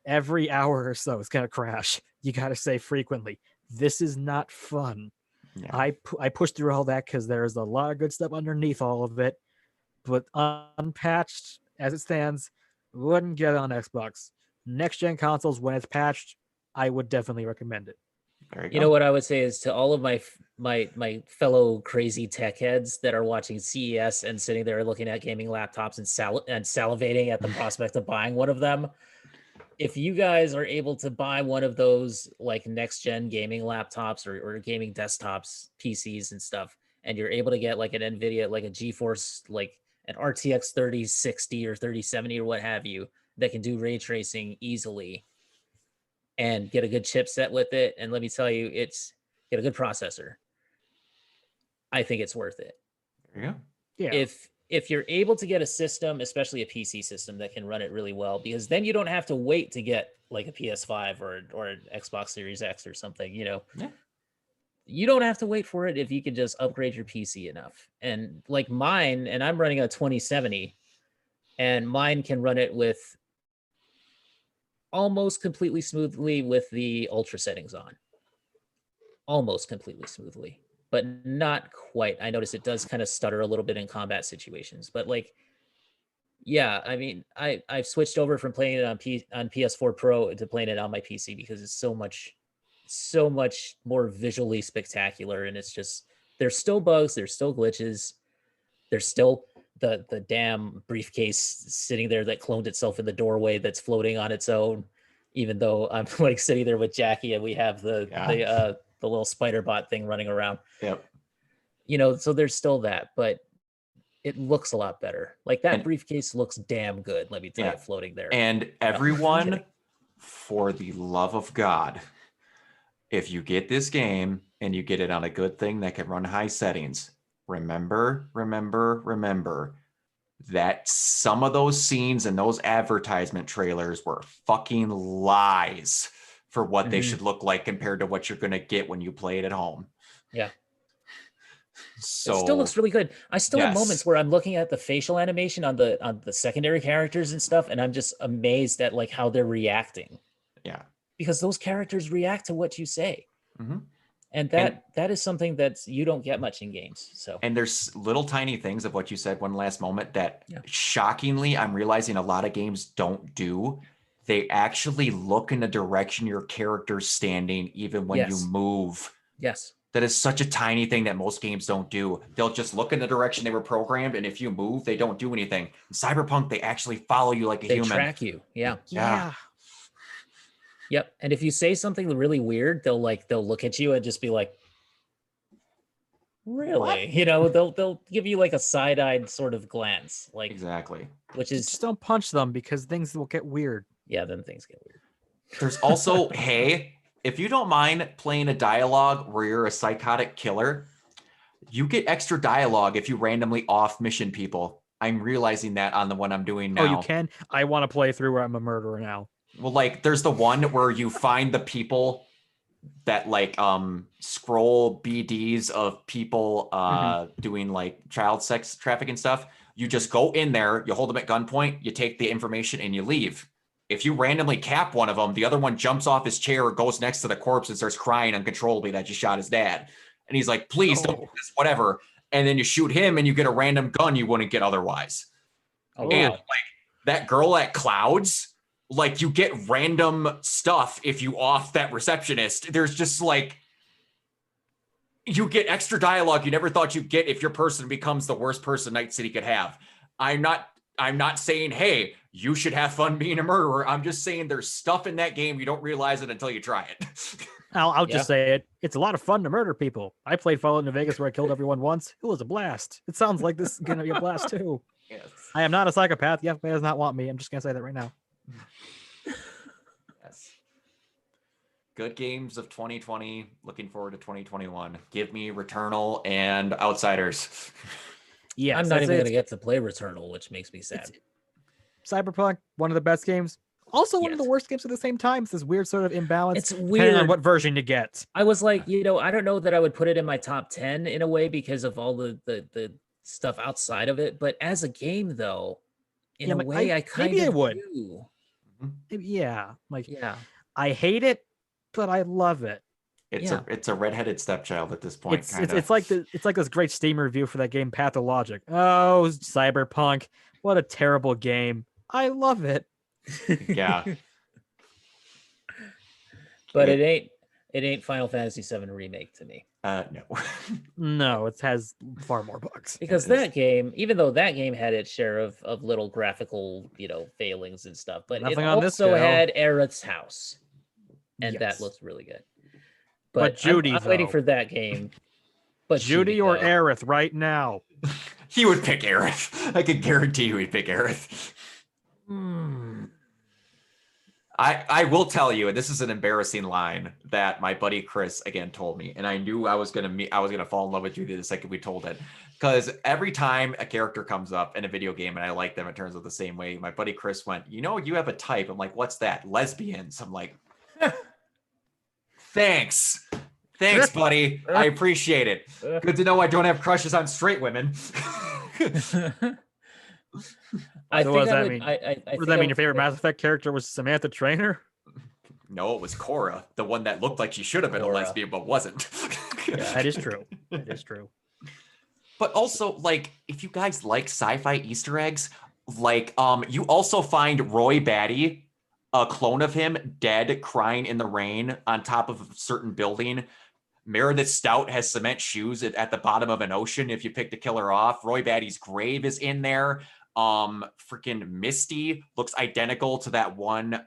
S3: every hour or so it's gonna crash. You gotta say frequently. This is not fun.
S2: Yeah.
S3: I pushed through all that because there's a lot of good stuff underneath all of it, but unpatched as it stands, wouldn't get it on Xbox. Next gen consoles, when it's patched, I would definitely recommend it.
S2: There you
S1: You
S2: go.
S1: know what I would say is to all of my fellow crazy tech heads that are watching CES and sitting there looking at gaming laptops and salivating at the prospect of buying one of them. If you guys are able to buy one of those like next gen gaming laptops or gaming desktops, PCs and stuff, and you're able to get like an NVIDIA, like a GeForce, like an RTX 3060 or 3070 or what have you, that can do ray tracing easily and get a good chipset with it. And let me tell you, get a good processor. I think it's worth it.
S2: There you go.
S3: Yeah.
S1: If you're able to get a system, especially a PC system that can run it really well, because then you don't have to wait to get like a PS5 or an Xbox Series X or something, you know.
S2: Yeah.
S1: You don't have to wait for it if you can just upgrade your PC enough. And like mine, and I'm running a 2070, and mine can run it with almost completely smoothly with the ultra settings on. Almost completely smoothly, but not quite. I notice it does kind of stutter a little bit in combat situations, but like, yeah, I mean, I've switched over from playing it on PS4 Pro to playing it on my PC because it's so much more visually spectacular, and it's just there's still bugs, there's still glitches, there's still the damn briefcase sitting there that cloned itself in the doorway that's floating on its own, even though I'm like sitting there with Jackie and we have the little spider bot thing running around.
S2: Yep.
S1: You know, so there's still that, but it looks a lot better. Like that
S2: And-
S1: briefcase looks damn good, let me tell
S2: Yeah.
S1: you, floating there.
S2: And
S1: No,
S2: everyone,
S1: kidding.
S2: for the love of God, if you get this game and you get it on a good thing that can run high settings, remember that some of those scenes and those advertisement trailers were fucking lies for what they
S1: Mhm.
S2: should look like compared to what you're going to get when you play it at home.
S1: Yeah.
S2: So
S1: It still looks really good. I still have moments
S2: yes.
S1: where I'm looking at the facial animation on the secondary characters and stuff, and I'm just amazed at like how they're reacting.
S2: Yeah.
S1: Because those characters react to what you say.
S2: Mhm.
S1: And that is something that you don't get much in games. So
S2: And there's little tiny things of what you said one last moment that
S1: Yeah.
S2: shockingly I'm realizing a lot of games don't do. They actually look in the direction your character's standing even when you
S1: Yes.
S2: move.
S1: yes.
S2: That is such a tiny thing that most games don't do. They'll just look in the direction they were programmed, and if you move, they don't do anything. In Cyberpunk, they actually follow you like a
S1: They
S2: human.
S1: track you. Yeah.
S2: Yeah.
S1: Yep. And if you say something really weird, they'll look at you and just be like, really?
S2: What?
S1: You know, they'll give you like a side-eyed sort of glance, like
S2: Exactly.
S1: which is
S3: Just don't punch them because things will get weird.
S1: yeah, then things get weird.
S2: There's also, hey, if you don't mind playing a dialogue where you're a psychotic killer, you get extra dialogue if you randomly off mission people. I'm realizing that on the one I'm doing now.
S3: Oh, you can? I want to play through where I'm a murderer now.
S2: Well, like there's the one where you find the people that like scroll BDs of people doing like child sex trafficking stuff. You just go in there, you hold them at gunpoint, you take the information and you leave. If you randomly cap one of them, the other one jumps off his chair, goes next to the corpse and starts crying uncontrollably that you shot his dad. And he's like, please don't do this, whatever. And then you shoot him and you get a random gun you wouldn't get otherwise.
S1: Oh,
S2: And
S1: wow.
S2: like that girl at Clouds, like you get random stuff if you off that receptionist. There's just like You get extra dialogue you never thought you'd get if your person becomes the worst person Night City could have. I'm not saying, hey, you should have fun being a murderer. I'm just saying there's stuff in that game you don't realize it until you try it.
S3: I'll just say it. It's a lot of fun to murder people. I played Fallout New Vegas where I killed everyone once. It was a blast. It sounds like this is gonna be a blast too.
S2: Yes.
S3: I am not a psychopath. The FBI does not want me. I'm just gonna say that right now.
S2: Yes. Good games of 2020. Looking forward to 2021. Give me Returnal and Outsiders.
S3: Yeah,
S1: I'm not even going to get to play Returnal, which makes me sad.
S3: Cyberpunk, one of the best games. Also one of the
S1: Yes.
S3: worst games at the same time. It's this weird sort of imbalance.
S1: It's
S3: depending
S1: weird.
S3: on what version you get.
S1: I was like, I don't know that I would put it in my top 10 in a way because of all the stuff outside of it. But as a game, though, in a way, I kind
S3: maybe
S1: of
S3: I would.
S1: do.
S3: Yeah, like
S1: Yeah.
S3: I hate it, but I love it.
S2: It's a redheaded stepchild at this point.
S3: It's like this great Steam review for that game Pathologic. Oh, Cyberpunk, what a terrible game. I love it.
S2: Yeah.
S1: But it ain't Final Fantasy VII Remake to me.
S2: No.
S3: No, it has far more bugs.
S1: Because that game, even though that game had its share of little graphical, failings and stuff, but
S3: Nothing
S1: it
S3: on this
S1: also
S3: scale.
S1: had Aerith's house. And
S3: Yes.
S1: that looks really good.
S3: But Judy,
S1: I'm waiting
S3: though.
S1: for that game. But
S3: Judy or
S1: though.
S3: Aerith right now.
S2: He would pick Aerith. I can guarantee you he'd pick Aerith. I will tell you, and this is an embarrassing line that my buddy Chris again told me, and I knew I was gonna fall in love with Judy the second we told it, because every time a character comes up in a video game and I like them, it turns out the same way. My buddy Chris went, you have a type. I'm like, what's that? Lesbians. I'm like, thanks, buddy. I appreciate it. Good to know I don't have crushes on straight women.
S1: I
S3: So
S1: think
S3: what does
S1: I
S3: that
S1: would,
S3: mean?
S1: I
S3: Does that mean your favorite Mass Effect character was Samantha Trainer?
S2: No, it was Cora, the one that looked like she should have been
S1: Cora.
S2: a lesbian but wasn't.
S3: That is true. That is true.
S2: But also, like, if you guys like sci-fi Easter eggs, like, you also find Roy Batty, a clone of him, dead, crying in the rain on top of a certain building. Meredith Stout has cement shoes at the bottom of an ocean if you pick to kill her off. Roy Batty's grave is in there. Freaking Misty looks identical to that one.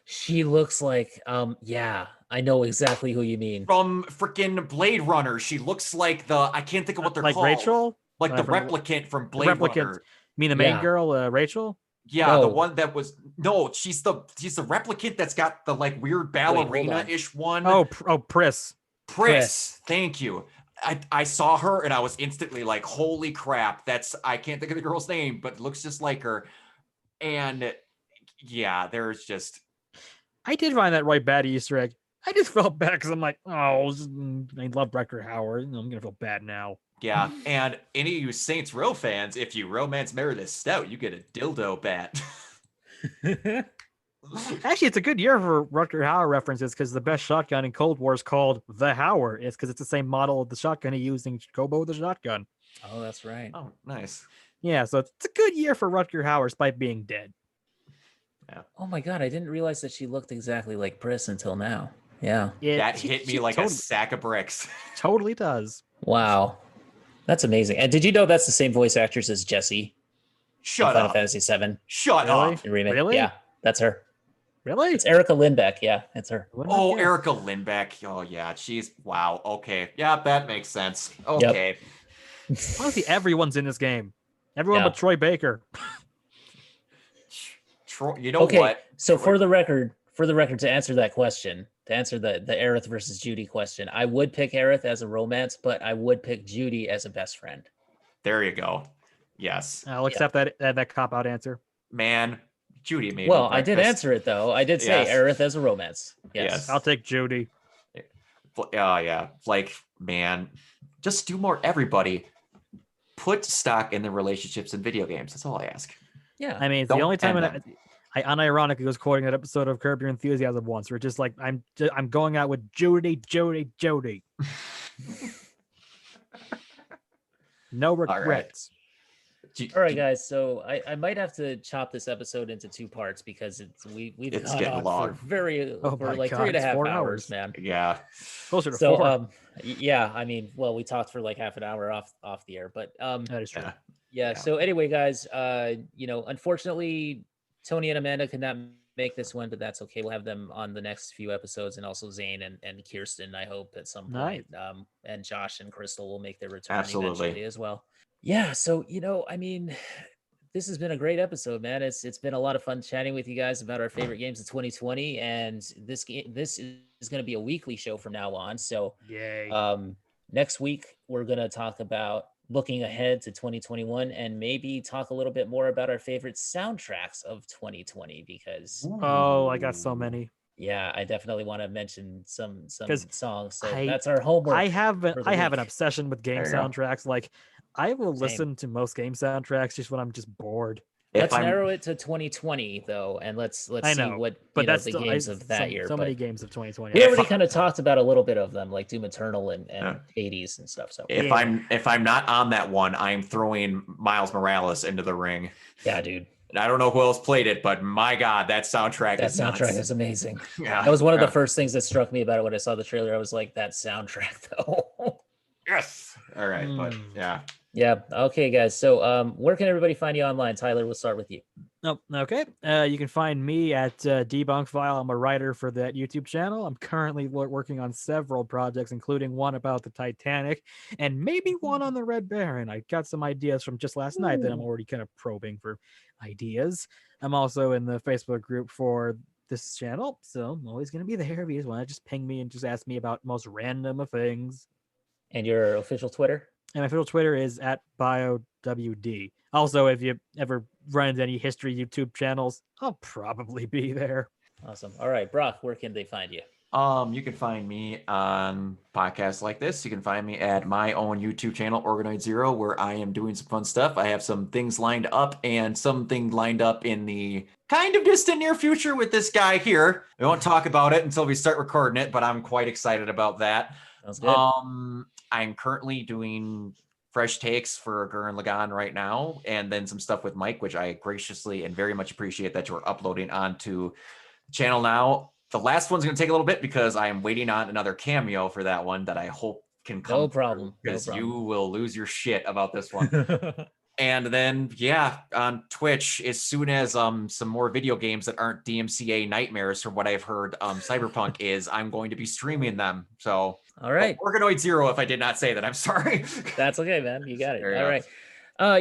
S1: She looks like, yeah, I know exactly who you mean.
S2: From freaking Blade Runner. She looks like I can't think of what they're
S3: Like
S2: called.
S3: Rachel?
S2: Like the
S3: from-
S2: replicant from Blade Runner.
S3: You mean the main
S1: Yeah.
S3: girl, Rachel?
S2: Yeah, the
S1: No.
S2: one that was she's the replicant that's got the like weird ballerina-ish one.
S3: Pris.
S2: Pris. Thank you. I saw her and I was instantly like, holy crap, I can't think of the girl's name, but it looks just like her. And yeah, there's just
S3: I did find that Roy Batty Easter egg. I just felt bad because I'm like, I love Rutger Hauer. I'm gonna feel bad now.
S2: yeah. And any of you Saints Row fans, if you romance Meredith Stout, you get a dildo bat.
S3: Actually, it's a good year for Rutger Hauer references because the best shotgun in Cold War is called the Hauer. It's because it's the same model of the shotgun he used in Kobo the shotgun.
S1: Oh, that's right.
S2: Oh, nice.
S3: Yeah, so it's a good year for Rutger Hauer despite being dead.
S1: Oh my god, I didn't realize that she looked exactly like Pris until now. Yeah.
S2: That hit me like
S3: totally,
S2: a sack of bricks.
S3: totally does.
S1: Wow. That's amazing. And did you know that's the same voice actress as Jessie
S2: Shut
S1: in Final
S2: up.
S1: Fantasy VII
S2: Shut
S3: Really?
S2: up.
S1: in Remake?
S3: Really?
S1: Yeah, that's her.
S3: Really?
S1: It's Erica Lindbeck. Yeah, it's her.
S2: Oh, Erica Lindbeck. Oh, yeah. She's wow. Okay. Yeah, that makes sense. Okay.
S3: Honestly, everyone's in this game. Everyone
S1: Yeah.
S3: but Troy Baker.
S2: Troy, you know
S1: Okay,
S2: what?
S1: so for the record, to answer that question, to answer the Aerith versus Judy question, I would pick Aerith as a romance, but I would pick Judy as a best friend.
S2: There you go. Yes.
S3: I'll accept that cop out answer.
S2: Man, Judy made
S1: Well,
S2: me
S1: I did
S2: breakfast.
S1: answer it though. I did say
S2: Yes.
S1: Aerith as a romance. Yes.
S2: Yes.
S3: I'll take Judy.
S2: Oh, yeah. Like, man, just do more. Everybody put stock in the relationships in video games. That's all I ask.
S1: Yeah.
S3: I mean, it's
S2: Don't
S3: the only time
S2: end
S3: I unironically was quoting that episode of Curb Your Enthusiasm once, where it's just like I'm going out with Judy. No
S2: right.
S3: regrets.
S1: All right, guys. So I might have to chop this episode into 2 parts because we've
S2: It's
S1: gone
S2: getting
S1: on
S2: long.
S1: for
S3: my
S1: like
S3: God, it's
S1: 3.5
S3: 4
S1: hours,
S3: hours.
S1: man.
S2: Yeah.
S3: Closer to
S1: So
S3: 4.
S1: yeah, I mean, well, we talked for like half an hour off the air, but
S3: That is true.
S2: Yeah.
S1: yeah. So anyway, guys, unfortunately, Tony and Amanda could not make this one, but that's okay. We'll have them on the next few episodes, and also Zane and Kirsten, I hope, at some point. And Josh and Crystal will make their return eventually as well. Yeah. So I mean, this has been a great episode, man. It's been a lot of fun chatting with you guys about our favorite games of 2020, and this is going to be a weekly show from now on. So
S3: Yay.
S1: next week we're going to talk about looking ahead to 2021 and maybe talk a little bit more about our favorite soundtracks of 2020 because
S3: I got so many.
S1: yeah, I definitely want to mention some
S3: 'Cause
S1: songs. So
S3: I-
S1: that's our homework.
S3: I have an
S1: week.
S3: obsession with game
S2: There you go.
S3: soundtracks. Like I will
S1: Same.
S3: listen to most game soundtracks just when I'm just bored.
S1: Let's narrow it to 2020 though, and let's
S3: I
S1: see
S3: know,
S1: what
S3: but that's
S1: the
S3: still,
S1: games of that year.
S3: So
S1: but
S3: many games of 2020.
S1: we already kind of talked about a little bit of them, like Doom Eternal and Hades and stuff. So
S2: if I'm not on that one, I'm throwing Miles Morales into the ring.
S1: Yeah, dude.
S2: And I don't know who else played it, but my God, that soundtrack
S1: is amazing.
S2: Yeah,
S1: that was one of the first things that struck me about it when I saw the trailer. I was like, that soundtrack though.
S2: Yes. All right, but yeah.
S1: Yeah. Okay, guys. So where can everybody find you online? Tyler, we'll start with you.
S3: Oh, okay. You can find me at Debunk File. I'm a writer for that YouTube channel. I'm currently working on several projects, including one about the Titanic and maybe one on the Red Baron. I got some ideas from just last night that I'm already kind of probing for ideas. I'm also in the Facebook group for this channel, so I'm always going to be there if you just want to just ping me and just ask me about most random of things.
S1: And your official Twitter?
S3: And my official Twitter is at BioWD. Also, if you ever run into any history YouTube channels, I'll probably be there.
S1: Awesome. All right, Brock, where can they find you?
S2: You can find me on podcasts like this. You can find me at my own YouTube channel, Organoid Zero, where I am doing some fun stuff. I have some things lined up and something lined up in the kind of distant near future with this guy here. We won't talk about it until we start recording it, but I'm quite excited about that.
S1: Sounds good.
S2: I'm currently doing fresh takes for Gurren Lagann right now, and then some stuff with Mike, which I graciously and very much appreciate that you're uploading onto the channel now. The last one's going to take a little bit because I am waiting on another cameo for that one that I hope can come.
S1: No problem.
S2: Because you will lose your shit about this one. And then, yeah, on Twitch, as soon as some more video games that aren't DMCA nightmares, from what I've heard, Cyberpunk is, I'm going to be streaming them. So,
S1: all right.
S2: Organoid Zero, if I did not say that, I'm sorry.
S1: That's okay, man. You got it. All right.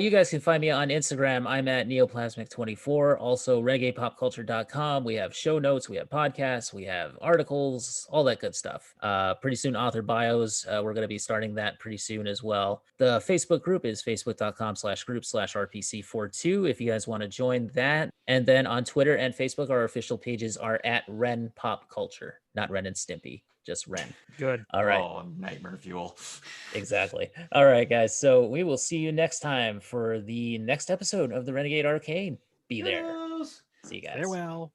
S1: You guys can find me on Instagram. I'm at Neoplasmic24. Also, reggaepopculture.com. We have show notes, we have podcasts, we have articles, all that good stuff. Pretty soon, author bios. We're going to be starting that pretty soon as well. The Facebook group is facebook.com/group/RPC42 if you guys want to join that. And then on Twitter and Facebook, our official pages are at Ren Pop Culture, not Ren and Stimpy. Just Ren.
S3: Good.
S1: All right.
S2: Oh, nightmare fuel.
S1: Exactly. All right, guys. So we will see you next time for the next episode of the Renegade Arcade. Be there. See you guys.
S3: Farewell.